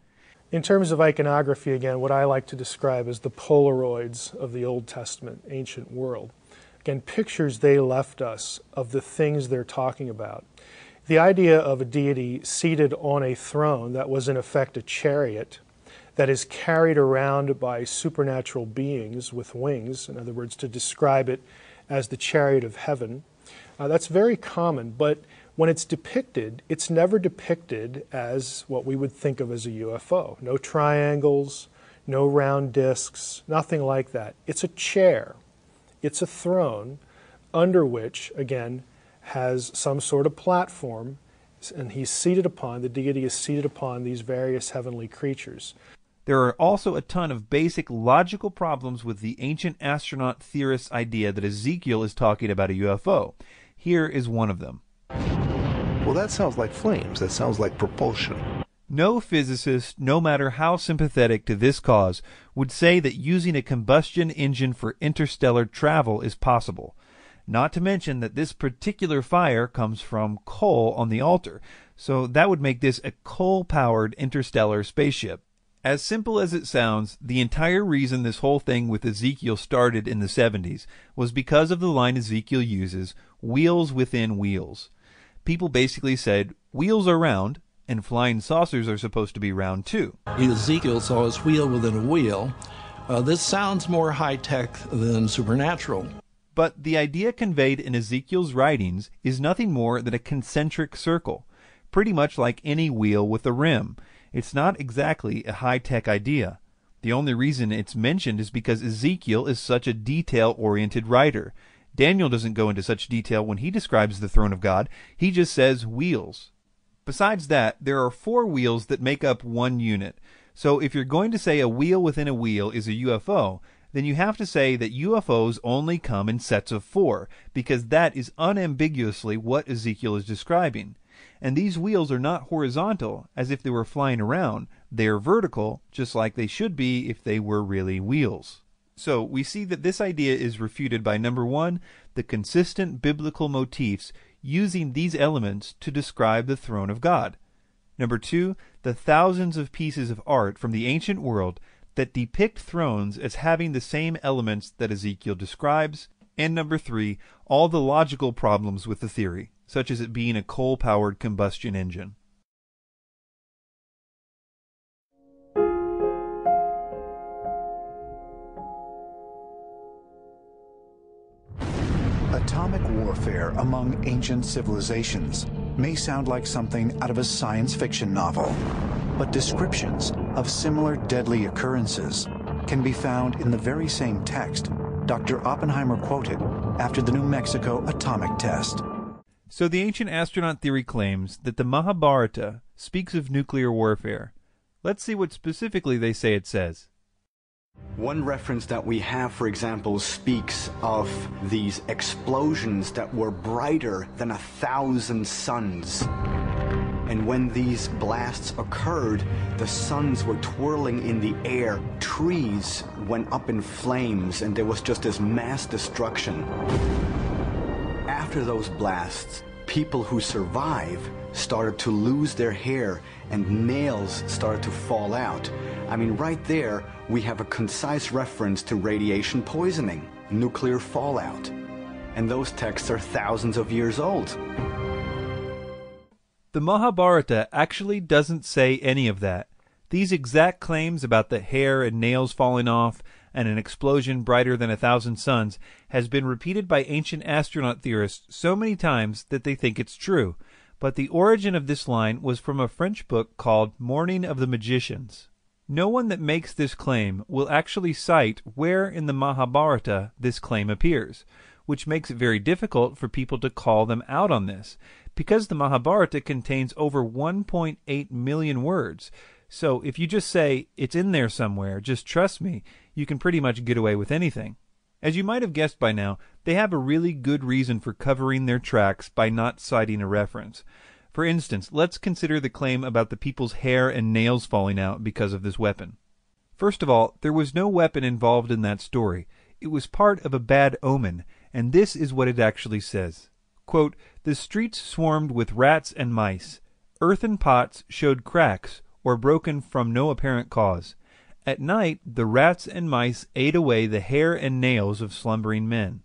In terms of iconography, again, what I like to describe as the Polaroids of the Old Testament ancient world. Again, pictures they left us of the things they're talking about. The idea of a deity seated on a throne that was in effect a chariot, that is carried around by supernatural beings with wings, in other words, to describe it as the chariot of heaven. That's very common, but when it's depicted, it's never depicted as what we would think of as a UFO. No triangles, no round discs, nothing like that. It's a chair. It's a throne under which, again, has some sort of platform, and he's seated upon, the deity is seated upon these various heavenly creatures. There are also a ton of basic logical problems with the ancient astronaut theorists' idea that Ezekiel is talking about a UFO. Here is one of them. Well, that sounds like flames. That sounds like propulsion. No physicist, no matter how sympathetic to this cause, would say that using a combustion engine for interstellar travel is possible. Not to mention that this particular fire comes from coal on the altar, so that would make this a coal-powered interstellar spaceship. As simple as it sounds, the entire reason this whole thing with Ezekiel started in the 70s was because of the line Ezekiel uses, wheels within wheels. People basically said, wheels are round, and flying saucers are supposed to be round too. Ezekiel saw his wheel within a wheel. This sounds more high-tech than supernatural. But the idea conveyed in Ezekiel's writings is nothing more than a concentric circle, pretty much like any wheel with a rim. It's not exactly a high-tech idea. The only reason it's mentioned is because Ezekiel is such a detail-oriented writer. Daniel doesn't go into such detail when he describes the throne of God. He just says wheels. Besides that, there are 4 wheels that make up one unit. So if you're going to say a wheel within a wheel is a UFO, then you have to say that UFOs only come in sets of 4, because that is unambiguously what Ezekiel is describing. And these wheels are not horizontal, as if they were flying around. They are vertical, just like they should be if they were really wheels. So we see that this idea is refuted by, number 1, the consistent biblical motifs using these elements to describe the throne of God. Number 2, the thousands of pieces of art from the ancient world that depict thrones as having the same elements that Ezekiel describes. And number 3, all the logical problems with the theory, such as it being a coal-powered combustion engine. Atomic warfare among ancient civilizations may sound like something out of a science fiction novel, but descriptions of similar deadly occurrences can be found in the very same text Dr. Oppenheimer quoted after the New Mexico atomic test. So the ancient astronaut theory claims that the Mahabharata speaks of nuclear warfare. Let's see what specifically they say it says. One reference that we have, for example, speaks of these explosions that were brighter than 1,000 suns. And when these blasts occurred, the suns were twirling in the air. Trees went up in flames, and there was just this mass destruction. After those blasts, people who survived started to lose their hair, and nails started to fall out. I mean, right there, we have a concise reference to radiation poisoning, nuclear fallout. And those texts are thousands of years old. The Mahabharata actually doesn't say any of that. These exact claims about the hair and nails falling off and an explosion brighter than 1,000 suns has been repeated by ancient astronaut theorists so many times that they think it's true. But the origin of this line was from a French book called Morning of the Magicians. No one that makes this claim will actually cite where in the Mahabharata this claim appears, which makes it very difficult for people to call them out on this, because the Mahabharata contains over 1.8 million words. So if you just say, it's in there somewhere, just trust me, you can pretty much get away with anything. As you might have guessed by now, they have a really good reason for covering their tracks by not citing a reference. For instance, let's consider the claim about the people's hair and nails falling out because of this weapon. First of all, there was no weapon involved in that story. It was part of a bad omen, and this is what it actually says. Quote, "The streets swarmed with rats and mice. Earthen pots showed cracks, or broken from no apparent cause. At night the rats and mice ate away the hair and nails of slumbering men."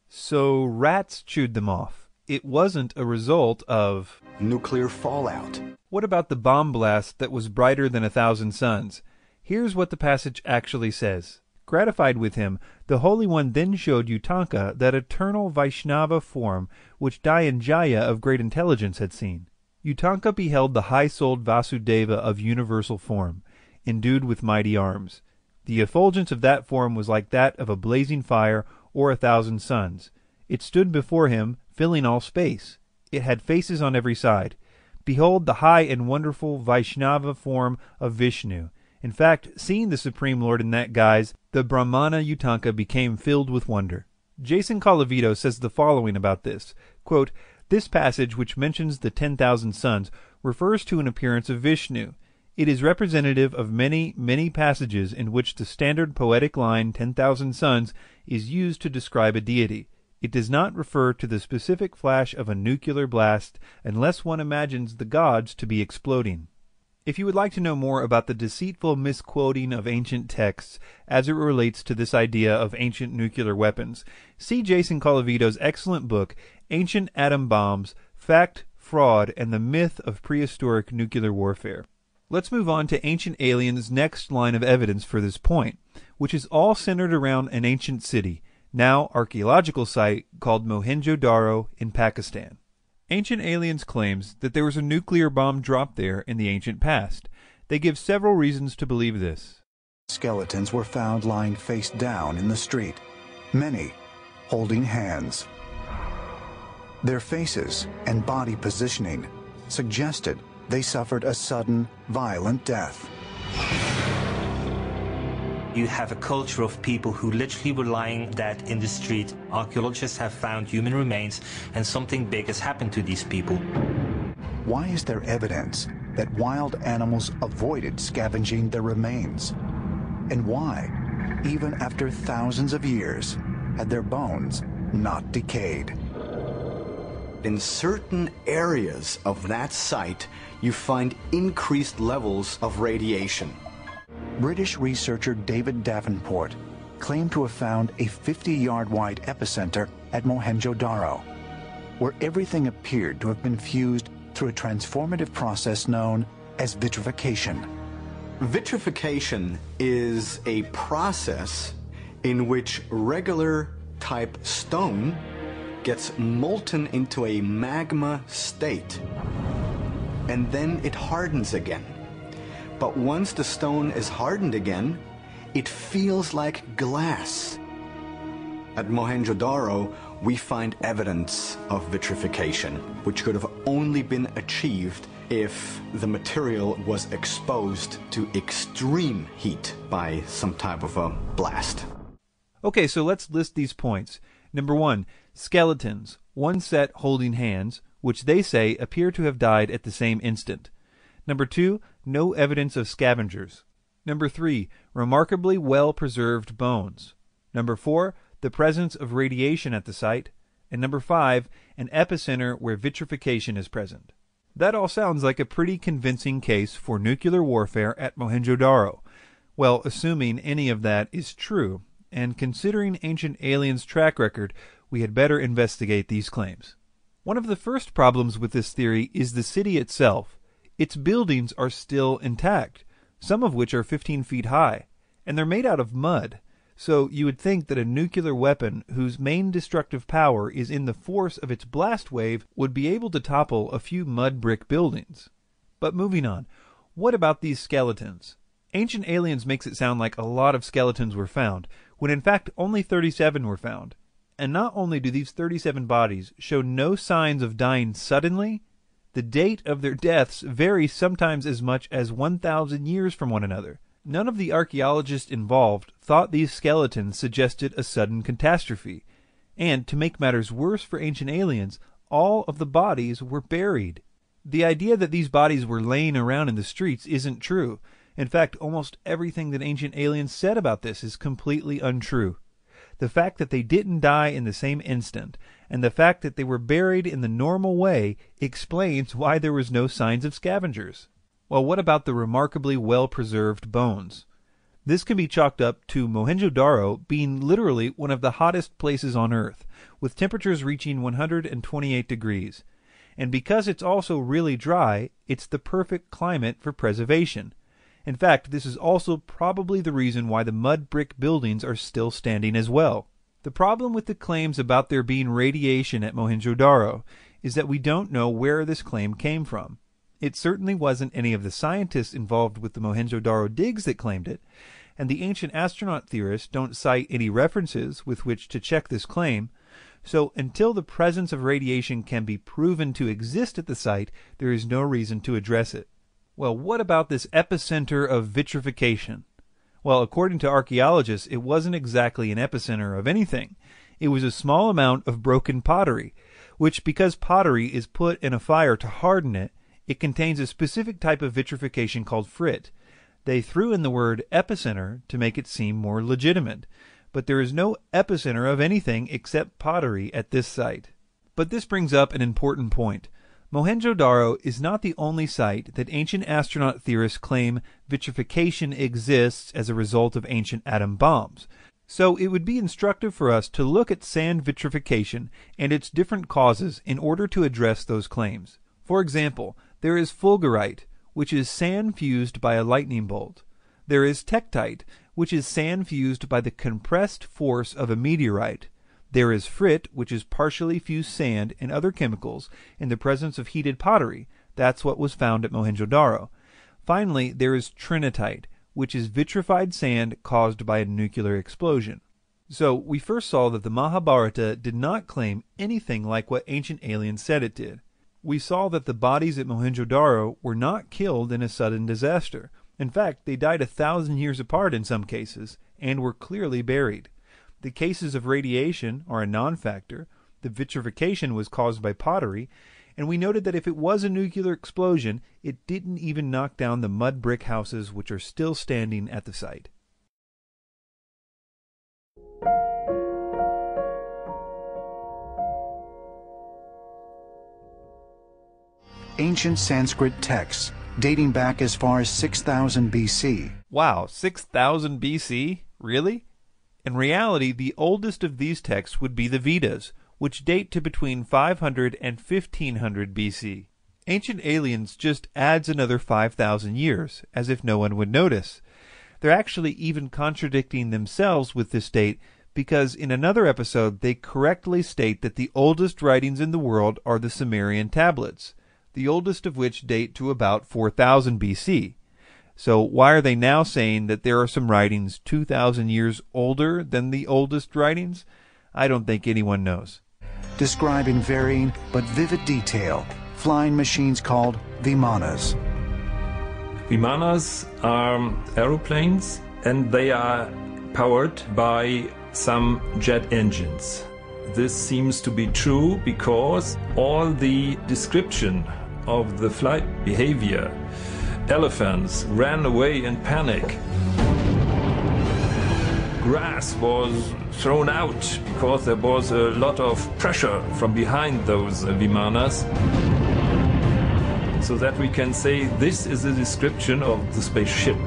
So rats chewed them off. It wasn't a result of nuclear fallout. What about the bomb blast that was brighter than 1,000 suns? Here's what the passage actually says. Gratified with him, the Holy One then showed Yutanka that eternal Vaishnava form which Dyanjaya of great intelligence had seen. Yutanka beheld the high-souled Vasudeva of universal form, endued with mighty arms. The effulgence of that form was like that of a blazing fire or 1,000 suns. It stood before him, filling all space. It had faces on every side. Behold the high and wonderful Vaishnava form of Vishnu. In fact, seeing the Supreme Lord in that guise, the Brahmana Yutanka became filled with wonder. Jason Colavito says the following about this, quote, "This passage, which mentions the 10,000 suns, refers to an appearance of Vishnu. It is representative of many, many passages in which the standard poetic line 10,000 suns is used to describe a deity. It does not refer to the specific flash of a nuclear blast unless one imagines the gods to be exploding." If you would like to know more about the deceitful misquoting of ancient texts as it relates to this idea of ancient nuclear weapons, see Jason Colavito's excellent book, Ancient Atom Bombs, Fact, Fraud, and the Myth of Prehistoric Nuclear Warfare. Let's move on to Ancient Aliens' next line of evidence for this point, which is all centered around an ancient city, now archaeological site called Mohenjo-Daro in Pakistan. Ancient Aliens claims that there was a nuclear bomb dropped there in the ancient past. They give several reasons to believe this. Skeletons were found lying face down in the street, many holding hands. Their faces and body positioning suggested they suffered a sudden, violent death. You have a culture of people who literally were lying dead in the street. Archaeologists have found human remains, and something big has happened to these people. Why is there evidence that wild animals avoided scavenging their remains? And why, even after thousands of years, had their bones not decayed? In certain areas of that site, you find increased levels of radiation. British researcher David Davenport claimed to have found a 50-yard-wide epicenter at Mohenjo-Daro, where everything appeared to have been fused through a transformative process known as vitrification. Vitrification is a process in which regular type stone gets molten into a magma state, and then it hardens again. But once the stone is hardened again, it feels like glass. At Mohenjo-Daro, we find evidence of vitrification, which could have only been achieved if the material was exposed to extreme heat by some type of a blast. Okay, so let's list these points. Number 1, skeletons, one set holding hands, which they say appear to have died at the same instant. Number 2, no evidence of scavengers. Number 3, remarkably well-preserved bones. Number 4, the presence of radiation at the site. And number 5, an epicenter where vitrification is present. That all sounds like a pretty convincing case for nuclear warfare at Mohenjo-Daro. Well, assuming any of that is true, and considering Ancient Aliens' track record, we had better investigate these claims. One of the first problems with this theory is the city itself. Its buildings are still intact, some of which are 15 feet high, and they're made out of mud. So you would think that a nuclear weapon whose main destructive power is in the force of its blast wave would be able to topple a few mud brick buildings. But moving on, what about these skeletons? Ancient Aliens makes it sound like a lot of skeletons were found, when in fact only 37 were found. And not only do these 37 bodies show no signs of dying suddenly, the date of their deaths varies sometimes as much as 1,000 years from one another. None of the archaeologists involved thought these skeletons suggested a sudden catastrophe. And, to make matters worse for Ancient Aliens, all of the bodies were buried. The idea that these bodies were laying around in the streets isn't true. In fact, almost everything that Ancient Aliens said about this is completely untrue. The fact that they didn't die in the same instant, and the fact that they were buried in the normal way, explains why there was no signs of scavengers. Well, what about the remarkably well-preserved bones? This can be chalked up to Mohenjo-Daro being literally one of the hottest places on Earth, with temperatures reaching 128 degrees. And because it's also really dry, it's the perfect climate for preservation. In fact, this is also probably the reason why the mud brick buildings are still standing as well. The problem with the claims about there being radiation at Mohenjo-Daro is that we don't know where this claim came from. It certainly wasn't any of the scientists involved with the Mohenjo-Daro digs that claimed it, and the ancient astronaut theorists don't cite any references with which to check this claim. So until the presence of radiation can be proven to exist at the site, there is no reason to address it. Well, what about this epicenter of vitrification? Well, according to archaeologists, it wasn't exactly an epicenter of anything. It was a small amount of broken pottery, which, because pottery is put in a fire to harden it, it contains a specific type of vitrification called frit. They threw in the word epicenter to make it seem more legitimate, but there is no epicenter of anything except pottery at this site. But this brings up an important point. Mohenjo-Daro is not the only site that ancient astronaut theorists claim vitrification exists as a result of ancient atom bombs. So it would be instructive for us to look at sand vitrification and its different causes in order to address those claims. For example, there is fulgurite, which is sand fused by a lightning bolt. There is tektite, which is sand fused by the compressed force of a meteorite. There is frit, which is partially fused sand and other chemicals in the presence of heated pottery. That's what was found at Mohenjo-Daro. Finally, there is trinitite, which is vitrified sand caused by a nuclear explosion. So we first saw that the Mahabharata did not claim anything like what ancient aliens said it did. We saw that the bodies at Mohenjo-Daro were not killed in a sudden disaster. In fact, they died 1,000 years apart in some cases, and were clearly buried. The cases of radiation are a non-factor, the vitrification was caused by pottery, and we noted that if it was a nuclear explosion, it didn't even knock down the mud brick houses which are still standing at the site. Ancient Sanskrit texts dating back as far as 6000 BC. Wow, 6000 BC? Really? In reality, the oldest of these texts would be the Vedas, which date to between 500 and 1500 BC. Ancient Aliens just adds another 5,000 years, as if no one would notice. They're actually even contradicting themselves with this date, because in another episode they correctly state that the oldest writings in the world are the Sumerian tablets, the oldest of which date to about 4000 BC. So why are they now saying that there are some writings 2,000 years older than the oldest writings? I don't think anyone knows. Describe in varying but vivid detail flying machines called Vimanas. Vimanas are aeroplanes, and they are powered by some jet engines. This seems to be true because all the description of the flight behavior, elephants ran away in panic. Grass was thrown out because there was a lot of pressure from behind those Vimanas. So that we can say this is a description of the spaceship.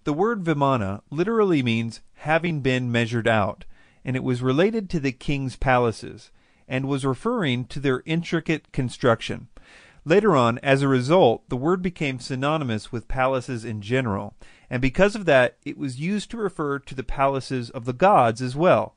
The word Vimana literally means having been measured out, and it was related to the king's palaces, and was referring to their intricate construction. Later on, as a result, the word became synonymous with palaces in general, and because of that, it was used to refer to the palaces of the gods as well.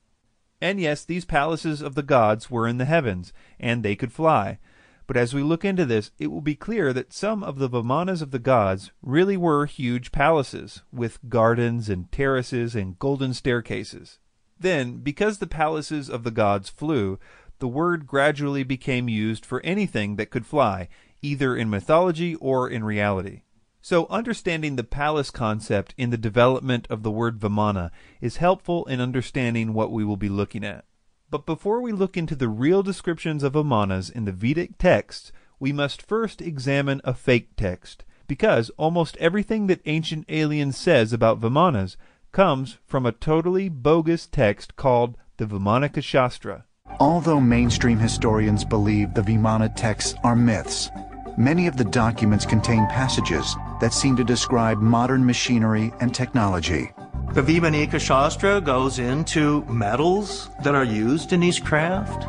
And yes, these palaces of the gods were in the heavens, and they could fly. But as we look into this, it will be clear that some of the Vimanas of the gods really were huge palaces, with gardens and terraces and golden staircases. Then, because the palaces of the gods flew, the word gradually became used for anything that could fly, either in mythology or in reality. So understanding the palace concept in the development of the word Vimana is helpful in understanding what we will be looking at. But before we look into the real descriptions of Vimanas in the Vedic texts, we must first examine a fake text, because almost everything that Ancient Aliens says about Vimanas comes from a totally bogus text called the Vimanaka Shastra. Although mainstream historians believe the Vimana texts are myths, many of the documents contain passages that seem to describe modern machinery and technology. The Vimana Shastra goes into metals that are used in these craft.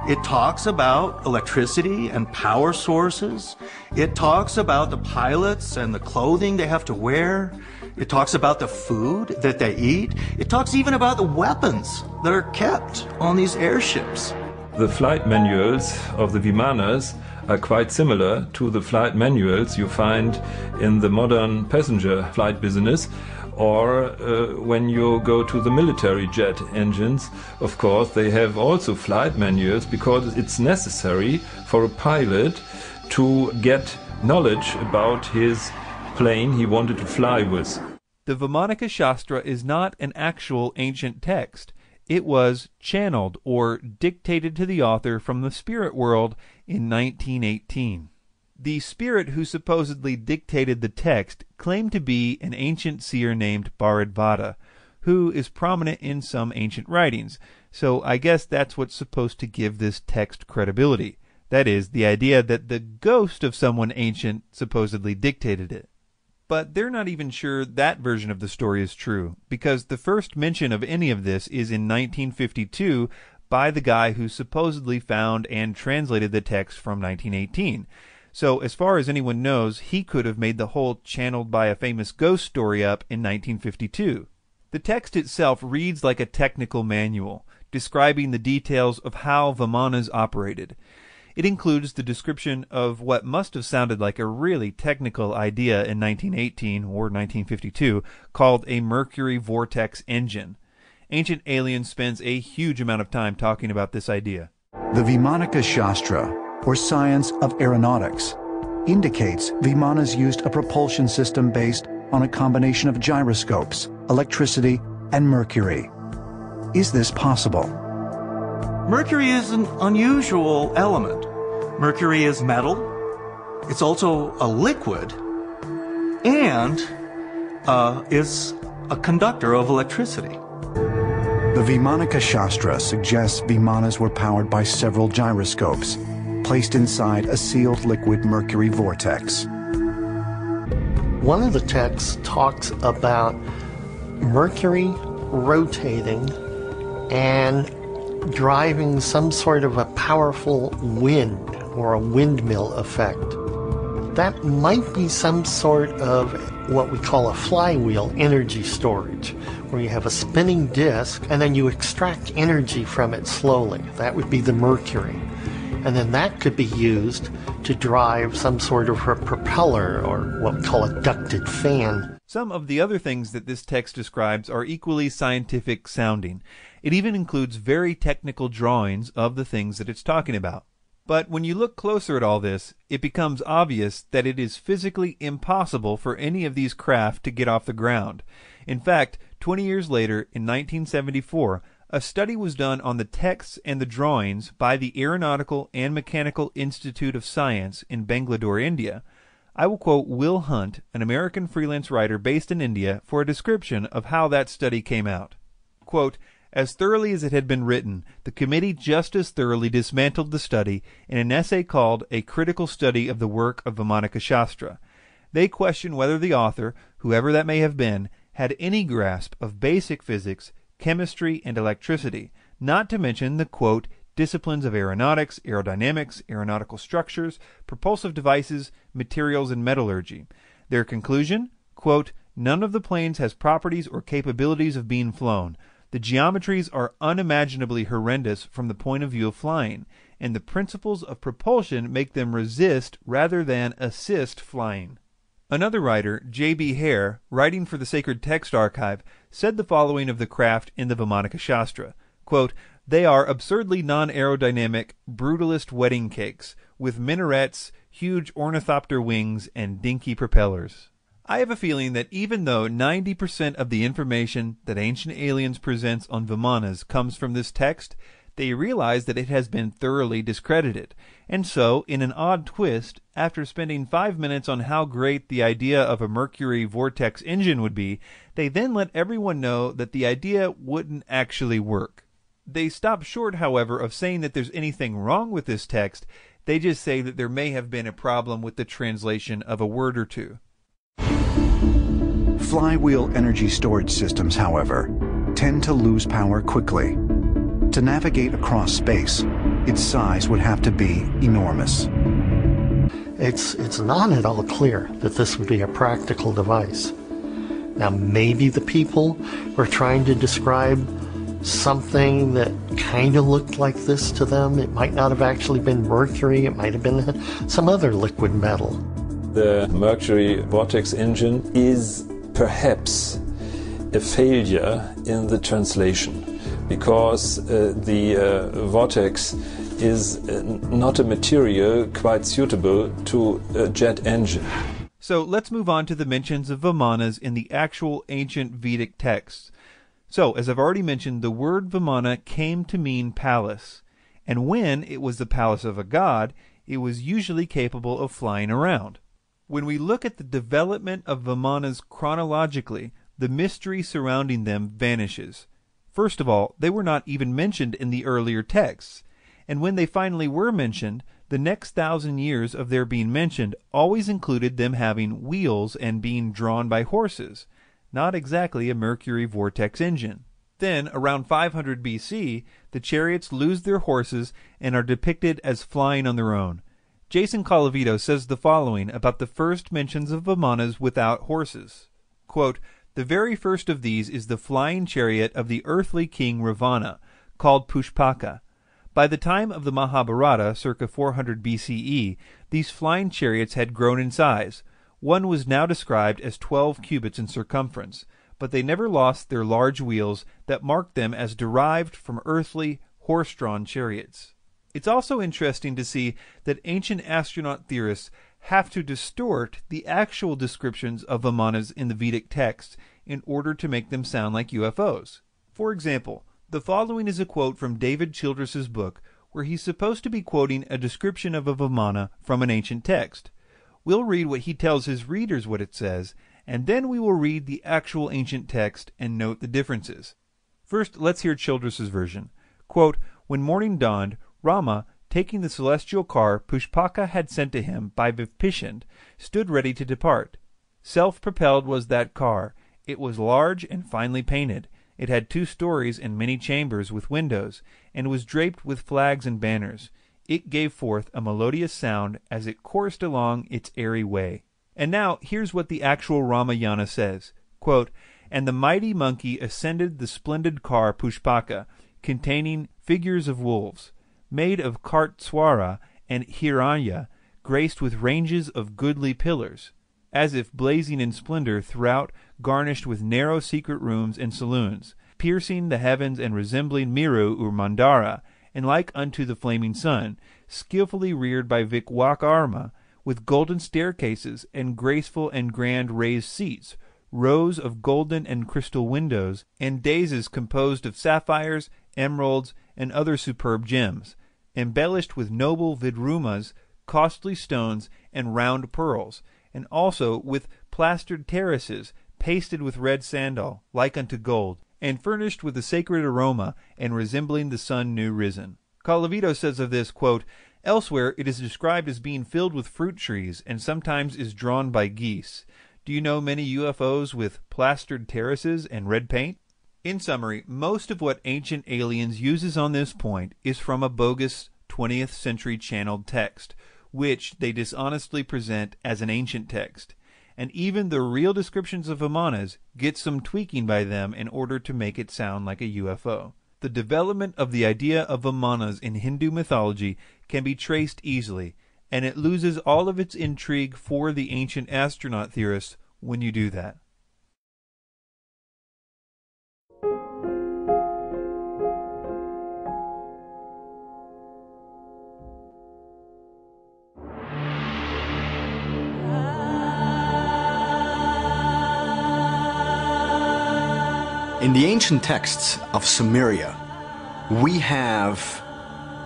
It talks about electricity and power sources. It talks about the pilots and the clothing they have to wear. It talks about the food that they eat. It talks even about the weapons that are kept on these airships. The flight manuals of the Vimanas are quite similar to the flight manuals you find in the modern passenger flight business, or when you go to the military jet engines. Of course, they have also flight manuals because it's necessary for a pilot to get knowledge about his plane he wanted to fly with. The Vimana Shastra is not an actual ancient text. It was channeled or dictated to the author from the spirit world in 1918. The spirit who supposedly dictated the text claimed to be an ancient seer named Bharadvata, who is prominent in some ancient writings, so I guess that's what's supposed to give this text credibility. That is, the idea that the ghost of someone ancient supposedly dictated it. But they're not even sure that version of the story is true, because the first mention of any of this is in 1952 by the guy who supposedly found and translated the text from 1918. So as far as anyone knows, he could have made the whole channeled by a famous ghost story up in 1952. The text itself reads like a technical manual, describing the details of how Vimanas operated. It includes the description of what must have sounded like a really technical idea in 1918 or 1952 called a mercury vortex engine. Ancient Aliens spends a huge amount of time talking about this idea. The Vimana Shastra, or science of aeronautics, indicates Vimanas used a propulsion system based on a combination of gyroscopes, electricity, and mercury. Is this possible? Mercury is an unusual element. Mercury is metal. It's also a liquid and is a conductor of electricity. The Vimana Shastra suggests Vimanas were powered by several gyroscopes placed inside a sealed liquid mercury vortex. One of the texts talks about Mercury rotating and driving some sort of a powerful wind or a windmill effect. That might be some sort of what we call a flywheel energy storage, where you have a spinning disk and then you extract energy from it slowly. That would be the mercury. And then that could be used to drive some sort of a propeller or what we call a ducted fan. Some of the other things that this text describes are equally scientific sounding. It even includes very technical drawings of the things that it's talking about. But when you look closer at all this, it becomes obvious that it is physically impossible for any of these craft to get off the ground. In fact, 20 years later, in 1974, a study was done on the texts and the drawings by the Aeronautical and Mechanical Institute of Science in Bangalore, India. I will quote Will Hunt, an American freelance writer based in India, for a description of how that study came out. Quote, "As thoroughly as it had been written, the committee just as thoroughly dismantled the study in an essay called A Critical Study of the Work of Vimana Shastra. They question whether the author, whoever that may have been, had any grasp of basic physics, chemistry, and electricity, not to mention the, quote, disciplines of aeronautics, aerodynamics, aeronautical structures, propulsive devices, materials, and metallurgy. Their conclusion, quote, none of the planes has properties or capabilities of being flown. The geometries are unimaginably horrendous from the point of view of flying, and the principles of propulsion make them resist rather than assist flying." Another writer, J.B. Hare, writing for the Sacred Text Archive, said the following of the craft in the Vimana Shastra, quote, "They are absurdly non-aerodynamic, brutalist wedding cakes, with minarets, huge ornithopter wings, and dinky propellers." I have a feeling that even though 90% of the information that Ancient Aliens presents on Vimanas comes from this text, they realize that it has been thoroughly discredited. And so, in an odd twist, after spending 5 minutes on how great the idea of a mercury vortex engine would be, they then let everyone know that the idea wouldn't actually work. They stop short, however, of saying that there's anything wrong with this text. They just say that there may have been a problem with the translation of a word or two. Flywheel energy storage systems, however, tend to lose power quickly. To navigate across space, its size would have to be enormous. It's not at all clear that this would be a practical device. Now, maybe the people were trying to describe something that kind of looked like this to them. It might not have actually been mercury. It might have been some other liquid metal. The mercury vortex engine is perhaps a failure in the translation, because the vortex is not a material quite suitable to a jet engine. So let's move on to the mentions of Vimanas in the actual ancient Vedic texts. So, as I've already mentioned, the word Vimana came to mean palace, and when it was the palace of a god, it was usually capable of flying around. When we look at the development of Vimanas chronologically, the mystery surrounding them vanishes. First of all, they were not even mentioned in the earlier texts, and when they finally were mentioned, the next 1,000 years of their being mentioned always included them having wheels and being drawn by horses, not exactly a mercury vortex engine. Then, around 500 BC, the chariots lose their horses and are depicted as flying on their own. Jason Colavito says the following about the first mentions of Vimanas without horses. Quote, "The very first of these is the flying chariot of the earthly king Ravana, called Pushpaka. By the time of the Mahabharata, circa 400 BCE, these flying chariots had grown in size. One was now described as 12 cubits in circumference, but they never lost their large wheels that marked them as derived from earthly, horse-drawn chariots." It's also interesting to see that ancient astronaut theorists have to distort the actual descriptions of Vimanas in the Vedic texts in order to make them sound like UFOs. For example, the following is a quote from David Childress's book, where he's supposed to be quoting a description of a Vimana from an ancient text. We'll read what he tells his readers what it says, and then we will read the actual ancient text and note the differences. First, let's hear Childress's version. Quote, "When morning dawned, Rama, taking the celestial car Pushpaka had sent to him by Vipishand, stood ready to depart. Self-propelled was that car. It was large and finely painted. It had 2 stories and many chambers with windows, and was draped with flags and banners. It gave forth a melodious sound as it coursed along its airy way." And now, here's what the actual Ramayana says. Quote, "And the mighty monkey ascended the splendid car Pushpaka, containing figures of wolves, made of Kartswara and Hiranya, graced with ranges of goodly pillars, as if blazing in splendor throughout, garnished with narrow secret rooms and saloons, piercing the heavens and resembling Miru or Mandara, and like unto the flaming sun, skillfully reared by Vikwakarma, with golden staircases and graceful and grand raised seats, rows of golden and crystal windows, and daises composed of sapphires, emeralds, and other superb gems, embellished with noble vidrumas, costly stones, and round pearls, and also with plastered terraces, pasted with red sandal, like unto gold, and furnished with a sacred aroma, and resembling the sun new risen." Colavito says of this, quote, "Elsewhere it is described as being filled with fruit trees, and sometimes is drawn by geese. Do you know many UFOs with plastered terraces and red paint?" In summary, most of what Ancient Aliens uses on this point is from a bogus 20th century channeled text, which they dishonestly present as an ancient text. And even the real descriptions of Vimanas get some tweaking by them in order to make it sound like a UFO. The development of the idea of Vimanas in Hindu mythology can be traced easily, and it loses all of its intrigue for the ancient astronaut theorists when you do that. In the ancient texts of Sumeria, we have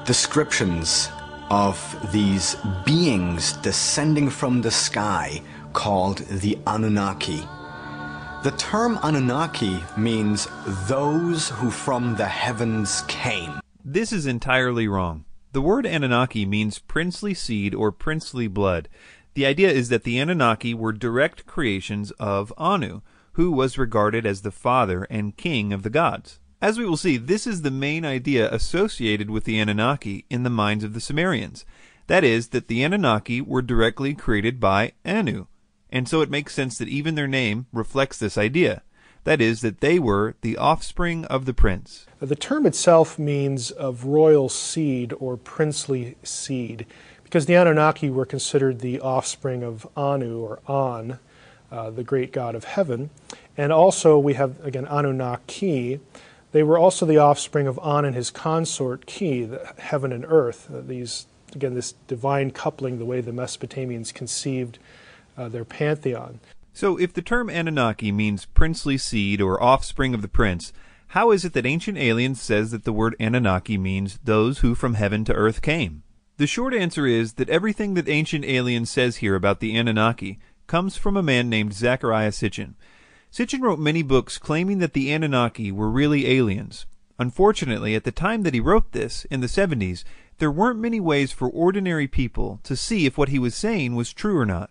descriptions of these beings descending from the sky called the Anunnaki. The term Anunnaki means those who from the heavens came. This is entirely wrong. The word Anunnaki means princely seed or princely blood. The idea is that the Anunnaki were direct creations of Anu, who was regarded as the father and king of the gods. As we will see, this is the main idea associated with the Anunnaki in the minds of the Sumerians. That is, that the Anunnaki were directly created by Anu, and so it makes sense that even their name reflects this idea. That is, that they were the offspring of the prince. The term itself means of royal seed or princely seed, because the Anunnaki were considered the offspring of Anu or An, the great god of heaven. And also we have, again, Anunnaki. They were also the offspring of An and his consort Ki, the heaven and earth. These, again, this divine coupling, the way the Mesopotamians conceived their pantheon. So if the term Anunnaki means princely seed or offspring of the prince, how is it that Ancient Aliens says that the word Anunnaki means those who from heaven to earth came? The short answer is that everything that Ancient Aliens says here about the Anunnaki comes from a man named Zecharia Sitchin. Sitchin wrote many books claiming that the Anunnaki were really aliens. Unfortunately, at the time that he wrote this, in the 70s, there weren't many ways for ordinary people to see if what he was saying was true or not.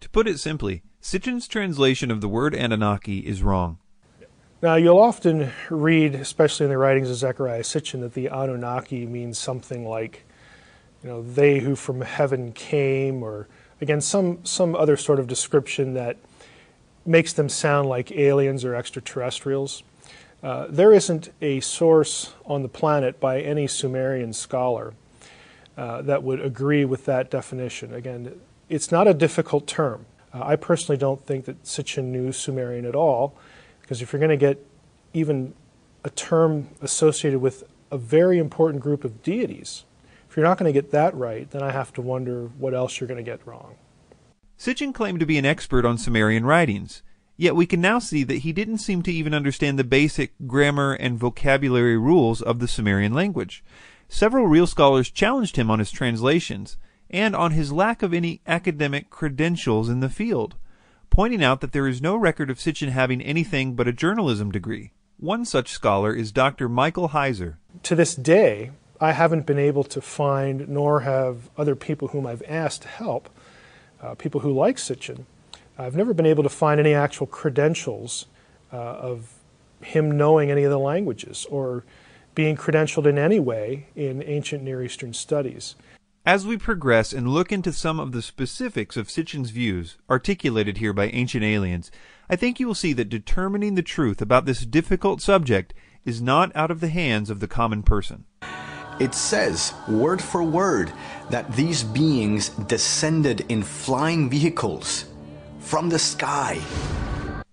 To put it simply, Sitchin's translation of the word Anunnaki is wrong. Now, you'll often read, especially in the writings of Zecharia Sitchin, that the Anunnaki means something like, they who from heaven came, or, again, some other sort of description that makes them sound like aliens or extraterrestrials. There isn't a source on the planet by any Sumerian scholar that would agree with that definition. Again, it's not a difficult term. I personally don't think that Sitchin knew Sumerian at all, because if you're going to get even a term associated with a very important group of deities, if you're not going to get that right, then I have to wonder what else you're going to get wrong. Sitchin claimed to be an expert on Sumerian writings, yet we can now see that he didn't seem to even understand the basic grammar and vocabulary rules of the Sumerian language. Several real scholars challenged him on his translations, and on his lack of any academic credentials in the field, pointing out that there is no record of Sitchin having anything but a journalism degree. One such scholar is Dr. Michael Heiser. To this day, I haven't been able to find, nor have other people whom I've asked to help, people who like Sitchin, I've never been able to find any actual credentials of him knowing any of the languages or being credentialed in any way in ancient Near Eastern studies. As we progress and look into some of the specifics of Sitchin's views, articulated here by Ancient Aliens, I think you will see that determining the truth about this difficult subject is not out of the hands of the common person. It says, word for word, that these beings descended in flying vehicles from the sky.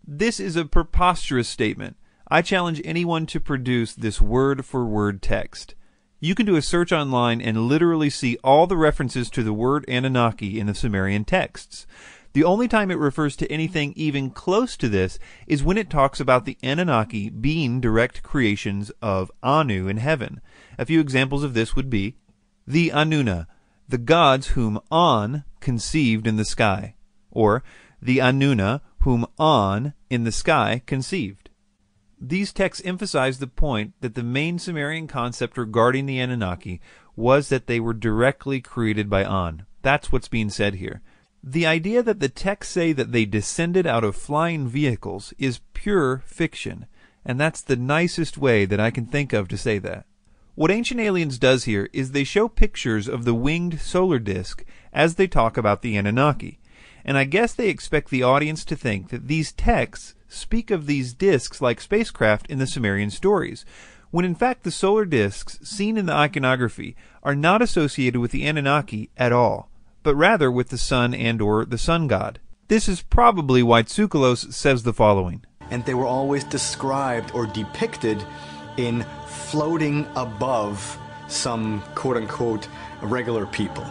This is a preposterous statement. I challenge anyone to produce this word-for-word text. You can do a search online and literally see all the references to the word Anunnaki in the Sumerian texts. The only time it refers to anything even close to this is when it talks about the Anunnaki being direct creations of Anu in heaven. A few examples of this would be the Anunna, the gods whom An conceived in the sky, or the Anunna whom An in the sky conceived. These texts emphasize the point that the main Sumerian concept regarding the Anunnaki was that they were directly created by An. That's what's being said here. The idea that the texts say that they descended out of flying vehicles is pure fiction, and that's the nicest way that I can think of to say that. What Ancient Aliens does here is they show pictures of the winged solar disk as they talk about the Anunnaki, and I guess they expect the audience to think that these texts speak of these disks like spacecraft in the Sumerian stories, when in fact the solar disks seen in the iconography are not associated with the Anunnaki at all, but rather with the sun and/or the sun god. This is probably why Tsoukalos says the following. And they were always described or depicted in floating above some quote-unquote regular people.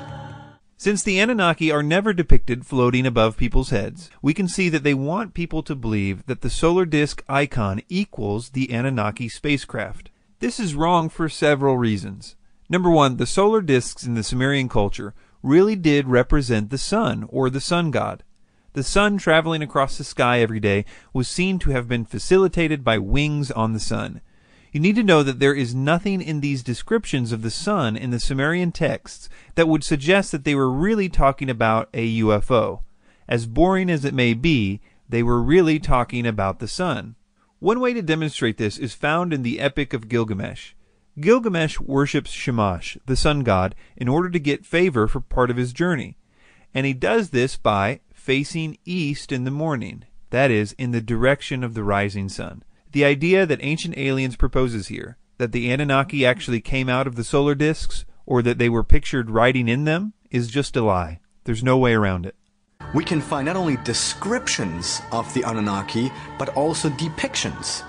Since the Anunnaki are never depicted floating above people's heads, we can see that they want people to believe that the solar disk icon equals the Anunnaki spacecraft. This is wrong for several reasons. Number one, the solar disks in the Sumerian culture really did represent the sun, or the sun god. The sun traveling across the sky every day was seen to have been facilitated by wings on the sun. You need to know that there is nothing in these descriptions of the sun in the Sumerian texts that would suggest that they were really talking about a UFO. As boring as it may be, They were really talking about the sun. One way to demonstrate this is found in the Epic of Gilgamesh. Gilgamesh worships Shamash, the sun god, in order to get favor for part of his journey. And he does this by facing east in the morning, that is, in the direction of the rising sun. The idea that Ancient Aliens proposes here, that the Anunnaki actually came out of the solar discs, or that they were pictured riding in them, is just a lie. There's no way around it. We can find not only descriptions of the Anunnaki, but also depictions.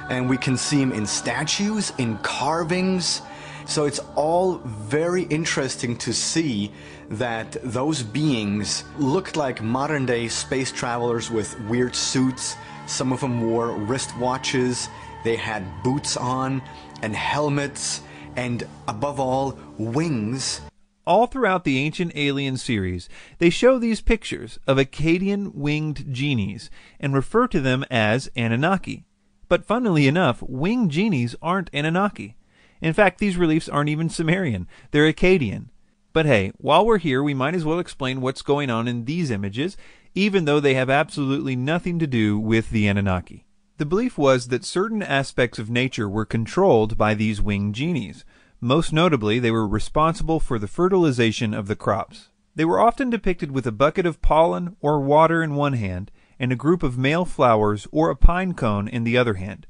And we can see them in statues, in carvings. So it's all very interesting to see that those beings looked like modern-day space travelers with weird suits. Some of them wore wristwatches, they had boots on, and helmets, and above all, wings. All throughout the Ancient Aliens series, they show these pictures of Akkadian winged genies and refer to them as Anunnaki. But funnily enough, winged genies aren't Anunnaki. In fact, these reliefs aren't even Sumerian, they're Akkadian. But hey, while we're here, we might as well explain what's going on in these images, even though they have absolutely nothing to do with the Anunnaki. The belief was that certain aspects of nature were controlled by these winged genies. Most notably, they were responsible for the fertilization of the crops. They were often depicted with a bucket of pollen or water in one hand, and a group of male flowers or a pine cone in the other hand.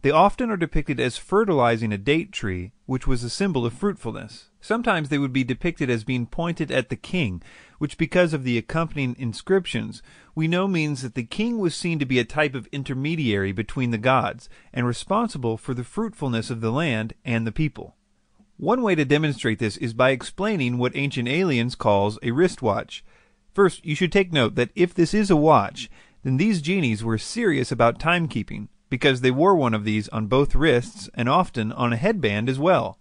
They often are depicted as fertilizing a date tree, which was a symbol of fruitfulness. Sometimes they would be depicted as being pointed at the king, which, because of the accompanying inscriptions, we know means that the king was seen to be a type of intermediary between the gods, and responsible for the fruitfulness of the land and the people. One way to demonstrate this is by explaining what Ancient Aliens calls a wristwatch. First, you should take note that if this is a watch, then these genies were serious about timekeeping, because they wore one of these on both wrists and often on a headband as well.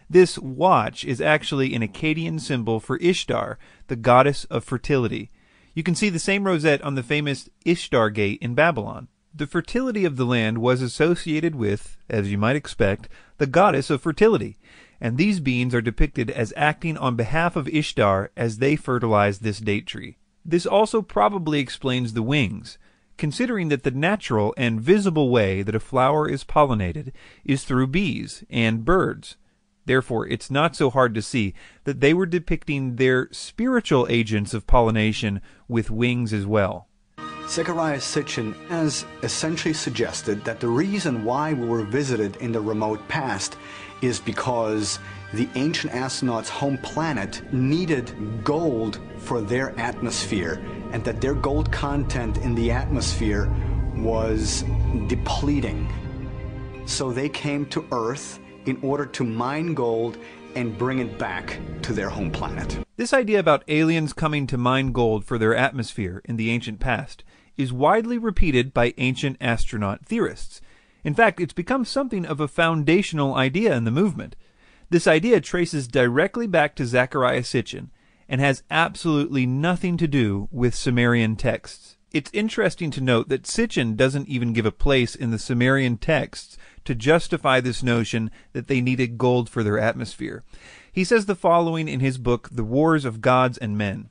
This watch is actually an Akkadian symbol for Ishtar, the goddess of fertility. You can see the same rosette on the famous Ishtar Gate in Babylon. The fertility of the land was associated with, as you might expect, the goddess of fertility, and these beings are depicted as acting on behalf of Ishtar as they fertilize this date tree. This also probably explains the wings, considering that the natural and visible way that a flower is pollinated is through bees and birds. Therefore, it's not so hard to see that they were depicting their spiritual agents of pollination with wings as well. Zecharia Sitchin has essentially suggested that the reason why we were visited in the remote past is because the ancient astronauts' home planet needed gold for their atmosphere, and that their gold content in the atmosphere was depleting. So they came to Earth in order to mine gold and bring it back to their home planet. This idea about aliens coming to mine gold for their atmosphere in the ancient past is widely repeated by ancient astronaut theorists. In fact, it's become something of a foundational idea in the movement. This idea traces directly back to Zecharia Sitchin and has absolutely nothing to do with Sumerian texts. It's interesting to note that Sitchin doesn't even give a place in the Sumerian texts to justify this notion that they needed gold for their atmosphere. He says the following in his book, The Wars of Gods and Men.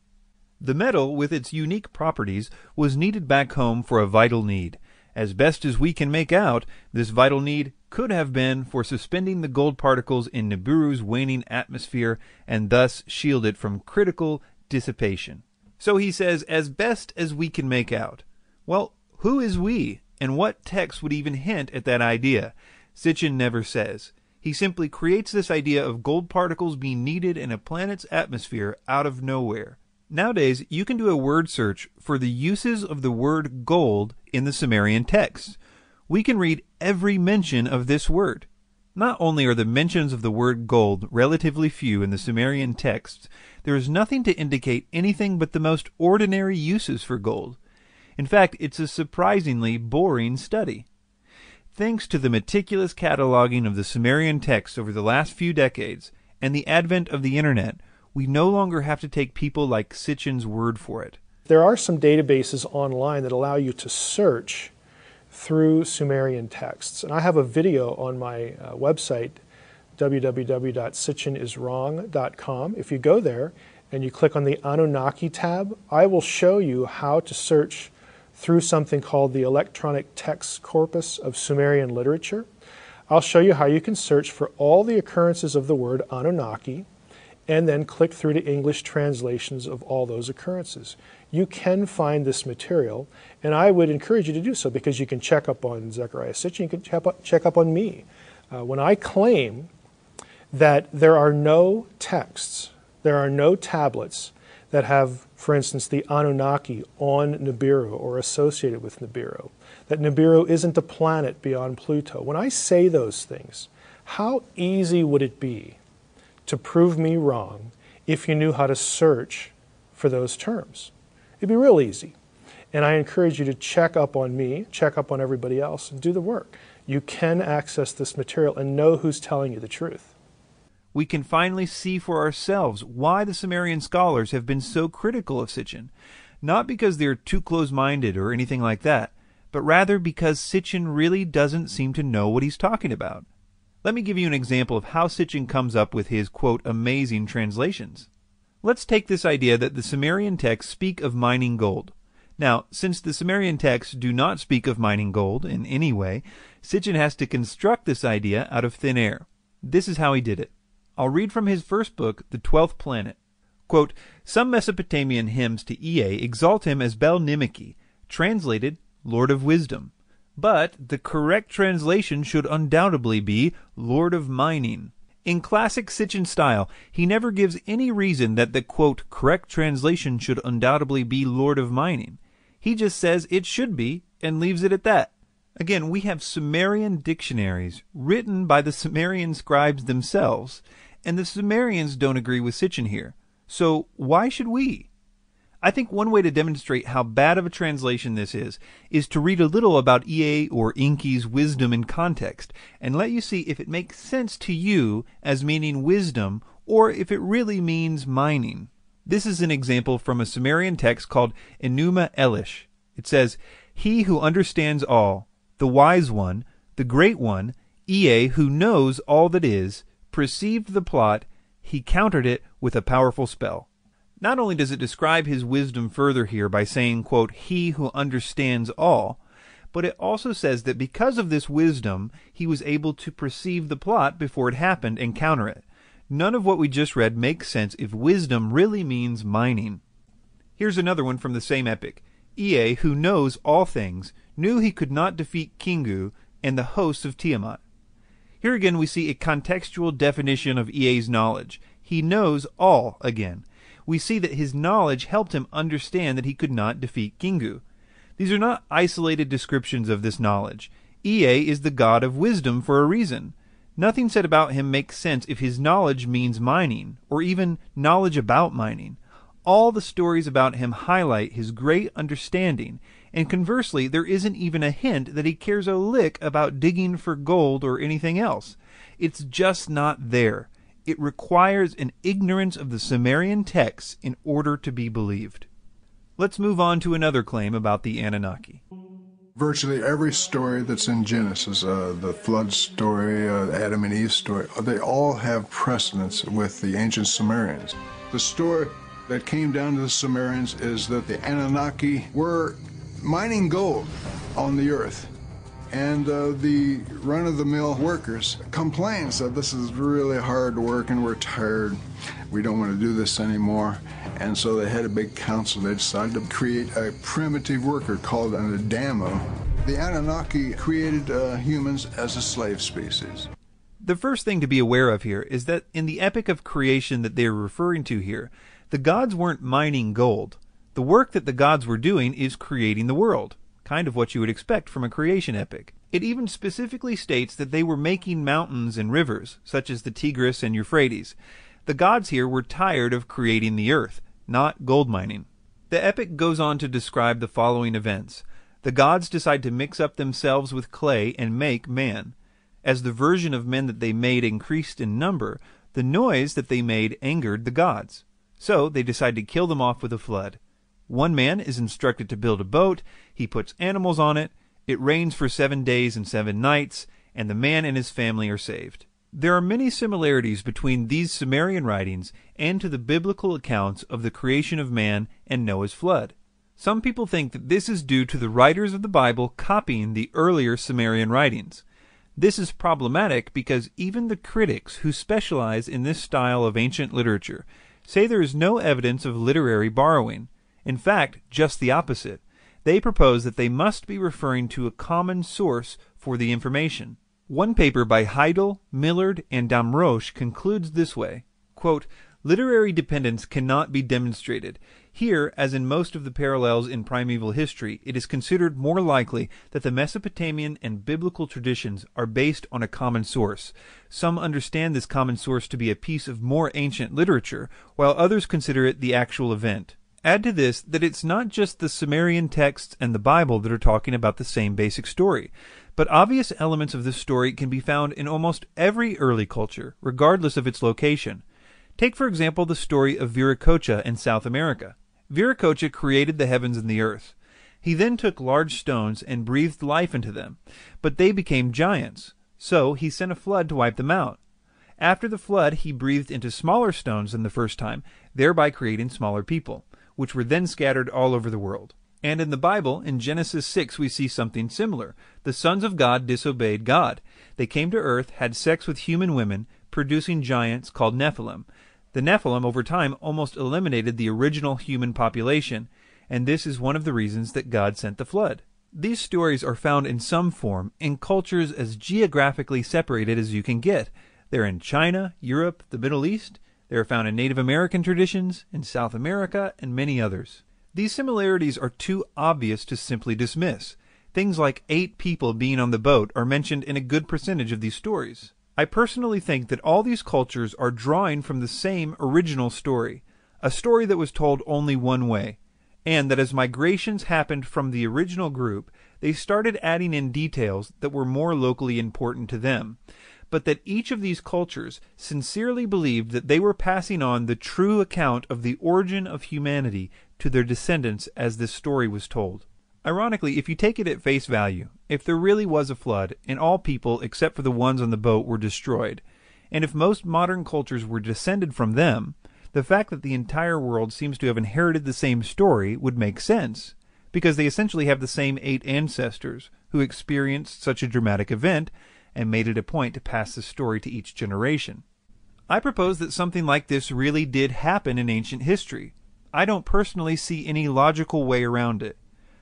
The metal, with its unique properties, was needed back home for a vital need. As best as we can make out, this vital need could have been for suspending the gold particles in Nibiru's waning atmosphere and thus shield it from critical dissipation. So he says, as best as we can make out. Well, who is we, and what text would even hint at that idea? Sitchin never says. He simply creates this idea of gold particles being needed in a planet's atmosphere out of nowhere. Nowadays, you can do a word search for the uses of the word gold in the Sumerian texts. We can read every mention of this word. Not only are the mentions of the word gold relatively few in the Sumerian texts, there is nothing to indicate anything but the most ordinary uses for gold. In fact, it's a surprisingly boring study. Thanks to the meticulous cataloging of the Sumerian texts over the last few decades and the advent of the Internet, we no longer have to take people like Sitchin's word for it. There are some databases online that allow you to search through Sumerian texts. And I have a video on my website, www.sitchiniswrong.com. If you go there and you click on the Anunnaki tab, I will show you how to search through something called the Electronic Text Corpus of Sumerian Literature. I'll show you how you can search for all the occurrences of the word Anunnaki and then click through to English translations of all those occurrences. You can find this material, and I would encourage you to do so because you can check up on Zecharia Sitchin, you can check up on me. When I claim that there are no texts, there are no tablets that have, for instance, the Anunnaki on Nibiru or associated with Nibiru, that Nibiru isn't a planet beyond Pluto. When I say those things, how easy would it be to prove me wrong if you knew how to search for those terms? It'd be real easy. And I encourage you to check up on me, check up on everybody else, and do the work. You can access this material and know who's telling you the truth. We can finally see for ourselves why the Sumerian scholars have been so critical of Sitchin. Not because they're too close-minded or anything like that, but rather because Sitchin really doesn't seem to know what he's talking about. Let me give you an example of how Sitchin comes up with his, quote, amazing translations. Let's take this idea that the Sumerian texts speak of mining gold. Now, since the Sumerian texts do not speak of mining gold in any way, Sitchin has to construct this idea out of thin air. This is how he did it. I'll read from his first book, The 12th Planet. Quote, some Mesopotamian hymns to Ea exalt him as Bel-Nimeki, translated Lord of Wisdom. But the correct translation should undoubtedly be Lord of Mining. In classic Sitchin style, he never gives any reason that the, quote, correct translation should undoubtedly be Lord of Mining. He just says it should be and leaves it at that. Again, we have Sumerian dictionaries written by the Sumerian scribes themselves, and the Sumerians don't agree with Sitchin here. So why should we? I think one way to demonstrate how bad of a translation this is to read a little about Ea or Enki's wisdom in context, and let you see if it makes sense to you as meaning wisdom, or if it really means mining. This is an example from a Sumerian text called Enuma Elish. It says, he who understands all, the wise one, the great one, Ea who knows all that is, perceived the plot, he countered it with a powerful spell. Not only does it describe his wisdom further here by saying, quote, he who understands all, but it also says that because of this wisdom, he was able to perceive the plot before it happened and counter it. None of what we just read makes sense if wisdom really means mining. Here's another one from the same epic. Ea, who knows all things, knew he could not defeat Kingu and the hosts of Tiamat. Here again we see a contextual definition of Ea's knowledge. He knows all again. We see that his knowledge helped him understand that he could not defeat Kingu. These are not isolated descriptions of this knowledge. Ea is the god of wisdom for a reason. Nothing said about him makes sense if his knowledge means mining, or even knowledge about mining. All the stories about him highlight his great understanding, and conversely, there isn't even a hint that he cares a lick about digging for gold or anything else. It's just not there. It requires an ignorance of the Sumerian texts in order to be believed. Let's move on to another claim about the Anunnaki. Virtually every story that's in Genesis, the flood story, Adam and Eve story, they all have precedence with the ancient Sumerians. The story that came down to the Sumerians is that the Anunnaki were mining gold on the earth. And the run-of-the-mill workers complained, said this is really hard work and we're tired. We don't want to do this anymore. And so they had a big council. They decided to create a primitive worker called an Adamo. The Anunnaki created humans as a slave species. The first thing to be aware of here is that in the epic of creation that they're referring to here, the gods weren't mining gold. The work that the gods were doing is creating the world. Kind of what you would expect from a creation epic. It even specifically states that they were making mountains and rivers, such as the Tigris and Euphrates. The gods here were tired of creating the earth, not gold mining. The epic goes on to describe the following events. The gods decide to mix up themselves with clay and make man. As the version of men that they made increased in number, the noise that they made angered the gods. So they decide to kill them off with a flood. One man is instructed to build a boat, he puts animals on it, it rains for 7 days and 7 nights, and the man and his family are saved. There are many similarities between these Sumerian writings and to the biblical accounts of the creation of man and Noah's flood. Some people think that this is due to the writers of the Bible copying the earlier Sumerian writings. This is problematic because even the critics who specialize in this style of ancient literature say there is no evidence of literary borrowing. In fact, just the opposite. They propose that they must be referring to a common source for the information. One paper by Heidel, Millard, and Damrosch concludes this way, quote, "Literary dependence cannot be demonstrated. Here, as in most of the parallels in primeval history, it is considered more likely that the Mesopotamian and biblical traditions are based on a common source. Some understand this common source to be a piece of more ancient literature, while others consider it the actual event. Add to this that it's not just the Sumerian texts and the Bible that are talking about the same basic story, but obvious elements of this story can be found in almost every early culture, regardless of its location. Take, for example, the story of Viracocha in South America. Viracocha created the heavens and the earth. He then took large stones and breathed life into them, but they became giants. So he sent a flood to wipe them out. After the flood, he breathed into smaller stones than the first time, thereby creating smaller people, which were then scattered all over the world. And in the Bible, in Genesis 6, we see something similar. The sons of God disobeyed God. They came to earth, had sex with human women, producing giants called Nephilim. The Nephilim, over time, almost eliminated the original human population, and this is one of the reasons that God sent the flood. These stories are found in some form in cultures as geographically separated as you can get. They're in China, Europe, the Middle East. They are found in Native American traditions, in South America, and many others. These similarities are too obvious to simply dismiss. Things like 8 people being on the boat are mentioned in a good percentage of these stories. I personally think that all these cultures are drawing from the same original story, a story that was told only one way, and that as migrations happened from the original group, they started adding in details that were more locally important to them, but that each of these cultures sincerely believed that they were passing on the true account of the origin of humanity to their descendants as this story was told. Ironically, if you take it at face value, if there really was a flood, and all people except for the ones on the boat were destroyed, and if most modern cultures were descended from them, the fact that the entire world seems to have inherited the same story would make sense, because they essentially have the same 8 ancestors who experienced such a dramatic event and made it a point to pass the story to each generation. I propose that something like this really did happen in ancient history. I don't personally see any logical way around it.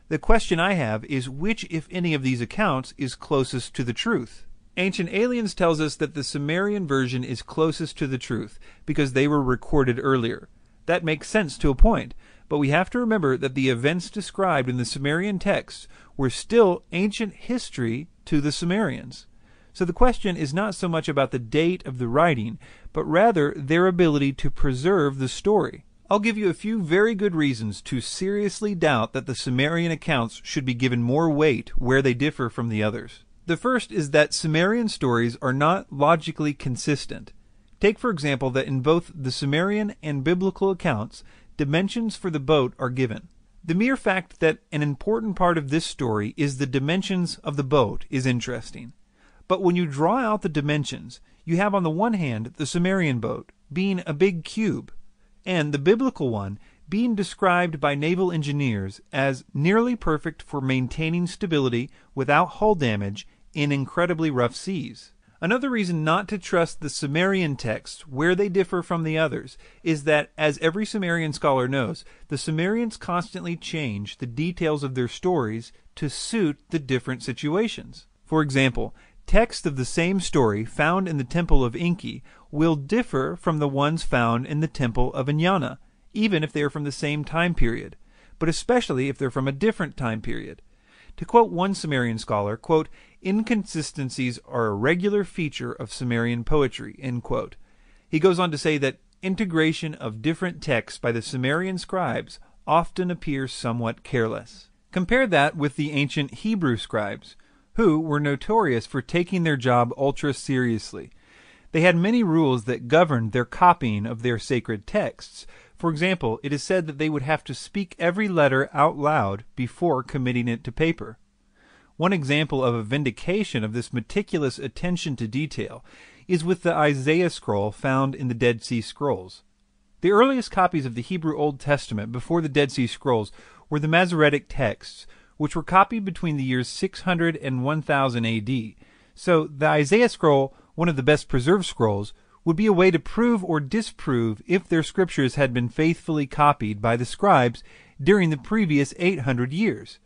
The question I have is which, if any, of these accounts is closest to the truth? Ancient Aliens tells us that the Sumerian version is closest to the truth because they were recorded earlier. That makes sense to a point, but we have to remember that the events described in the Sumerian texts were still ancient history to the Sumerians. So the question is not so much about the date of the writing, but rather their ability to preserve the story. I'll give you a few very good reasons to seriously doubt that the Sumerian accounts should be given more weight where they differ from the others. The first is that Sumerian stories are not logically consistent. Take, for example, that in both the Sumerian and biblical accounts, dimensions for the boat are given. The mere fact that an important part of this story is the dimensions of the boat is interesting. But when you draw out the dimensions, you have on the one hand the Sumerian boat being a big cube, and the biblical one being described by naval engineers as nearly perfect for maintaining stability without hull damage in incredibly rough seas. Another reason not to trust the Sumerian texts where they differ from the others is that, as every Sumerian scholar knows, the Sumerians constantly change the details of their stories to suit the different situations. For example, texts of the same story found in the Temple of Enki will differ from the ones found in the Temple of Vimana, even if they are from the same time period, but especially if they're from a different time period. To quote one Sumerian scholar, quote, "Inconsistencies are a regular feature of Sumerian poetry," end quote. He goes on to say that integration of different texts by the Sumerian scribes often appears somewhat careless. Compare that with the ancient Hebrew scribes, who were notorious for taking their job ultra seriously. They had many rules that governed their copying of their sacred texts. For example, it is said that they would have to speak every letter out loud before committing it to paper. One example of a vindication of this meticulous attention to detail is with the Isaiah scroll found in the Dead Sea Scrolls. The earliest copies of the Hebrew Old Testament before the Dead Sea Scrolls were the Masoretic texts, which were copied between the years 600 and 1000 AD. So the Isaiah scroll, one of the best preserved scrolls, would be a way to prove or disprove if their scriptures had been faithfully copied by the scribes during the previous 800 years.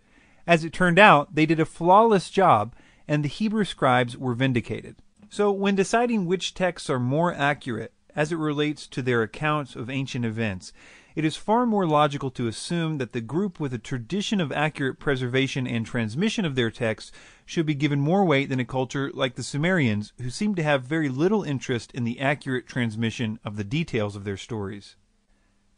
As it turned out, they did a flawless job, and the Hebrew scribes were vindicated. So when deciding which texts are more accurate as it relates to their accounts of ancient events, it is far more logical to assume that the group with a tradition of accurate preservation and transmission of their texts should be given more weight than a culture like the Sumerians, who seem to have very little interest in the accurate transmission of the details of their stories.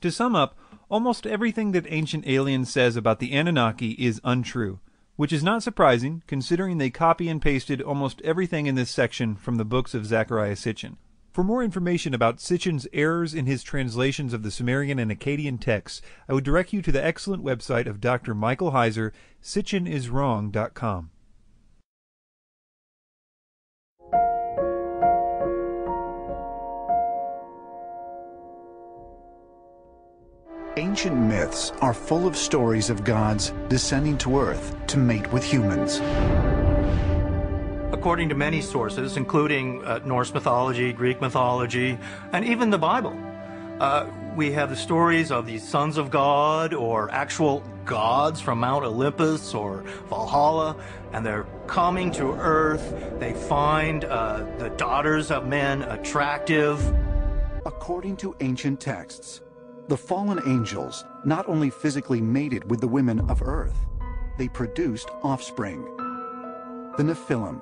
To sum up, almost everything that Ancient Aliens says about the Anunnaki is untrue, which is not surprising considering they copy and pasted almost everything in this section from the books of Zecharia Sitchin. For more information about Sitchin's errors in his translations of the Sumerian and Akkadian texts, I would direct you to the excellent website of Dr. Michael Heiser, SitchinIsWrong.com. Ancient myths are full of stories of gods descending to Earth to mate with humans. According to many sources, including Norse mythology, Greek mythology, and even the Bible, we have the stories of the sons of God or actual gods from Mount Olympus or Valhalla, and they're coming to Earth. They find the daughters of men attractive. According to ancient texts, the fallen angels not only physically mated with the women of Earth, they produced offspring. The Nephilim,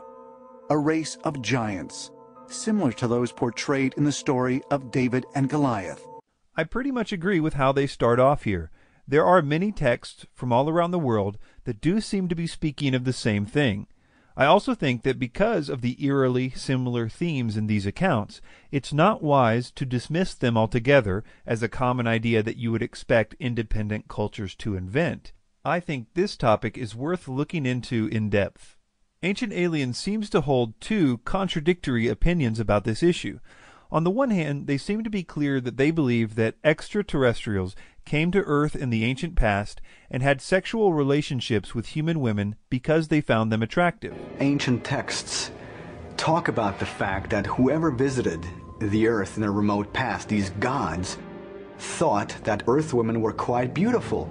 a race of giants, similar to those portrayed in the story of David and Goliath. I pretty much agree with how they start off here. There are many texts from all around the world that do seem to be speaking of the same thing. I also think that because of the eerily similar themes in these accounts, it's not wise to dismiss them altogether as a common idea that you would expect independent cultures to invent. I think this topic is worth looking into in depth. Ancient Aliens seems to hold two contradictory opinions about this issue. On the one hand, they seem to be clear that they believe that extraterrestrials came to Earth in the ancient past and had sexual relationships with human women because they found them attractive. Ancient texts talk about the fact that whoever visited the Earth in a remote past, these gods, thought that Earth women were quite beautiful.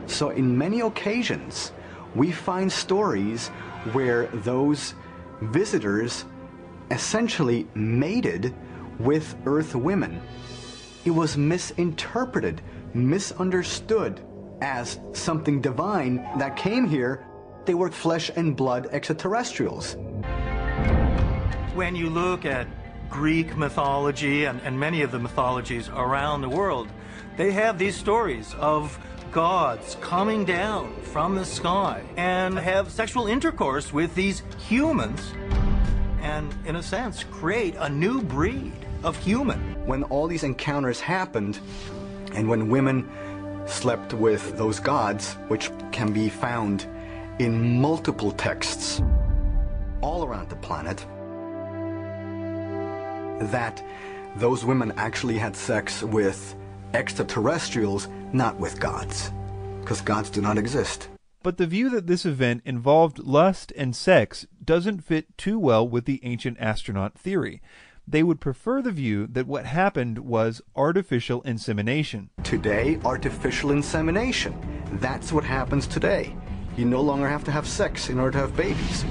So in many occasions, we find stories where those visitors essentially mated with Earth women. It was misinterpreted, misunderstood as something divine that came here. They were flesh and blood extraterrestrials. When you look at Greek mythology and many of the mythologies around the world, they have these stories of gods coming down from the sky and have sexual intercourse with these humans and, in a sense, create a new breed of human. When all these encounters happened, and when women slept with those gods, which can be found in multiple texts all around the planet, that those women actually had sex with extraterrestrials, not with gods, because gods do not exist. But the view that this event involved lust and sex doesn't fit too well with the ancient astronaut theory. They would prefer the view that what happened was artificial insemination. Today, artificial insemination. That's what happens today. You no longer have to have sex in order to have babies.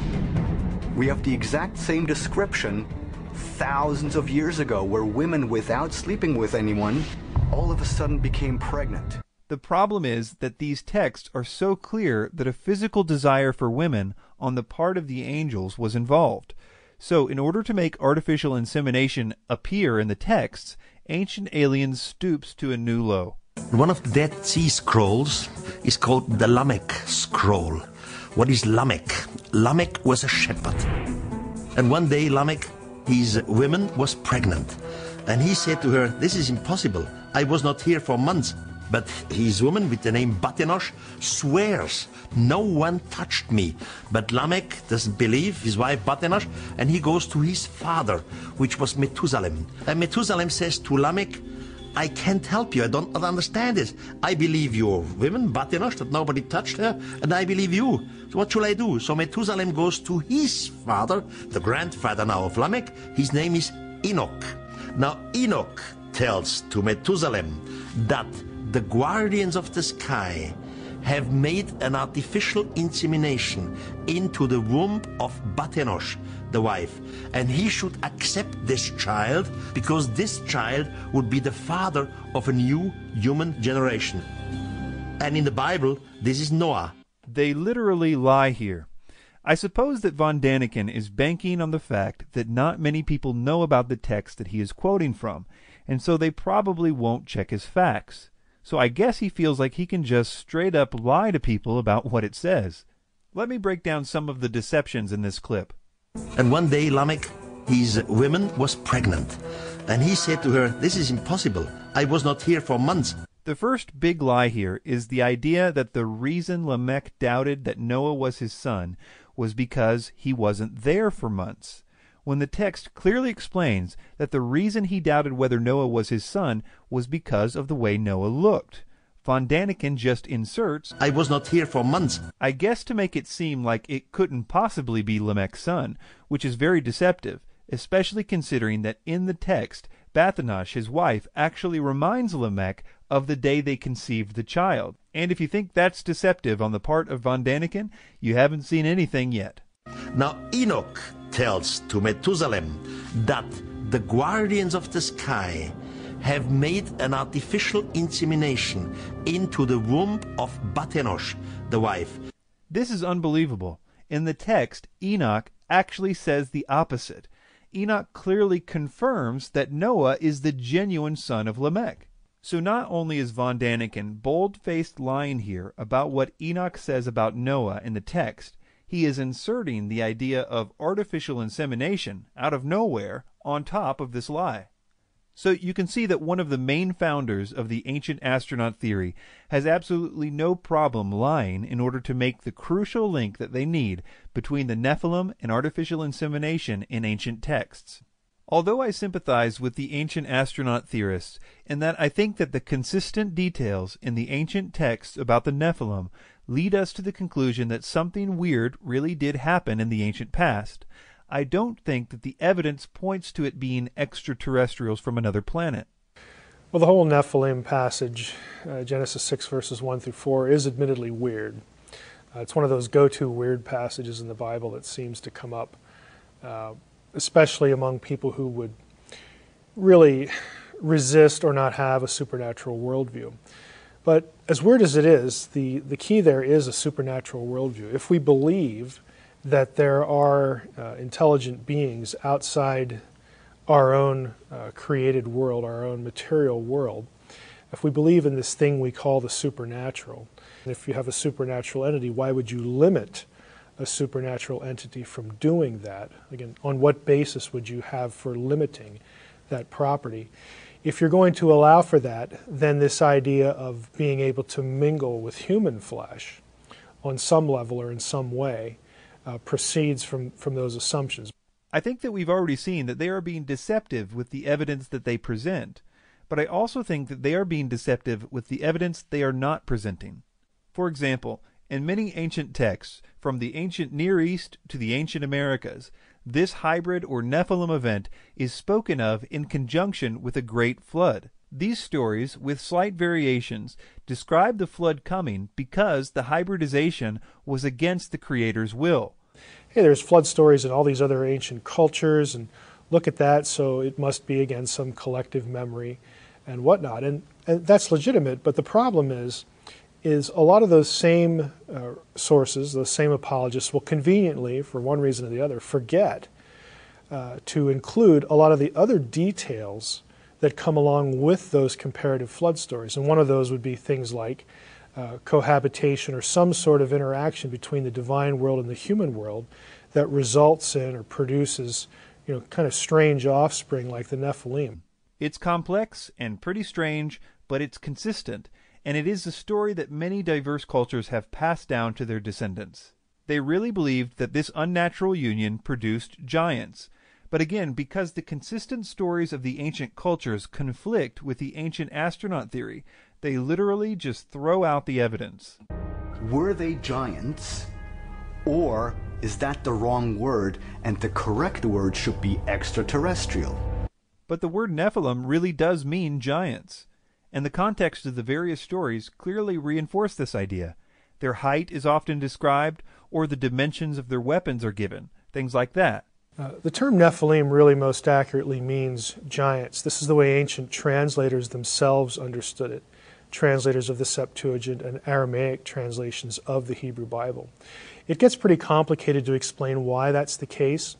We have the exact same description thousands of years ago, where women, without sleeping with anyone, all of a sudden became pregnant. The problem is that these texts are so clear that a physical desire for women on the part of the angels was involved. So in order to make artificial insemination appear in the texts, Ancient Aliens stoops to a new low. One of the Dead Sea Scrolls is called the Lamech Scroll. What is Lamech? Lamech was a shepherd. And one day Lamech, his woman, was pregnant. And he said to her, "This is impossible. I was not here for months." But his woman, with the name Batenosh, swears, "No one touched me." But Lamech doesn't believe his wife Batenosh, and he goes to his father, which was Methuselah. And Methuselah says to Lamech, I can't help you. I don't understand this. I believe your women, Batenosh, that nobody touched her, and I believe you. So what should I do? So Methuselah goes to his father, the grandfather now of Lamech. His name is Enoch. Now Enoch tells to Methuselah that the guardians of the sky have made an artificial insemination into the womb of Batenosh, the wife, and he should accept this child because this child would be the father of a new human generation. And in the Bible, this is Noah. They literally lie here. I suppose that von Däniken is banking on the fact that not many people know about the text that he is quoting from, and so they probably won't check his facts. So I guess he feels like he can just straight up lie to people about what it says. Let me break down some of the deceptions in this clip. And one day Lamech, his woman, was pregnant. And he said to her, "This is impossible. I was not here for months." The first big lie here is the idea that the reason Lamech doubted that Noah was his son was because he wasn't there for months, when the text clearly explains that the reason he doubted whether Noah was his son was because of the way Noah looked. Von Däniken just inserts, "I was not here for months," I guess to make it seem like it couldn't possibly be Lamech's son, which is very deceptive, especially considering that in the text, Batenosh, his wife, actually reminds Lamech of the day they conceived the child. And if you think that's deceptive on the part of von Däniken, you haven't seen anything yet. Now Enoch tells to Methuselah that the guardians of the sky have made an artificial insemination into the womb of Batenosh, the wife. This is unbelievable. In the text, Enoch actually says the opposite. Enoch clearly confirms that Noah is the genuine son of Lamech. So not only is von Däniken bold-faced lying here about what Enoch says about Noah in the text, he is inserting the idea of artificial insemination out of nowhere on top of this lie. So you can see that one of the main founders of the ancient astronaut theory has absolutely no problem lying in order to make the crucial link that they need between the Nephilim and artificial insemination in ancient texts. Although I sympathize with the ancient astronaut theorists in that I think that the consistent details in the ancient texts about the Nephilim lead us to the conclusion that something weird really did happen in the ancient past, I don't think that the evidence points to it being extraterrestrials from another planet. Well, the whole Nephilim passage, Genesis 6 verses 1 through 4, is admittedly weird. It's one of those go-to weird passages in the Bible that seems to come up, especially among people who would really resist or not have a supernatural worldview. But as weird as it is, the key there is a supernatural worldview. If we believe that there are intelligent beings outside our own created world, our own material world, if we believe in this thing we call the supernatural, and if you have a supernatural entity, why would you limit a supernatural entity from doing that? Again, on what basis would you have for limiting that property? If you're going to allow for that, then this idea of being able to mingle with human flesh on some level or in some way proceeds from those assumptions. I think that we've already seen that they are being deceptive with the evidence that they present, but I also think that they are being deceptive with the evidence they are not presenting. For example, in many ancient texts, from the ancient Near East to the ancient Americas, this hybrid or Nephilim event is spoken of in conjunction with a great flood. These stories, with slight variations, describe the flood coming because the hybridization was against the Creator's will. Hey, there's flood stories in all these other ancient cultures, and look at that, so it must be, again, some collective memory and whatnot. And that's legitimate, but the problem is a lot of those same sources, those same apologists will conveniently, for one reason or the other, forget to include a lot of the other details that come along with those comparative flood stories. And one of those would be things like cohabitation or some sort of interaction between the divine world and the human world that results in or produces, kind of strange offspring like the Nephilim. It's complex and pretty strange, but it's consistent, and it is a story that many diverse cultures have passed down to their descendants. They really believed that this unnatural union produced giants, But again, because the consistent stories of the ancient cultures conflict with the ancient astronaut theory, they literally just throw out the evidence. Were they giants? Or is that the wrong word and the correct word should be extraterrestrial? But the word Nephilim really does mean giants, and the context of the various stories clearly reinforce this idea. Their height is often described, or the dimensions of their weapons are given, things like that. The term Nephilim really most accurately means giants. This is the way ancient translators themselves understood it, translators of the Septuagint and Aramaic translations of the Hebrew Bible. It gets pretty complicated to explain why that's the case.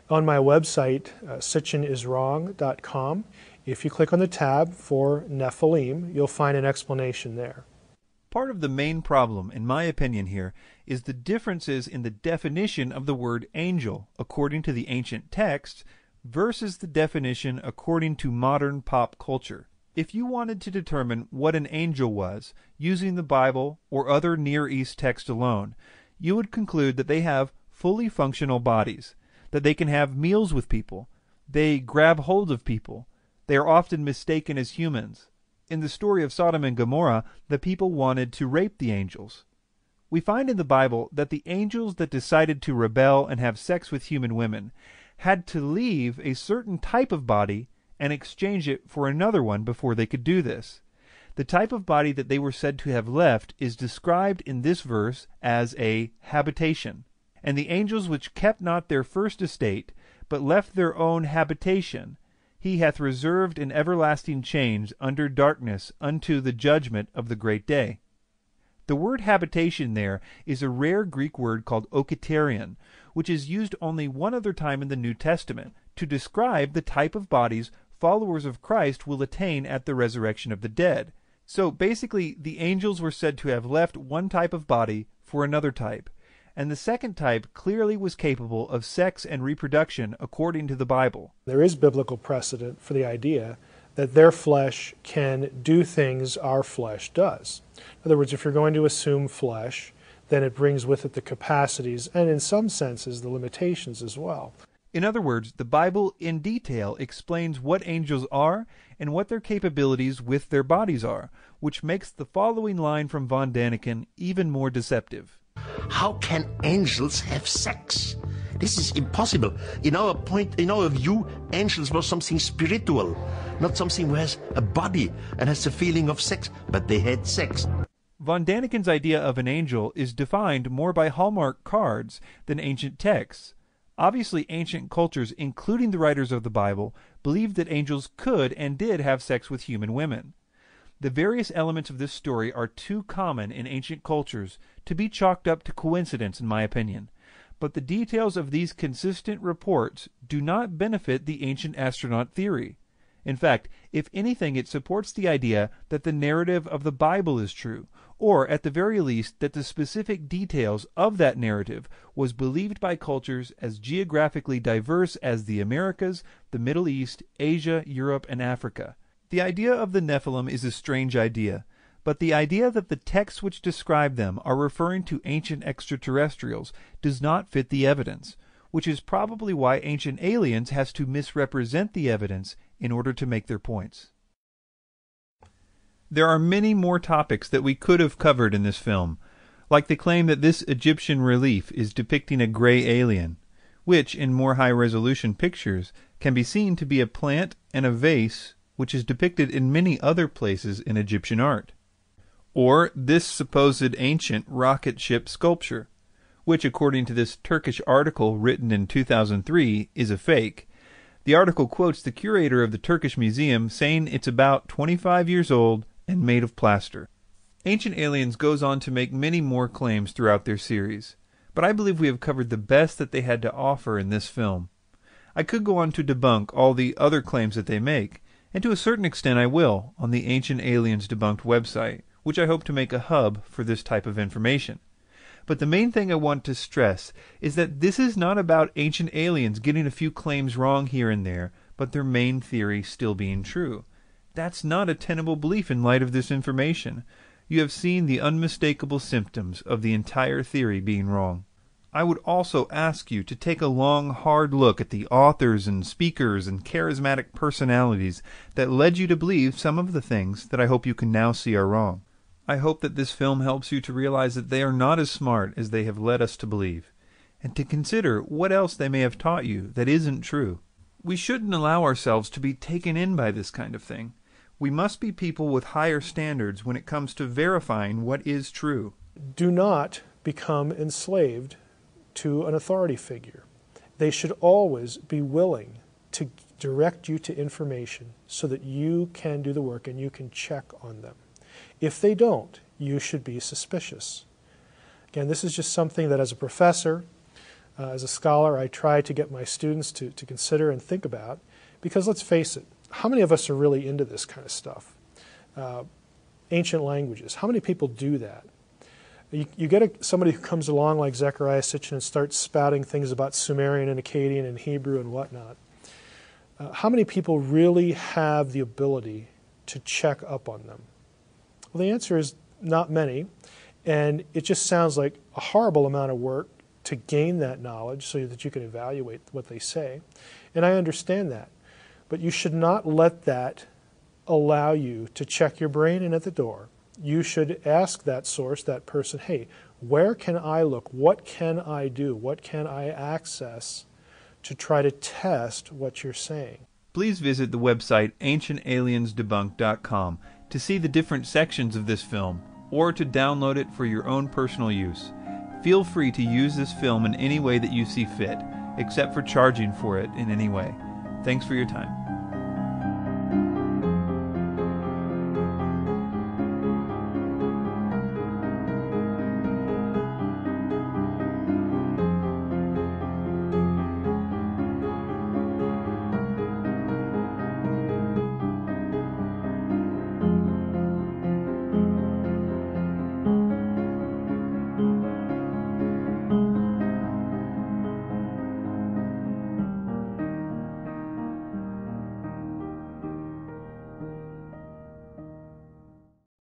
On my website, SitchinIsWrong.com, if you click on the tab for Nephilim, you'll find an explanation there. Part of the main problem, in my opinion here, is the differences in the definition of the word angel according to the ancient texts versus the definition according to modern pop culture. If you wanted to determine what an angel was using the Bible or other Near East text alone, you would conclude that they have fully functional bodies, that they can have meals with people, they grab hold of people, they are often mistaken as humans. In the story of Sodom and Gomorrah, the people wanted to rape the angels. We find in the Bible that the angels that decided to rebel and have sex with human women had to leave a certain type of body and exchange it for another one before they could do this. The type of body that they were said to have left is described in this verse as a habitation. And the angels which kept not their first estate, but left their own habitation, he hath reserved in everlasting chains under darkness unto the judgment of the great day. The word habitation there is a rare Greek word called okaterion, which is used only one other time in the New Testament to describe the type of bodies followers of Christ will attain at the resurrection of the dead. So basically, the angels were said to have left one type of body for another type, and the second type clearly was capable of sex and reproduction according to the Bible. There is biblical precedent for the idea that their flesh can do things our flesh does. In other words, if you're going to assume flesh, then it brings with it the capacities and in some senses the limitations as well. In other words, the Bible in detail explains what angels are and what their capabilities with their bodies are, which makes the following line from von Däniken even more deceptive. How can angels have sex? This is impossible. In our view, angels were something spiritual, not something who has a body and has a feeling of sex, but they had sex. Von Däniken's idea of an angel is defined more by Hallmark cards than ancient texts. Obviously, ancient cultures, including the writers of the Bible, believed that angels could and did have sex with human women. The various elements of this story are too common in ancient cultures to be chalked up to coincidence, in my opinion. But the details of these consistent reports do not benefit the ancient astronaut theory. In fact, if anything, it supports the idea that the narrative of the Bible is true, or at the very least that the specific details of that narrative was believed by cultures as geographically diverse as the Americas, the Middle East, Asia, Europe, and Africa. The idea of the Nephilim is a strange idea, but the idea that the texts which describe them are referring to ancient extraterrestrials does not fit the evidence, which is probably why Ancient Aliens has to misrepresent the evidence in order to make their points. There are many more topics that we could have covered in this film, like the claim that this Egyptian relief is depicting a gray alien, which, in more high-resolution pictures, can be seen to be a plant and a vase which is depicted in many other places in Egyptian art. Or this supposed ancient rocket ship sculpture, which, according to this Turkish article written in 2003, is a fake. The article quotes the curator of the Turkish Museum saying it's about 25 years old and made of plaster. Ancient Aliens goes on to make many more claims throughout their series, but I believe we have covered the best that they had to offer in this film. I could go on to debunk all the other claims that they make, and to a certain extent I will on the Ancient Aliens Debunked website, which I hope to make a hub for this type of information. But the main thing I want to stress is that this is not about ancient aliens getting a few claims wrong here and there, but their main theory still being true. That's not a tenable belief in light of this information. You have seen the unmistakable symptoms of the entire theory being wrong. I would also ask you to take a long, hard look at the authors and speakers and charismatic personalities that led you to believe some of the things that I hope you can now see are wrong. I hope that this film helps you to realize that they are not as smart as they have led us to believe, and to consider what else they may have taught you that isn't true. We shouldn't allow ourselves to be taken in by this kind of thing. We must be people with higher standards when it comes to verifying what is true. Do not become enslaved to an authority figure. They should always be willing to direct you to information so that you can do the work and you can check on them. If they don't, you should be suspicious. Again, this is just something that as a professor, as a scholar, I try to get my students to consider and think about, because let's face it, how many of us are really into this kind of stuff? Ancient languages, how many people do that? You get somebody who comes along like Zecharia, Sitchin, and starts spouting things about Sumerian and Akkadian and Hebrew and whatnot. How many people really have the ability to check up on them? Well, the answer is not many, and it just sounds like a horrible amount of work to gain that knowledge so that you can evaluate what they say. And I understand that. But you should not let that allow you to check your brain in at the door. You should ask that source, that person, hey, where can I look? What can I do? What can I access to try to test what you're saying? Please visit the website ancientaliensdebunked.com to see the different sections of this film, or to download it for your own personal use. Feel free to use this film in any way that you see fit, except for charging for it in any way. Thanks for your time.